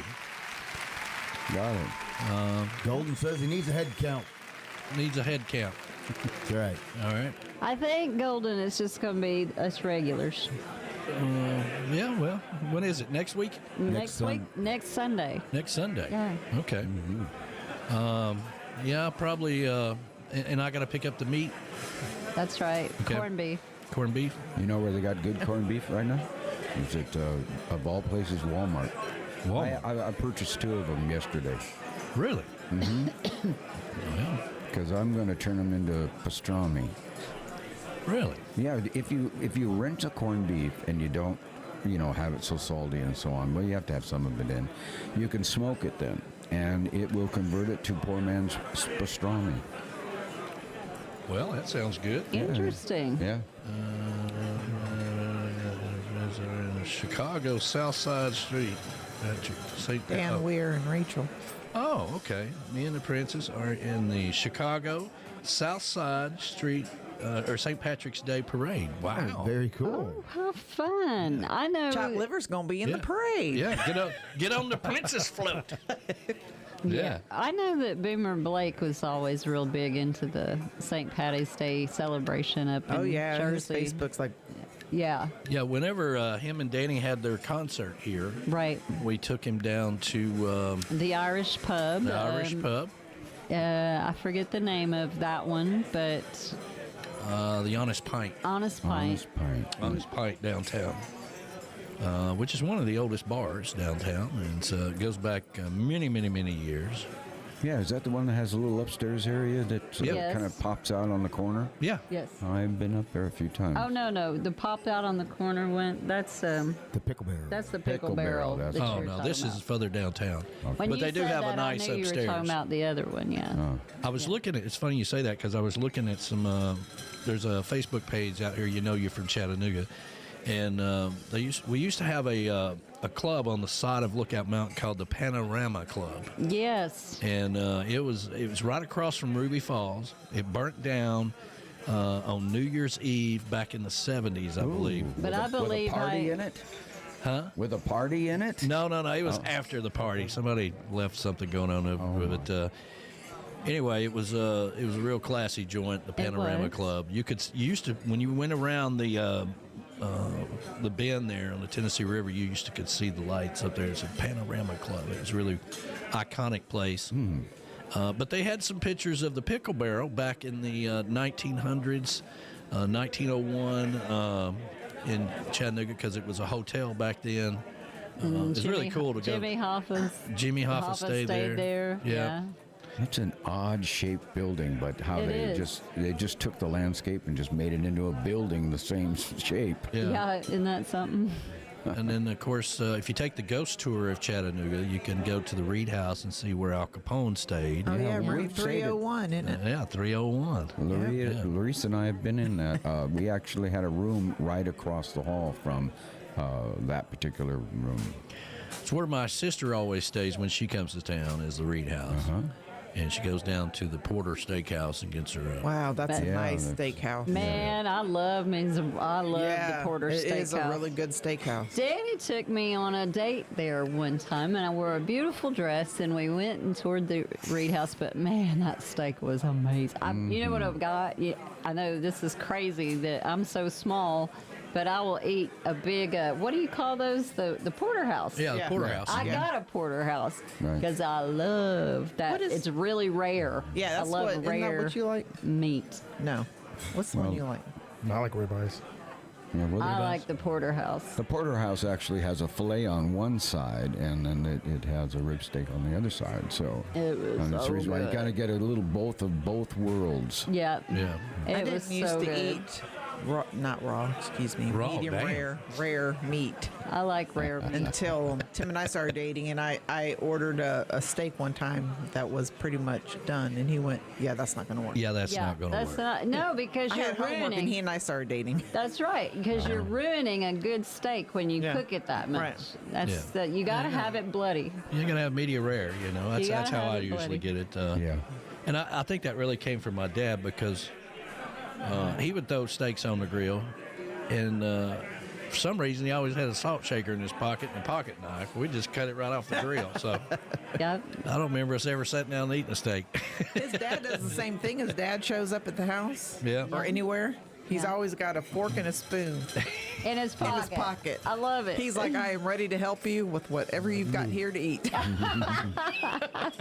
Got it. Golden says he needs a head count. Needs a head count. That's right. All right. I think Golden is just going to be us regulars. Yeah, well, when is it? Next week? Next week? Next Sunday. Next Sunday. Yeah. Okay. Yeah, probably. And I got to pick up the meat. That's right. Okay. Corned beef. Corned beef. You know where they got good corned beef right now? It's at, of all places, Walmart. I purchased 2 of them yesterday. Really? Mm-hmm. Because I'm going to turn them into pastrami. Really? Yeah, if you rent a corned beef and you don't, have it so salty and so on, well, you have to have some of it in. You can smoke it then, and it will convert it to poor man's pastrami. Well, that sounds good. Interesting. Yeah. Chicago South Side Street. Dan Weir and Rachel. Oh, okay. Me and the Princess are in the Chicago South Side Street or St. Patrick's Day Parade. Wow. Oh, very cool. Oh, how fun. I know. Chopped liver's going to be in the parade. Yeah, get on the Princess float. Yeah. I know that Boomer Blake was always real big into the St. Patty's Day celebration up in Jersey. His Facebook's like... Yeah. Yeah, whenever him and Danny had their concert here, right, we took him down to the Irish pub. The Irish pub. I forget the name of that one, but the Honest Pint. Honest Pint downtown, which is one of the oldest bars downtown, and so it goes back many, many, many years. Yeah, is that the one that has a little upstairs area that kind of pops out on the corner? Yeah. Yes. I've been up there a few times. Oh, no. The pop out on the corner that's the Pickle Barrel. That's the Pickle Barrel. Oh, no, this is further downtown. When but you they do said have that, a nice I knew upstairs. You were talking about the other one, yeah. I was looking at, it's funny you say that because I was looking at some, there's a Facebook page out here, you're from Chattanooga. And we used to have a club on the side of Lookout Mountain called the Panorama Club. Yes. And it was right across from Ruby Falls. It burnt down on New Year's Eve back in the 70s, I believe. But I believe with a party in it? Huh? With a party in it? No. It was after the party. Somebody left something going on over with it. Anyway, it was a real classy joint, the Panorama Club. You used to when you went around the bend there on the Tennessee River, you could see the lights up there. It's a Panorama Club. It was a really iconic place. But they had some pictures of the Pickle Barrel back in the 1900s, 1901 in Chattanooga, because it was a hotel back then. It was really cool to go. Jimmy Hoffa stayed there. Yeah. That's an odd-shaped building, but how they just took the landscape and just made it into a building the same shape. Yeah, isn't that something? And then, of course, if you take the ghost tour of Chattanooga, you can go to the Reed House and see where Al Capone stayed. Oh, yeah, Route 301, isn't it? Yeah, 301. Larice and I have been in that. We actually had a room right across the hall from that particular room. It's where my sister always stays when she comes to town, is the Reed House. And she goes down to the Porter Steakhouse and gets her. Wow, that's a nice steakhouse. Man, I love the Porter Steakhouse. It is a really good steakhouse. Danny took me on a date there one time, and I wore a beautiful dress, and we went and toured the Reed House. But man, that steak was amazing. You know what I've got? I know this is crazy that I'm so small, but I will eat a big, what do you call those? The porterhouse. Yeah, the porterhouse. I got a porterhouse because I love that. It's really rare. Yeah, that's I love isn't rare that what you like? meat. No. What's the one you like? I like ribeyes. I like the porterhouse. The porterhouse actually has a fillet on one side, and then it has a rib steak on the other side. So it was that's the reason why you kind of get a little both of both worlds. Yeah. I It didn't was used so to good. eat not raw, excuse me, Raw, medium damn. rare meat. I like rare meat. Until Tim and I started dating, and I ordered a steak one time that was pretty much done, and he went, "Yeah, that's not going to work." Yeah, that's not going to work. No, because I you're had homework, ruining. and he and I started dating. That's right, because you're ruining a good steak when you cook it that much. Right. That's you got to have it bloody. You're going to have media rare, That's gotta how have I it usually bloody. get it. And I think that really came from my dad, because he would throw steaks on the grill, and for some reason, he always had a salt shaker in his pocket and a pocket knife. We just cut it right off the grill. So Yep. I don't remember us ever sitting down and eating a steak. His dad does the same thing. His dad shows up at the house Yeah. or anywhere. He's always got a fork and a spoon In his pocket. in his pocket. I love it. He's like, I am ready to help you with whatever you've got here to eat.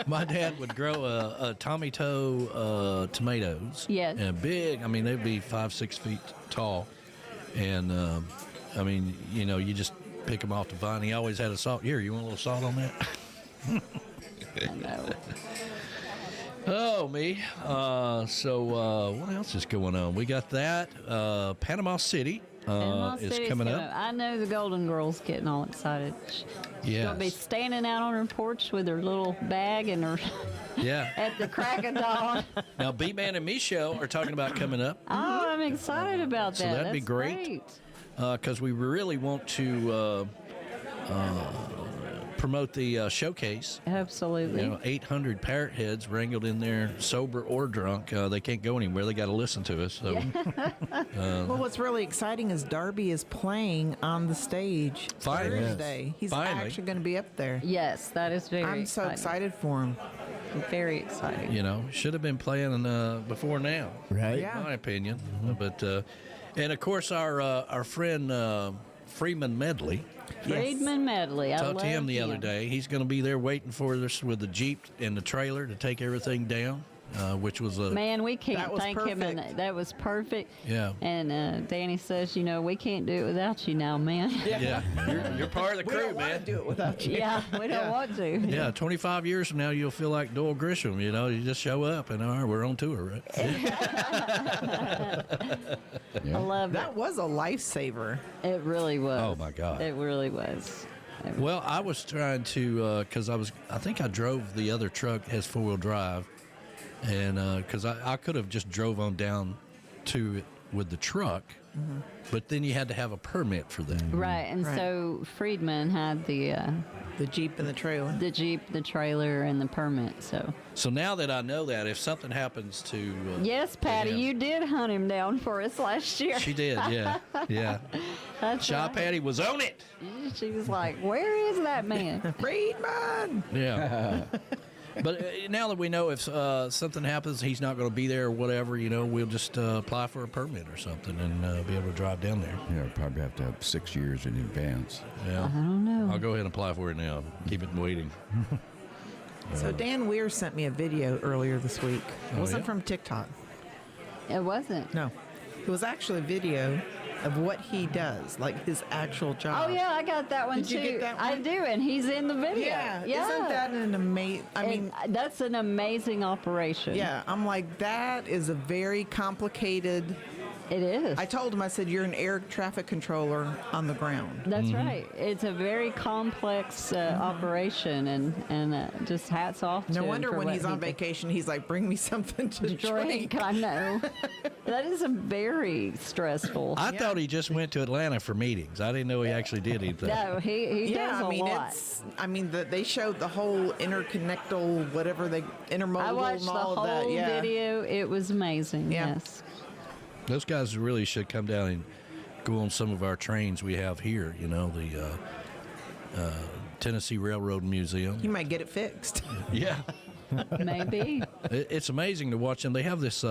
My dad would grow a Tommy Toe tomatoes. Yes. And big. I mean, they'd be 5-6 feet tall. And, I mean, you know, you just pick them off the vine. He always had a salt. Here, you want a little salt on that? No. Oh, me. So what else is going on? We got that. Panama City Panama is City's coming up. I know the Golden Girl's getting all excited. She's going to be Yes. standing out on her porch with her little bag and her Yeah. at the crack of dawn. Now, B-Man and Michelle are talking about coming up. Oh, I'm excited about that. So that'd be That's great. Because we really want to promote the showcase. Absolutely. You know, 800 parrot heads wrangled in there, sober or drunk. They can't go anywhere. They got to listen to us. So, Well, what's really exciting is Darby is playing on the stage Finally. Thursday. He's Finally. actually going to be up there. Yes, that is very I'm so exciting. excited for him. Very exciting. you know, should have been playing before now, Right? Yeah. in my opinion. But and of course our friend Freeman Medley. Friedman Medley. I Talked to him love the other day. He's going to be there waiting for us with the Jeep and the trailer to take everything down, which was a Man, we can't That was thank him. And perfect. that was perfect. Yeah. And Danny says, you know, we can't do it without you now, man. yeah. You're part of the We crew, don't want to man. do it without you. Yeah, we don't want to. Yeah, 25 years from now, you'll feel like Doyle Grisham. You know, you just show up and all right, we're on tour, right? I love That was a lifesaver. it. It really was. Oh, my God. It really was. Well, I was trying to, because I think I drove the other truck, has 4-wheel drive, and because I could have just drove on down to it with the truck, but then you had to have a permit for that. Right, and Right. so Friedman had the Jeep and the trailer. the Jeep, the trailer, and the permit. So now that I know that, if something happens to yes, Patty, him- you did hunt him down for us last year. She did, yeah, yeah. That's Shy right. Patty was on it. She was like, "Where is that man?" Friedman! Yeah. But now that we know if something happens, he's not going to be there or whatever, you know, we'll just apply for a permit or something and be able to drive down there. Yeah, probably have to have 6 years in advance. Yeah. I don't know. I'll go ahead and apply for it now. Keep it waiting. So Dan Weir sent me a video earlier this week. It Oh, wasn't yeah? from TikTok. It wasn't. No. It was actually a video of what he does, like his actual job. Oh yeah, I got that one Did too. you get that I one? do, and he's in the video. Yeah. Isn't that an amazing? I mean, that's an amazing operation. yeah. I'm like, that is a very complicated. It is. I told him, I said, you're an air traffic controller on the ground. That's right. It's a very complex operation, and just hats off to No him wonder for when what he's he on did. vacation, he's like, bring me something to drink. I know. That is a very stressful. I thought he just went to Atlanta for meetings. I didn't know he actually did anything. No, he Yeah, does a I mean, lot. they showed the whole interconnectal, whatever intermodal I watched and the all whole of that. Yeah. video. It was amazing. Yeah. Yes. Those guys really should come down and go on some of our trains we have here, you know, the Tennessee Railroad Museum. You might get it fixed. Yeah. Maybe. It's amazing to watch them. They have this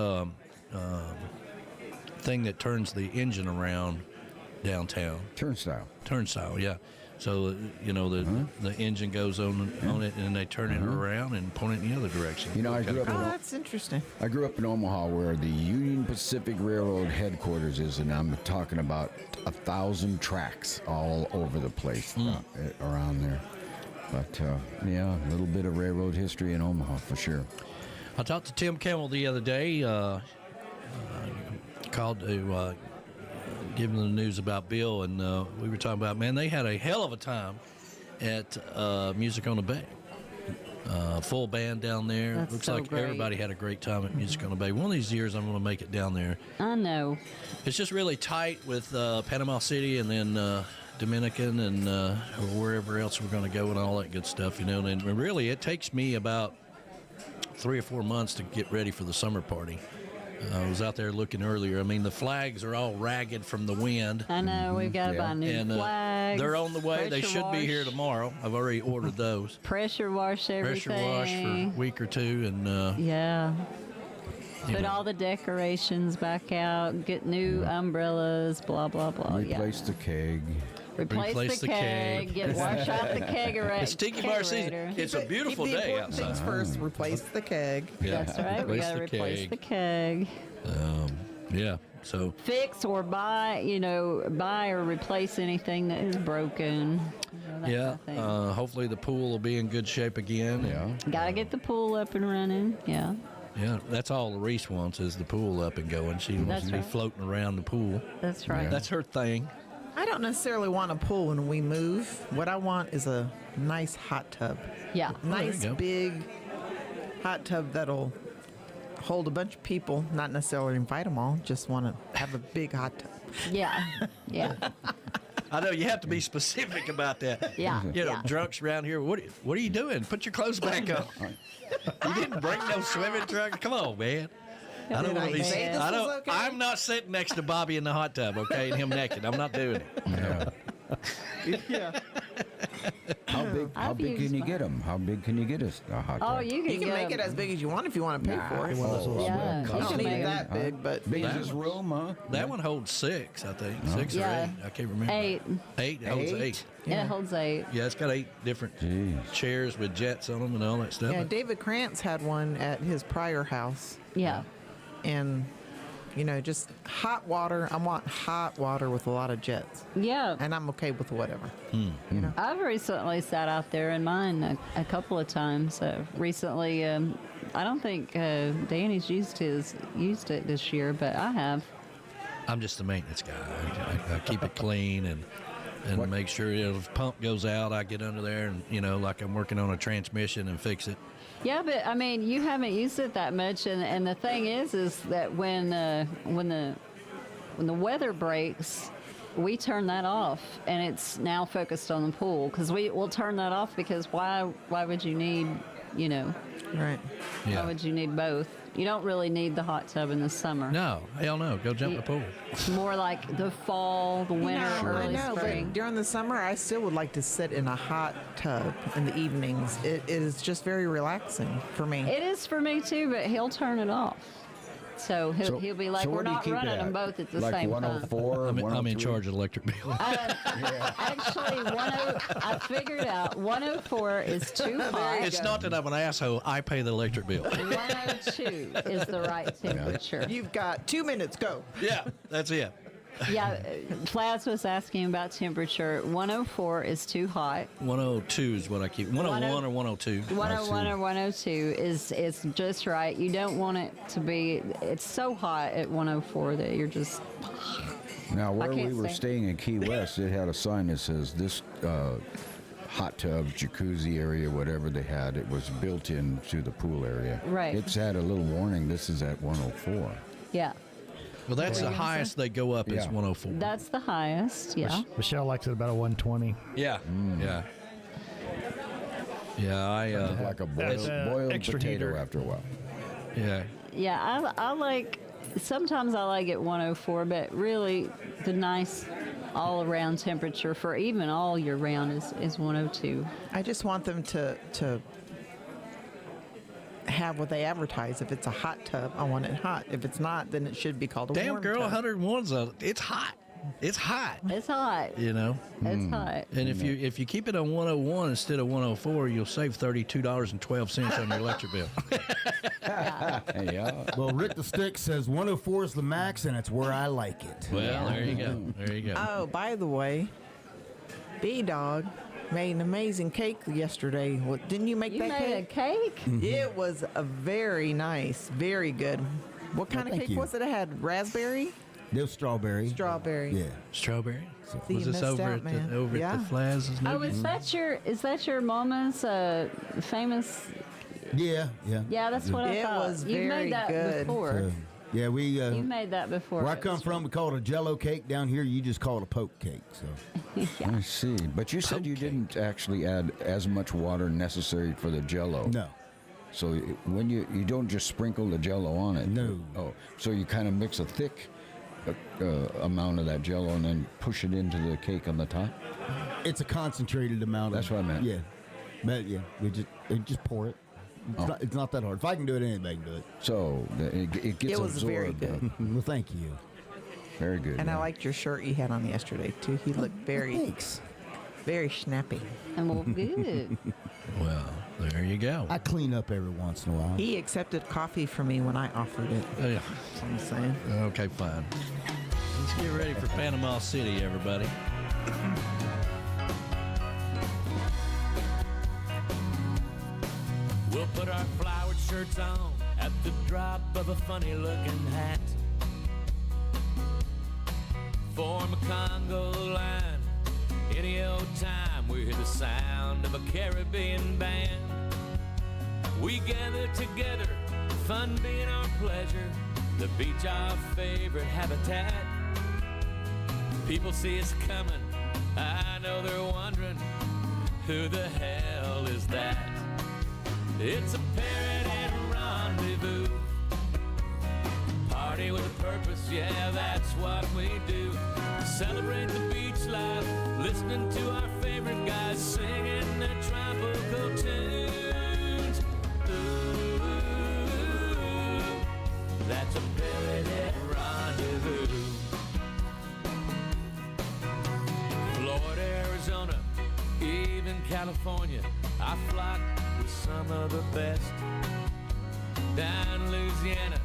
thing that turns the engine around downtown. Turnstile, yeah. So, you know, the engine goes on it, and they turn it around and point it in the other direction. You know, I grew up Oh, that's interesting. I grew up in Omaha, where the Union Pacific Railroad headquarters is, and I'm talking about 1,000 tracks all over the place around there. But yeah, a little bit of railroad history in Omaha for sure. I talked to Tim Campbell the other day. Called to give him the news about Bill, and we were talking about, man, they had a hell of a time at Music on the Bay. Full band down there. That's Looks so like great. everybody had a great time at Music on the Bay. One of these years, I'm going to make it down there. I know. It's just really tight with Panama City and then Dominican and or wherever else we're going to go and all that good stuff, you know. And really, it takes me about 3 or 4 months to get ready for the summer party. I was out there looking earlier. I mean, the flags are all ragged from the wind. I know, we've got to buy new And flags. they're on the way. They pressure should be here wash. tomorrow. I've already ordered those. Pressure wash everything. Pressure wash for a week or two. And yeah. you Put know. all the decorations back out, get new umbrellas, blah, blah, blah. Replace the keg. Replace the keg. Wash out the kegerator. It's Tiki Bar season. It's a beautiful the day important outside. things first. Replace the keg. Yeah. That's right. We got to replace the keg. Yeah. So Fix or buy, buy or replace anything that is broken. yeah. Hopefully the pool will be in good shape again. Yeah. Got to get the pool up and running. Yeah. Yeah. That's all Reese wants is the pool up and going. She wants That's to be right. floating around the pool. That's right. That's her thing. I don't necessarily want a pool when we move. What I want is a nice hot tub. Yeah. Nice you go. big hot tub that'll hold a bunch of people. Not necessarily invite them all. Just want to have a big hot tub. Yeah. Yeah. I know you have to be specific about that. Yeah, yeah. Drunks around here. What are you doing? Put your clothes back on. You didn't bring no swimming trunk. Come on, man. I don't want to be. say this I was don't. okay? I'm not sitting next to Bobby in the hot tub, okay, and him naked. I'm not doing it. Yeah. How big? How I've big can used you get them? How big can you get a hot tub? Oh, you You can get make it as big as you want if you want to pay for it. Yeah, You you don't can need make it it that big, but Big That as this room, huh? That one holds 6, I think. 6 or Yeah. 8. I can't remember. 8. 8. It holds 8. Yeah. It holds 8. Yeah, it's got 8 different chairs with jets on them and all that stuff. yeah, David Krantz had one at his prior house, Yeah. and just hot water. I want hot water with a lot of jets, Yeah. and I'm okay with whatever. I've recently sat out there in mine a couple of times. Recently, I don't think Danny's used it this year, but I have. I'm just the maintenance guy. I keep it clean and make sure if the pump goes out, I get under there and, like I'm working on a transmission and fix it. Yeah, but I mean, you haven't used it that much, and the thing is that when the weather breaks, we turn that off, and it's now focused on the pool because we'll turn that off because why would you need, Right. Yeah. why would you need both? You don't really need the hot tub in the summer. No, hell no. Go jump in the pool. It's more like the fall, the winter, I early know, spring. but during the summer, I still would like to sit in a hot tub in the evenings. It is just very relaxing for me. It is for me too, but he'll turn it off. So he'll be like, so we're what do you not keep it running at? them both at the Like same time. 104, I'm in 103? charge of the electric bill. Actually, I figured out 104 is too hot. It's not that I'm an asshole. I pay the electric bill. 102 is the right temperature. You've got 2 minutes. Go. Yeah, that's it. Yeah, Flaz was asking about temperature. 104 is too hot. 102 is what I keep. 101 or 102. 101 or 102 is just right. You don't want it to be. It's so hot at 104 that you're just. Now, where we can't were say. staying in Key West, it had a sign that says this hot tub, jacuzzi area, whatever they had, it was built into the pool area. Right. It's had a little warning. This is at 104. Yeah, Well, that's the highest they go up is Yeah. 104. that's the highest. Yeah. Michelle likes it about a 120. Yeah, yeah. Yeah, Like a boiled extra potato heater. after a while. yeah. Yeah, I like. Sometimes I like it 104, but really the nice all-around temperature for even all year round is 102. I just want them to have what they advertise. If it's a hot tub, I want it hot. If it's not, then it should be called a Damn warm girl, tub. 101's it's hot. It's hot. It's hot. You know. It's hot. And if you keep it on 101 instead of 104, you'll save $32.12 on your electric bill. Yeah. Well, Rick the Stick says 104 is the max, and it's where I like it. Well, there you go. There you go. Oh, by the way, B-Dog made an amazing cake yesterday. What, didn't you make You that made cake? a cake? It was a very nice, very good. What kind of thank cake you. was it? It had raspberry? It was strawberry. Strawberry. Yeah. Strawberry. See, Was you this missed over out, at man. the over Yeah. at the Flaz's? Oh, is that your mama's famous? Yeah, yeah. Yeah, that's what I It thought. was You very made that good. before. Yeah, we. You made that before. Where I come from, we call it a Jello cake. Down here, you just call it a poke cake. So. I see. But you said you didn't actually add as much water necessary for the Jello. No. So when you don't just sprinkle the Jell-O on it. No. Oh, so you kind of mix a thick amount of that Jell-O and then push it into the cake on the top. It's a concentrated amount. That's what I meant. Yeah, but yeah, we just pour it. It's not that hard. If I can do it, anybody can do it. So it gets It was very absorbed. good. Well, thank you. Very good. And I liked your shirt you had on yesterday too. He looked very, very snappy. And well, good. Well, there you go. I clean up every once in a while. He accepted coffee from me when I offered it. Yeah. That's what I'm saying. Okay, fine. Let's get ready for Panama City, everybody. We'll put our flowered shirts on at the drop of a funny-looking hat. Form a Congo line. Any old time we hear the sound of a Caribbean band. We gather together, fun being our pleasure. The beach our favorite habitat. People see us coming, I know they're wondering, who the hell is that? It's a paradise rendezvous. Party with a purpose, yeah, that's what we do. Celebrate the beach life, listening to our favorite guys singing their tropical tunes. Ooh, that's a paradise rendezvous. Florida, Arizona, even California, I flock with some of the best. Down Louisiana,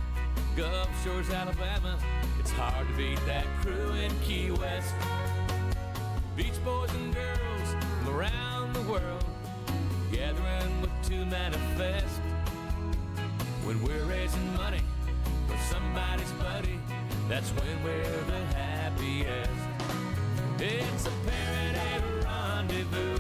Gulf Shores, Alabama, it's hard to beat that crew in Key West. Beach boys and girls from around the world, gathering with to manifest. When we're raising money for somebody's buddy, that's when we're the happiest. It's a paradise rendezvous.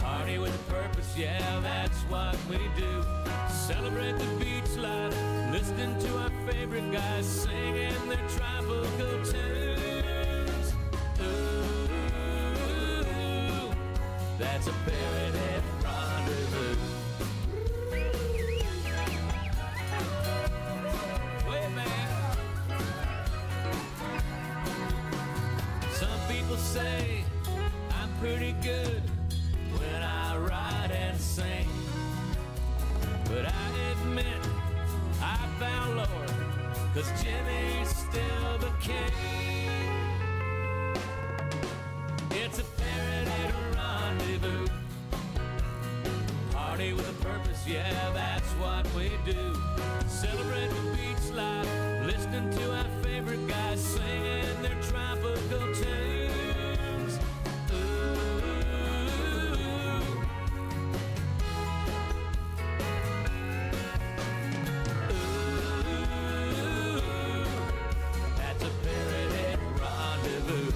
Party with a purpose, yeah, that's what we do. Celebrate the beach life, listening to our favorite guys singing their tropical tunes. Ooh, that's a paradise rendezvous. Wait, man. Some people say I'm pretty good when I write and sing, but I admit I found Lord, 'cause Jimmy's still the king. It's a paradise rendezvous. Party with a purpose, yeah, that's what we do. Celebrate the beach life, listening to our favorite guys singing their tropical tunes. That's a paradise rendezvous.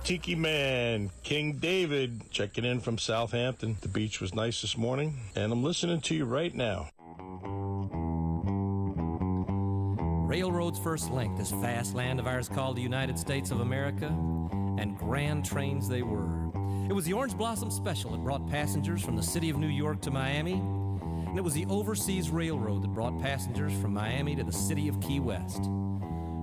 Tiki Man, King David, checking in from Southampton. The beach was nice this morning, and I'm listening to you right now. Railroad's first link, this vast land of ours called the United States of America, and grand trains they were. It was the Orange Blossom Special that brought passengers from the city of New York to Miami, and it was the Overseas Railroad that brought passengers from Miami to the city of Key West.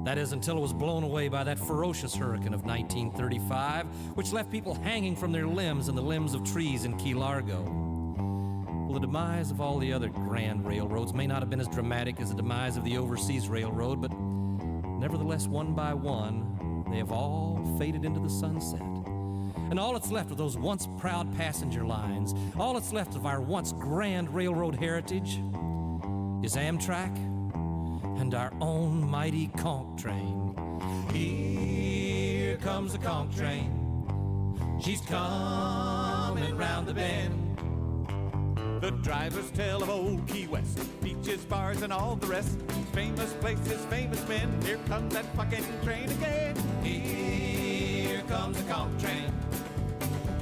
That is, until it was blown away by that ferocious hurricane of 1935, which left people hanging from their limbs and the limbs of trees in Key Largo. Well, the demise of all the other grand railroads may not have been as dramatic as the demise of the Overseas Railroad, but nevertheless, one by one, they have all faded into the sunset. And all that's left of those once proud passenger lines, all that's left of our once grand railroad heritage, is Amtrak and our own mighty conch train. Here comes the conch train. She's coming round the bend. The driver's tale of old Key West, beaches, bars, and all the rest. Famous places, famous men. Here comes that fucking train again. Here comes the conch train.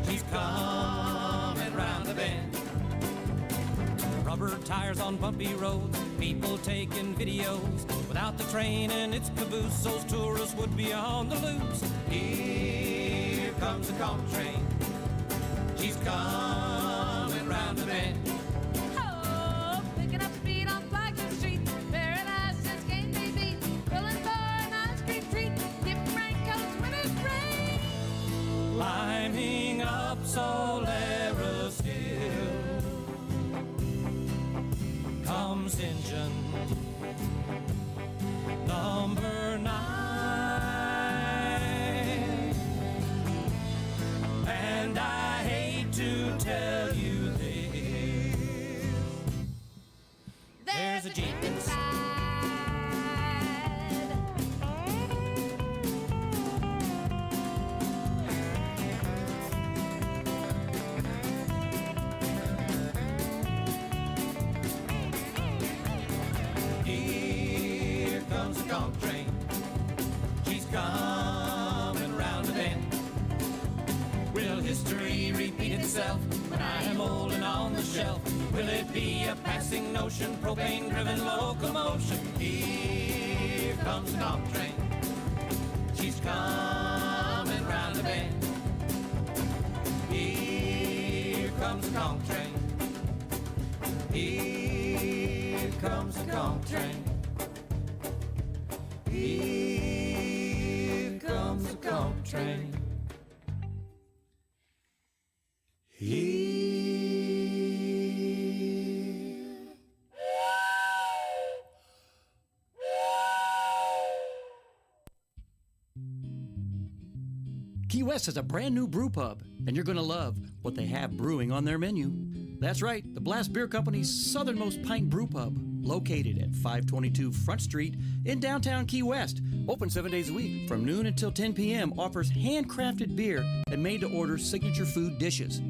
She's coming round the bend. Rubber tires on bumpy roads, people taking videos. Without the train and its caboose, those tourists would be on the loose. Here comes the conch train. She's coming round the bend. Oh, picking up speed on Flagship Street. Paradise just can't be beat. Pulling for an ice cream treat. Dipping raincoats when it rains. Climbing up Solaris Hill comes engine number 9. And I hate to tell you this, there's a Jeep inside. Here comes the conch train. She's coming round the bend. Will history repeat itself when I am holding on the shelf? Will it be a passing notion, propane-driven locomotion? Here comes the conch train. She's coming round the bend. Here comes the conch train. Here comes the conch train. Here comes the conch train. Key West has a brand new brew pub, and you're going to love what they have brewing on their menu. That's right, the Blast Beer Company's southernmost pint brew pub, located at 522 Front Street in downtown Key West. Open 7 days a week from noon until 10 p.m. Offers handcrafted beer and made-to-order signature food dishes.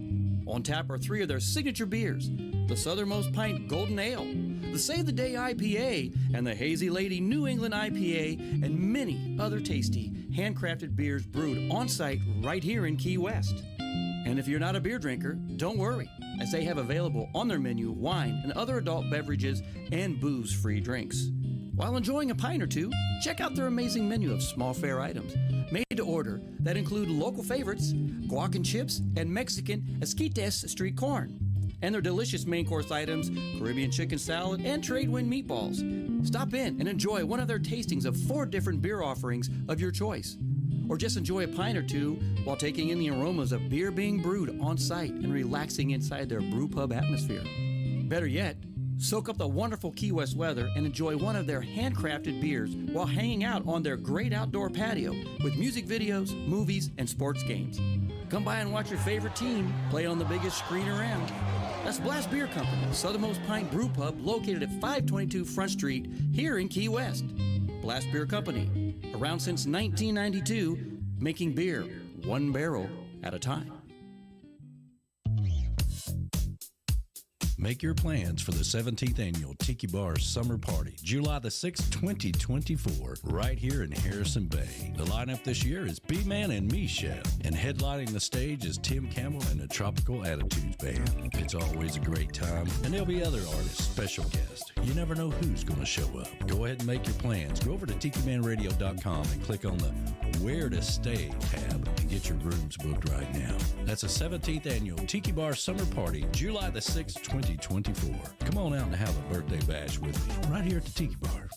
On tap are 3 of their signature beers, the Southernmost Pint Golden Ale, the Save the Day IPA, and the Hazy Lady New England IPA, and many other tasty handcrafted beers brewed on-site right here in Key West. And if you're not a beer drinker, don't worry, as they have available on their menu wine and other adult beverages and booze-free drinks. While enjoying a pint or two, check out their amazing menu of small fare items made to order that include local favorites, guac and chips, and Mexican esquites street corn. And their delicious main course items, Caribbean chicken salad, and trade wind meatballs. Stop in and enjoy one of their tastings of 4 different beer offerings of your choice. Or just enjoy a pint or two while taking in the aromas of beer being brewed on site and relaxing inside their brew pub atmosphere. Better yet, soak up the wonderful Key West weather and enjoy one of their handcrafted beers while hanging out on their great outdoor patio with music videos, movies, and sports games. Come by and watch your favorite team play on the biggest screen around. That's Blast Beer Company, Southernmost Pint Brew Pub, located at 522 Front Street here in Key West. Blast Beer Company, around since 1992, making beer 1 barrel at a time. Make your plans for the 17th Annual Tiki Bar Summer Party, July the 6th, 2024, right here in Harrison Bay. The lineup this year is B-Man and Michelle, and headlining the stage is Tim Campbell and the Tropical Attitudes Band. It's always a great time, and there'll be other artists, special guests. You never know who's going to show up. Go ahead and make your plans. Go over to TikiManRadio.com and click on the Where to Stay tab and get your rooms booked right now. That's the 17th Annual Tiki Bar Summer Party, July the 6th, 2024. Come on out and have a birthday bash with me right here at the Tiki Bar.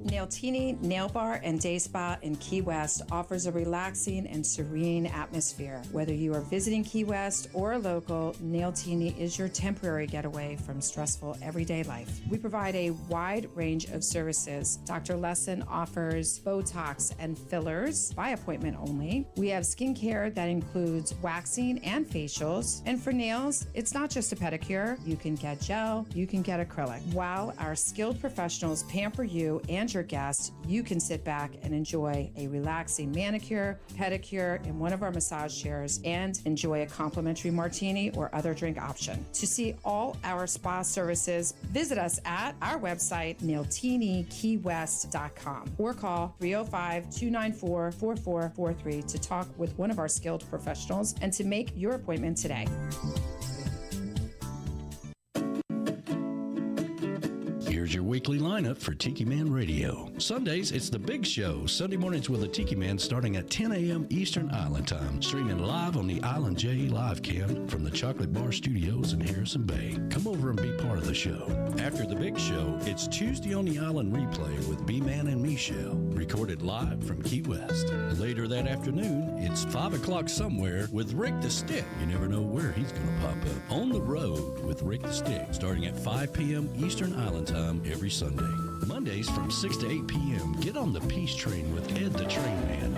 Nailtini Nail Bar and Day Spa in Key West offers a relaxing and serene atmosphere. Whether you are visiting Key West or a local, Nailtini is your temporary getaway from stressful everyday life. We provide a wide range of services. Dr. Lesson offers Botox and fillers by appointment only. We have skincare that includes waxing and facials. And for nails, it's not just a pedicure. You can get gel, you can get acrylic. While our skilled professionals pamper you and your guests, West, you can sit back and enjoy a relaxing manicure, pedicure in one of our massage chairs and enjoy a complimentary martini or other drink option. To see all our spa services, visit us at our website, nailtinikeywest.com, or call 305-294-4443 to talk with one of our skilled professionals and to make your appointment today. Here's your weekly lineup for Tiki Man Radio. Sundays, it's The Big Show. Sunday mornings with the Tiki Man starting at 10 a.m. Eastern Island Time. Streaming live on the Island J live cam from the Chocolate Bar Studios in Harrison Bay. Come over and be part of the show. After The Big Show, it's Tuesday on the Island Replay with B-Man and Michelle. Recorded live from Key West. Later that afternoon, it's 5 o'clock somewhere with Rick the Stick. You never know where he's going to pop up. On the Road with Rick the Stick, starting at 5 p.m. Eastern Island Time every Sunday. Mondays from 6 to 8 p.m. Get on the Peace Train with Ed the Train Man,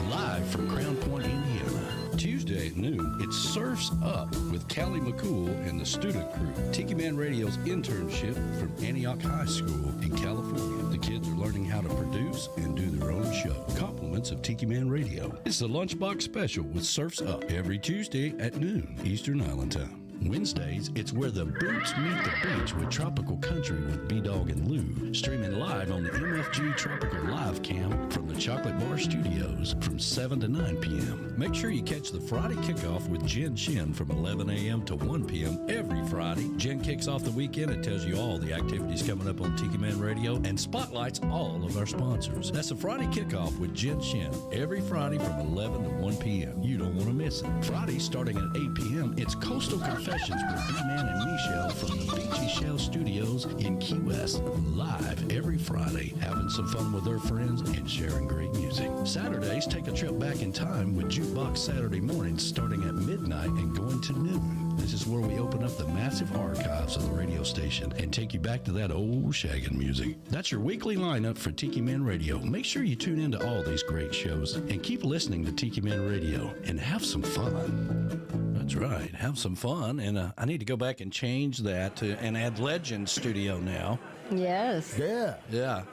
live from Crown Point, Indiana. Tuesday at noon, it's Surfs Up with Callie McCool and the student crew. Tiki Man Radio's internship from Antioch High School in California. The kids are learning how to produce and do their own show. Compliments of Tiki Man Radio. It's the Lunchbox Special with Surfs Up every Tuesday at noon Eastern Island Time. Wednesdays, it's Where the Boots Meet the Beach with Tropical Country with B-Dog and Lou. Streaming live on the MFG Tropical Live Cam from the Chocolate Bar Studios from 7 to 9 p.m. Make sure you catch the Friday kickoff with Jen Shin from 11 a.m. to 1 p.m. every Friday. Jen kicks off the weekend and tells you all the activities coming up on Tiki Man Radio and spotlights all of our sponsors. That's the Friday kickoff with Jen Shin every Friday from 11 to 1 p.m. You don't want to miss it. Friday starting at 8 p.m. it's Coastal Confessions with B-Man and Michelle from the Beachy Shell Studios in Key West, live every Friday, having some fun with their friends and sharing great music. Saturdays, take a trip back in time with Jukebox Saturday mornings starting at midnight and going to noon. This is where we open up the massive archives of the radio station and take you back to that old shaggin' music. That's your weekly lineup for Tiki Man Radio. Make sure you tune into all these great shows and keep listening to Tiki Man Radio and have some fun. That's right. Have some fun. And I need to go back and change that to and add Legend Studio now. Yes. Yeah. Yeah.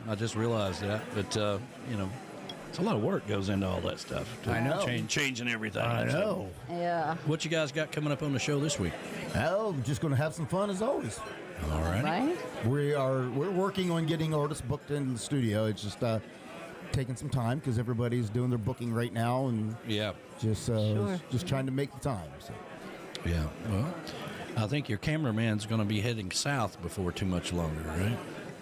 I just realized that. But, you know, it's a lot of work goes into all that stuff. I know. Changing everything. I know. Yeah. What you guys got coming up on the show this week? Well, we're just going to have some fun as always. All right. Right? We're working on getting artists booked in the studio. It's just taking some time because everybody's doing their booking right now and yeah, just trying to make the time. So. Yeah. Well, I think your cameraman's going to be heading south before too much longer, right?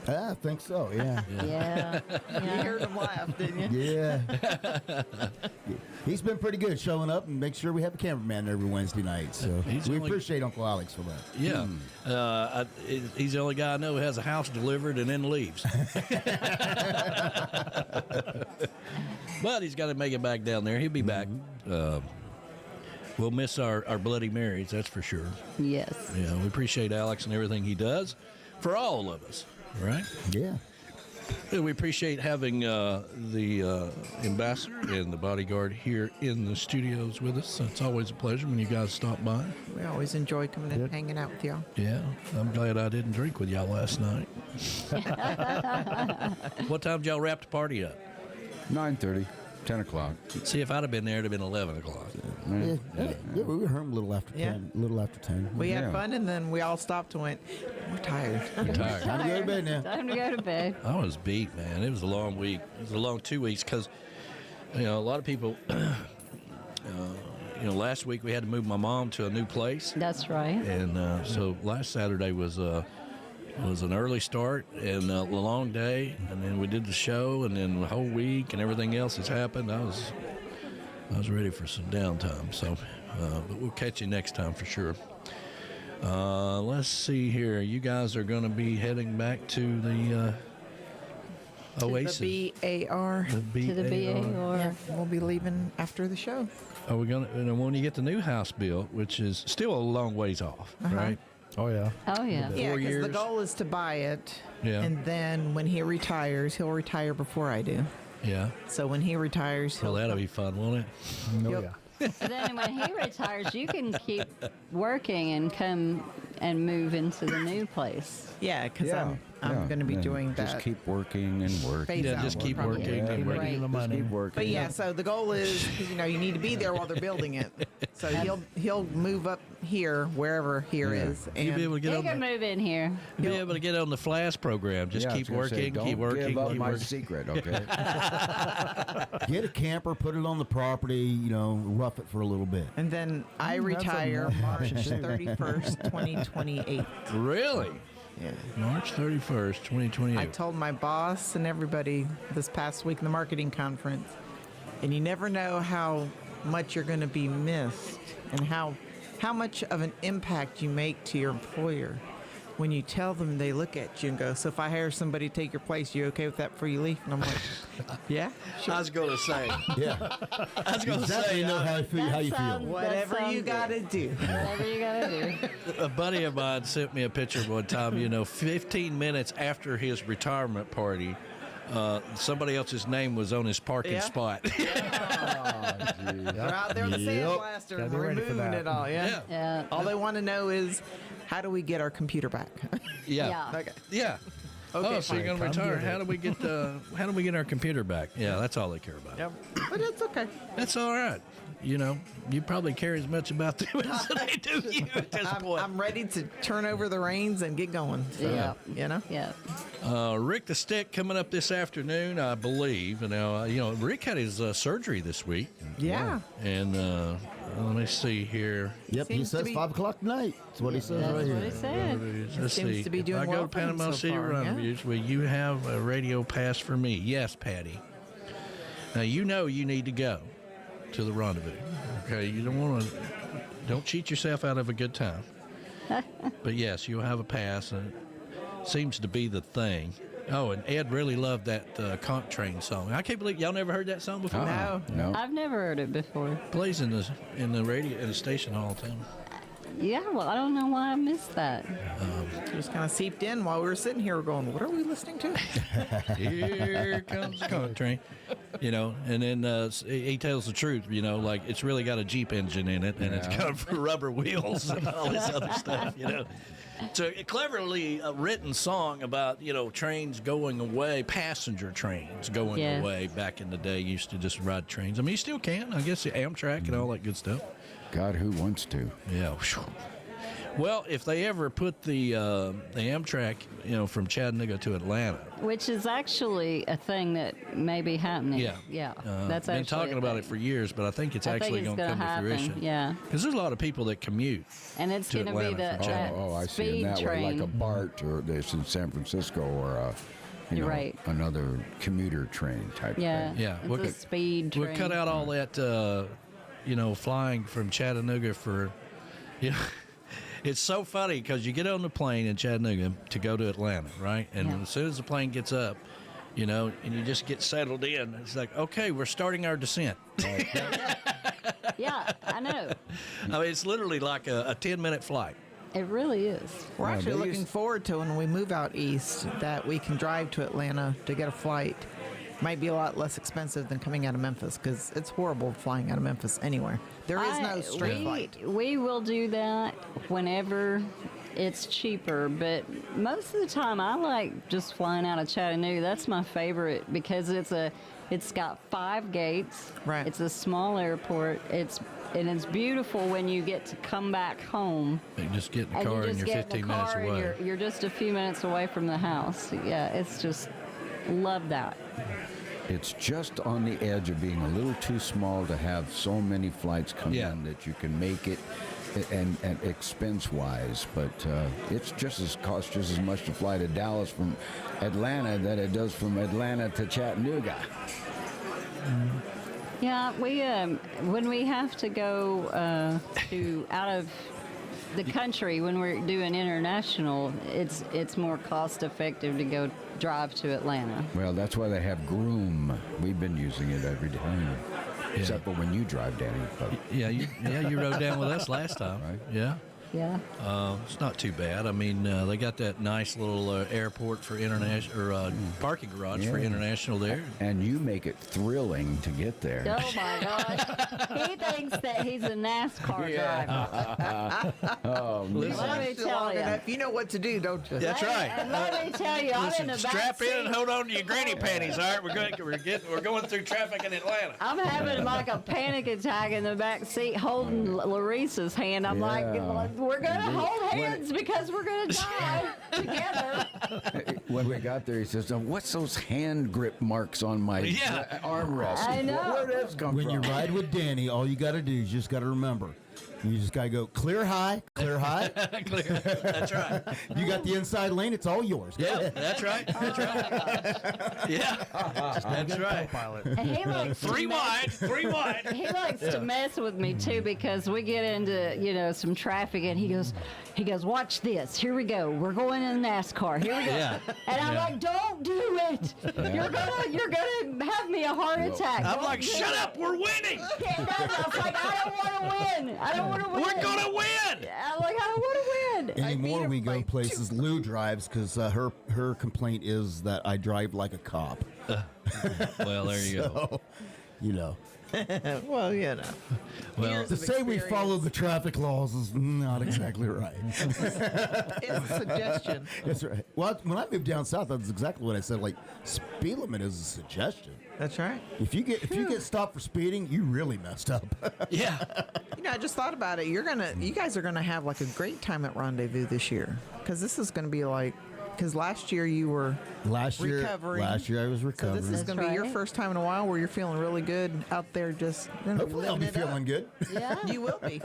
I think so, yeah. Yeah. You heard him laugh, didn't you? Yeah. He's been pretty good showing up and make sure we have a cameraman every Wednesday night. So we appreciate Uncle Alex for that. Yeah. He's the only guy I know who has a house delivered and then leaves. But he's got to make it back down there. He'll be back. We'll miss our Bloody Marys, that's for sure. Yes. Yeah, we appreciate Alex and everything he does for all of us, right? Yeah. And we appreciate having the ambassador and the bodyguard here in the studios with us. It's always a pleasure when you guys stop by. We always enjoy coming and hanging out with y'all. Yeah, I'm glad I didn't drink with y'all last night. What time did y'all wrap the party up? 9:30, 10 o'clock. See, if I'd have been there, it'd have been 11 o'clock. Yeah, we were home a little after 10. A little after 10. We had fun, and then we all stopped and went, we're tired. I'm tired. Time to go to bed now. Time to go to bed. I was beat, man. It was a long week. It was a long 2 weeks because, you know, a lot of people, last week we had to move my mom to a new place. That's right. And so last Saturday was an early start and a long day, and then we did the show, and then the whole week and everything else has happened. I was ready for some downtime, so but we'll catch you next time for sure. Let's see here. You guys are going to be heading back to the Oasis. The BAR. To the BAR. Yeah, we'll be leaving after the show. Are we going to, and when you get the new house built, which is still a long ways off, right? Oh, yeah. Oh, yeah. Yeah, 4 because years. the goal is to buy it. Yeah. And then when he retires, he'll retire before I do. Yeah. So when he retires, Well, that'll be fun, won't it? No, Yep. yeah. So then when he retires, you can keep working and come and move into the new place. yeah, because I'm going to be doing that. Just keep working and working. Phase out just keep probably. working and working. Just keep working. But yeah, so the goal is, 'cause, you need to be there while they're building it. So he'll move up here, wherever here is. And You'll be able to get You on can move in here. Be able to get on the FLAS program. Just Yeah, I keep was gonna say, working, don't keep working, give up keep my working. secret, okay? Get a camper, put it on the property, rough it for a little bit. And then I retire March 31st, 2028. Really? Yeah. March 31st, 2028. I told my boss and everybody this past week in the marketing conference, and you never know how much you're going to be missed and how much of an impact you make to your employer. When you tell them, they look at you and go, so if I hire somebody to take your place, you okay with that before you leave? And I'm like, yeah, sure. I was going to say. Yeah. I was going to Exactly say. know how you feel. Whatever you got to do. Whatever you got to do. A buddy of mine sent me a picture one time, 15 minutes after his retirement party, somebody else's name was on his parking spot. They're out there in the sandblaster Gotta be ready for removing that. it all, yeah? Yeah. All they want to know is, how do we get our computer back? Yeah. Okay. Yeah. Okay, so you're fine. going to retire. How do we get our computer back? Yeah, that's all they care about. Yep. But it's okay. That's all right. You probably care as much about them as they do you at this point. I'm ready to turn over the reins and get going. So, Yeah. Rick the Stick coming up this afternoon, I believe. Rick had his surgery this week. Yeah. And let me see here. Yep, he says 5 o'clock tonight. That's what he says That's right what here. he said. Let's seems see. to be If doing I go well to for him Panama so City far, yeah. Rendezvous, will you have a radio pass for me? Yes, Patty. Now you need to go to the rendezvous. Okay, you don't cheat yourself out of a good time. But yes, you'll have a pass, and it seems to be the thing. Oh, and Ed really loved that Conch Train song. I can't believe y'all never heard that song before. No. I've never heard it before. Plays in the radio in the station all the time. Yeah, well, I don't know why I missed that. Just kind of seeped in while we were sitting here going, what are we listening to? Here comes the Conch Train, and then he tells the truth, like it's really got a Jeep engine in it, and it's got rubber wheels and all this other stuff, So a cleverly written song about, trains going away, passenger trains going away. Back in the day, used to just ride trains. I mean, you still can. I guess the Amtrak and all that good stuff. God, who wants to? Yeah. Well, if they ever put the Amtrak, from Chattanooga to Atlanta. Which is actually a thing that may be happening. Yeah. That's been actually talking a about thing. it for years, but I think it's actually going to come happen. to fruition. Yeah. Because there's a lot of people that commute. And it's to going to be Atlanta the from that I see speed it that train. way, like a BART, or this in San Francisco, or Right. another commuter train type thing. Yeah. It's a speed train. We'll cut out all that, flying from Chattanooga for, It's so funny because you get on the plane in Chattanooga to go to Atlanta, right? And as soon as the plane gets up, and you just get settled in, it's like, okay, we're starting our descent. Yeah, I know. I mean, it's literally like a 10-minute flight. It really is. We're actually looking forward to when we move out east that we can drive to Atlanta to get a flight. Might be a lot less expensive than coming out of Memphis because it's horrible flying out of Memphis anywhere. There is no straight flight. We will do that whenever it's cheaper, but most of the time I like just flying out of Chattanooga. That's my favorite because it's got 5 gates. Right. It's a small airport. It's beautiful when you get to come back home. You just get in the And car you and just you're get in 15 the minutes car away. and you're just a few minutes away from the house. Yeah, it's just love that. It's just on the edge of being a little too small to have so many flights come in that you can make it, and expense-wise. But it's costs just as much to fly to Dallas from Atlanta that it does from Atlanta to Chattanooga. Yeah, we when we have to go to out of the country when we're doing international, it's more cost effective to go drive to Atlanta. Well, that's why they have Groom. We've been using it every time, except for when you drive, Danny. But Yeah, you rode down with us last time. Right. Yeah. Yeah. It's not too bad. I mean, they got that nice little airport for international, or parking garage for international there. And you make it thrilling to get there. Oh my gosh. He thinks that he's a NASCAR driver. Oh, Let me tell you. You know what to do, don't you? That's right. And let me tell you, I'm in the back Strap seat. in and hold on to your granny panties. All right, we're going through traffic in Atlanta. I'm having like a panic attack in the back seat holding Larissa's hand. I'm like, we're going to hold hands because we're going to die together. When we got there, he says, "What's those hand grip marks on my armrest? I know. Where did this come When from?" you ride with Danny, all you got to do is just got to remember. You just got to go clear high, clear high. Clear. That's right. You got the inside lane, it's all yours. Go Yeah, ahead. that's right. That's right. Yeah, that's right. And he likes to Three mess- wide. He likes to mess with me too because we get into some traffic and he goes, watch this. Here we go. We're going in NASCAR. Here we go. Yeah. And I'm Yeah. like, don't do it. You're gonna have me a heart attack. I'm Don't like, do shut it." up, we're winning. Yeah, I was like, I don't want to win. I don't want to win. We're gonna win. I'm like, I don't want to win. Anymore, we go places Lou drives because her complaint is that I drive like a cop. Well, there you go. So, you know. Well, you know. Well, To say we follow the traffic laws is not exactly right. It's a suggestion. That's right. Well, when I moved down south, that's exactly what I said. Like, speed limit is a suggestion. That's right. If you get stopped for speeding, you really messed up. Yeah. I just thought about it. You guys are gonna have like a great time at Rendezvous this year because this is gonna be like. Because last year you were recovering. Last year I was recovering. So this is going to be your first time in a while where you're feeling really good out there. Just Hopefully I'll be feeling good. Yeah, you will be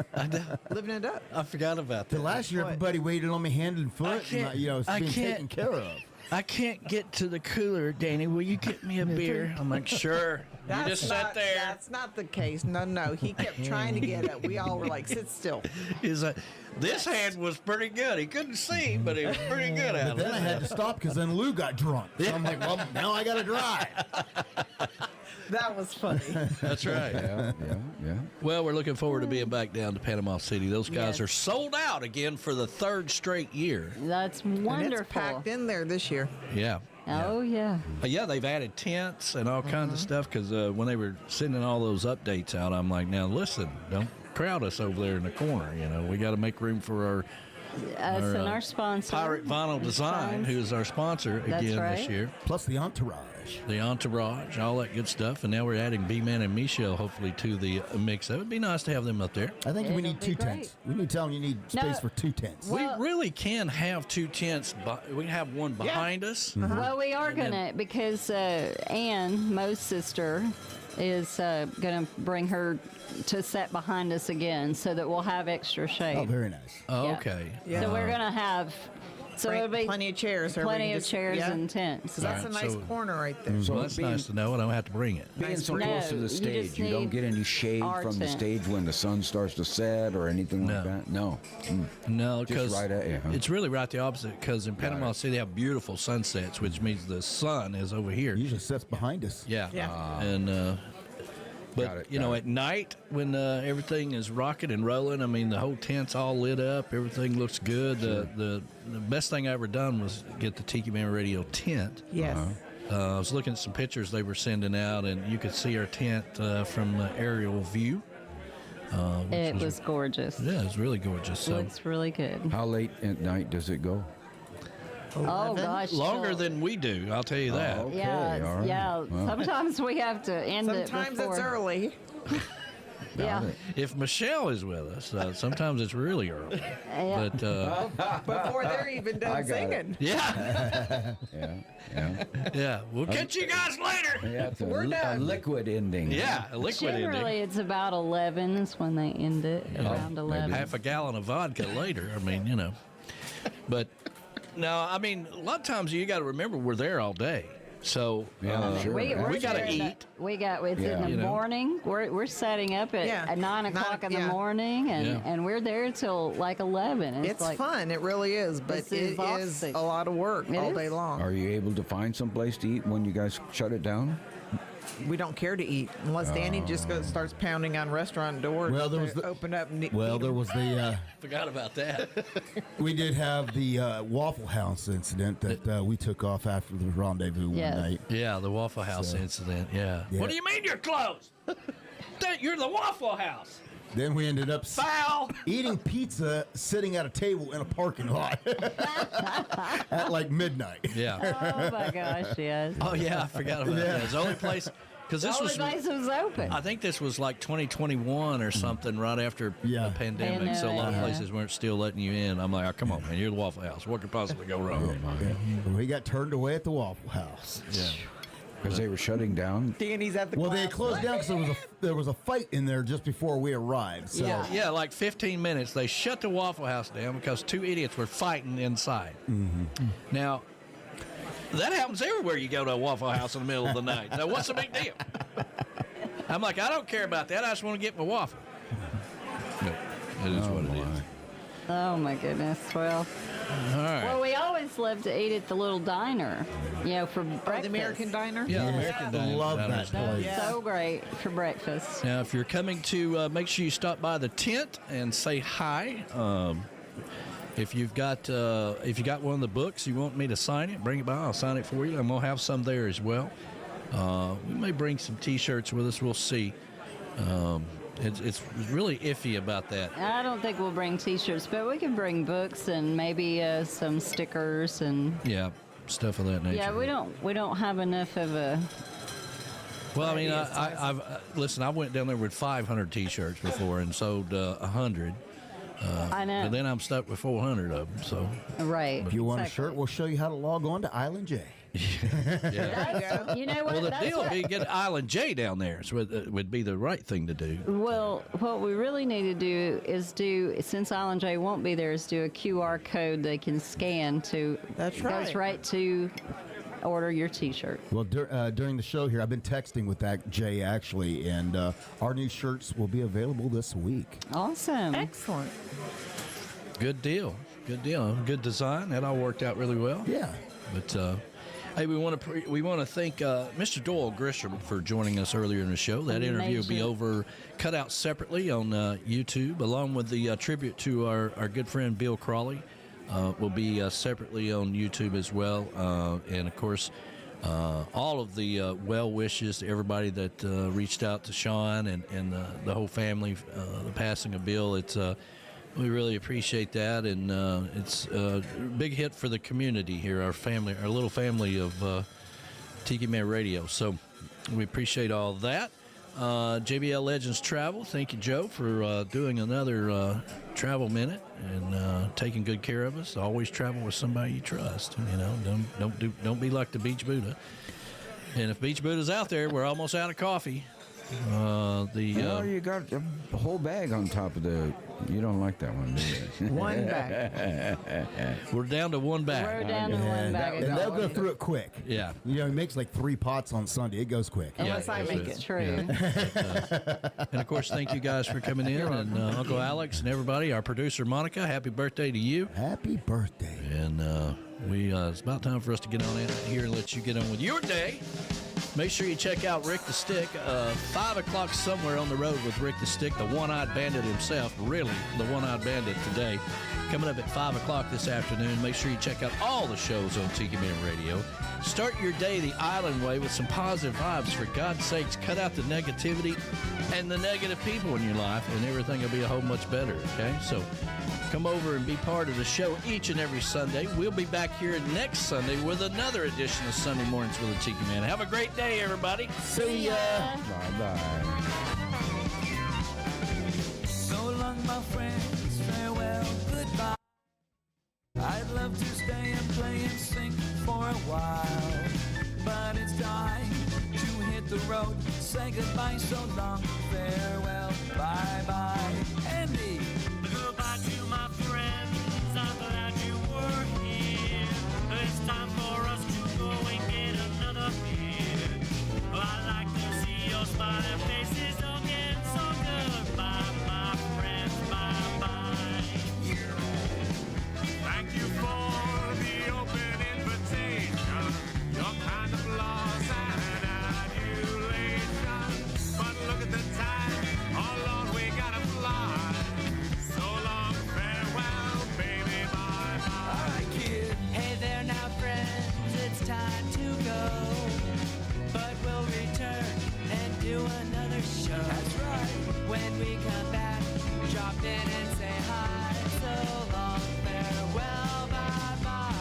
living it up. I forgot about that. The last year everybody waited on me hand and foot. It's being taken care of. I can't get to the cooler, Danny. Will you get me a beer? I'm like, sure. You just sit there. That's not the case. No. He kept trying to get it. We all were like, sit still. He's like, this hand was pretty good. He couldn't see, but he was pretty good at it. But then I had to stop because then Lou got drunk. So I'm like, well, now I got to drive. That was funny. That's right. Yeah. Well, we're looking forward to being back down to Panama City. Those guys are sold out again for the third straight year. That's And wonderful. it's packed in there this year. Yeah. Oh, yeah. Yeah, they've added tents and all kinds of stuff because when they were sending all those updates out, I'm like, now listen, don't crowd us over there in the corner. We got to make room for our Us and our sponsor. Pirate Vinyl Design, who is our sponsor That's again right. this year. Plus the entourage. The entourage, all that good stuff. And now we're adding B-Man and Michelle, hopefully, to the mix. That would be nice to have them up there. I think we It'll need be two great. tents. We need to tell them you need space for two tents. Well- We really can have two tents. We can have one behind us. Well, we are going to, because Ann, Mo's sister, is going to bring her to sit behind us again so that we'll have extra shade. Oh, very nice. Oh, Yeah. okay. So we're going to have... So it'll be plenty of chairs. plenty of chairs and tents. 'Cause that's All a right, nice so- corner right there. So that's nice to know. I don't have to bring it. Being so No, close to the you stage, just you don't need get any shade our from the tent. stage when the sun starts to set or anything like that? No. No, Just because right at you, huh? it's really right the opposite. Because in Panama City, they have beautiful sunsets, which means the sun is over here. Usually sets behind us. Yeah. Yeah. And but Got it, you got know, it. at night when everything is rocking and rolling, I mean, the whole tent's all lit up. Everything looks good. The best thing I ever done was get the Tiki Man Radio tent. Yes. I was looking at some pictures they were sending out, and you could see our tent from aerial view. Which It was gorgeous. Yeah, it was really gorgeous. So Looks really good. How late at night does it go? Oh, gosh. longer till- than we do, I'll tell you that. Okay, Yeah, all right. yeah. Well. Sometimes we have to end it Sometimes before. it's early. Yeah. If Michelle is with us, sometimes it's really early. Yeah. But Before they're even I done got it. singing. yeah, Yeah. We'll catch you guys later. Yeah, it's We're a done. liquid ending. Yeah, a liquid ending. Generally, it's about 11 is when they end it, around 11. Half a gallon of vodka later. I mean, But no, I mean, a lot of times you got to remember we're there all day. So Yeah, sure. We got to there eat. It's Yeah. in You the know. morning. We're setting up at 9 o'clock in the morning, and we're there till like 11. It's like, fun. It really is. But It's it is exhausting. a lot of work It all is. day long. Are you able to find some place to eat when you guys shut it down? we don't care to eat unless Danny just starts pounding on restaurant doors. Well, there was open up. And there was the. Forgot about that. We did have the Waffle House incident that we took off after the rendezvous one night. Yeah, the Waffle House incident. Yeah. Yeah. What do you mean you're closed? You're the Waffle House. Then we ended up Foul. eating pizza sitting at a table in a parking lot at like midnight. Yeah. Oh my gosh, yes. Oh yeah, I forgot about that. It's the only place because this The was. only place that was open. I think this was like 2021 or something, right after the pandemic. So a lot of places weren't still letting you in. I'm like, oh, come on, man, you're the Waffle House. What could possibly go wrong? We got turned away at the Waffle House. Yeah. Because they were shutting down. Danny's at the. Well, they had closed down because there was a fight in there just before we arrived. So. Yeah, like 15 minutes. They shut the Waffle House down because two idiots were fighting inside. Mm-hmm. Now, that happens everywhere you go to a Waffle House in the middle of the night. Now, what's the big deal? I'm like, I don't care about that. I just want to get my waffle. But it is what it is. Oh my goodness. Well. All right. Well, we always love to eat at the little diner, for breakfast. The American Diner? Yeah, American Diner. Love that place. So great for breakfast. Now, if you're coming to, make sure you stop by the tent and say hi. If you got one of the books, you want me to sign it, bring it by. I'll sign it for you. I'm gonna have some there as well. We may bring some T-shirts with us. We'll see. It's really iffy about that. I don't think we'll bring T-shirts, but we can bring books and maybe some stickers and. Yeah, stuff of that nature. Yeah, we don't have enough of a. Well, I mean, I've listen. I went down there with 500 T-shirts before and sold 100. I know. But then I'm stuck with 400 of them. So. Right. If you want a shirt, we'll show you how to log on to Island J. Yeah. You know what? Well, the That's deal what- would be get Island J down there. So would be the right thing to do. Well, what we really need to do is since Island J won't be there, is do a QR code they can scan to. That's Goes right to order your T-shirt. Well, during the show here, I've been texting with that Jay actually, and our new shirts will be available this week. Awesome. Excellent. Good deal. Good deal. Good design. That all worked out really well. Yeah. But hey, we want to thank Mr. Doyle Grisham for joining us earlier in the show. That interview will be cut out separately on YouTube, along with the tribute to our good friend Bill Crowley. Will be separately on YouTube as well, and of course, all of the well wishes to everybody that reached out to Sean and the whole family. The passing of Bill, we really appreciate that, and it's a big hit for the community here, our little family of Tiki Man Radio. So we appreciate all that. JBL Legends Travel, thank you, Joe, for doing another travel minute and taking good care of us. Always travel with somebody you trust. Don't be like the Beach Buddha. And if Beach Buddha's out there, we're almost out of coffee. You got a whole bag on top of the. You don't like that one, do you? One bag. We're down to one bag. We're down to one bag. And they'll go through it quick. Yeah. He makes like 3 pots on Sunday. It goes quick. Unless I make it true. And of course, thank you guys for coming in, and Uncle Alex and everybody. Our producer Monica, happy birthday to you. Happy birthday. And it's about time for us to get on in here and let you get on with your day. Make sure you check out Rick the Stick, 5 o'clock somewhere on the road with Rick the Stick, the one-eyed bandit himself, really the one-eyed bandit today. Coming up at 5 o'clock this afternoon. Make sure you check out all the shows on Tiki Man Radio. Start your day the island way with some positive vibes. For God's sakes, cut out the negativity and the negative people in your life, and everything will be a whole much better, okay? So come over and be part of the show each and every Sunday. We'll be back here next Sunday with another edition of Sunday Mornings with the Tiki Man. Have a great day, everybody. See ya. Bye-bye. So long, my friends, farewell, goodbye. I'd love to stay and play and sing for a while, but it's time to hit the road. Say goodbye, so long, farewell, bye-bye. Andy! Goodbye to my friends, I'm glad you were here. It's time for us to go and get another beer. I'd like to see your smiling faces again, so goodbye, my friends, bye-bye. Thank you for the open invitation, your kind of laws and adulation. show. That's right. When we come back, drop in and say hi. So long, farewell, bye-bye.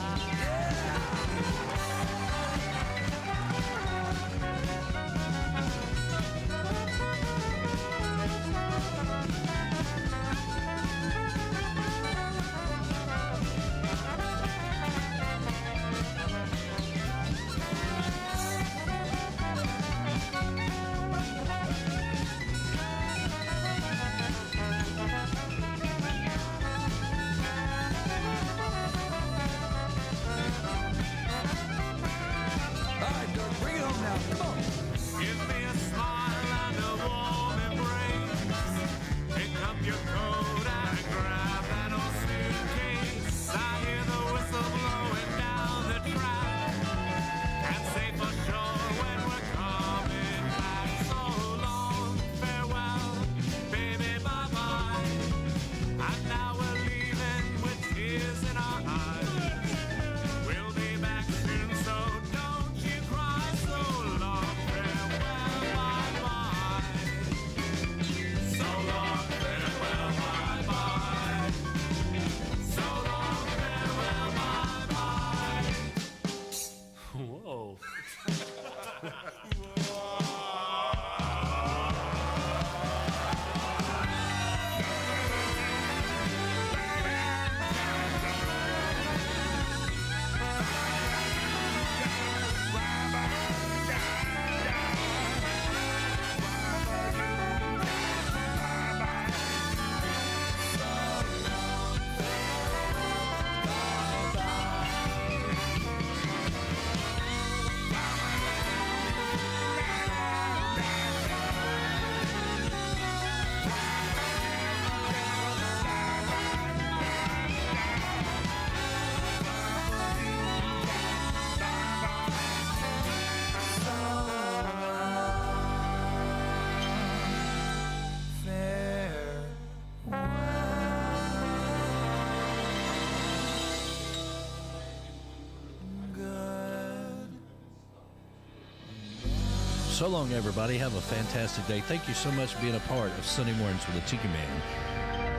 So long, everybody. Have a fantastic day. Thank you so much for being a part of Sunday Mornings with the Tiki Man.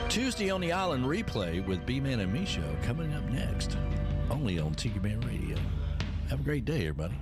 Tuesday on the Island replay with B-Man and Me Show coming up next, only on Tiki Man Radio. Have a great day, everybody.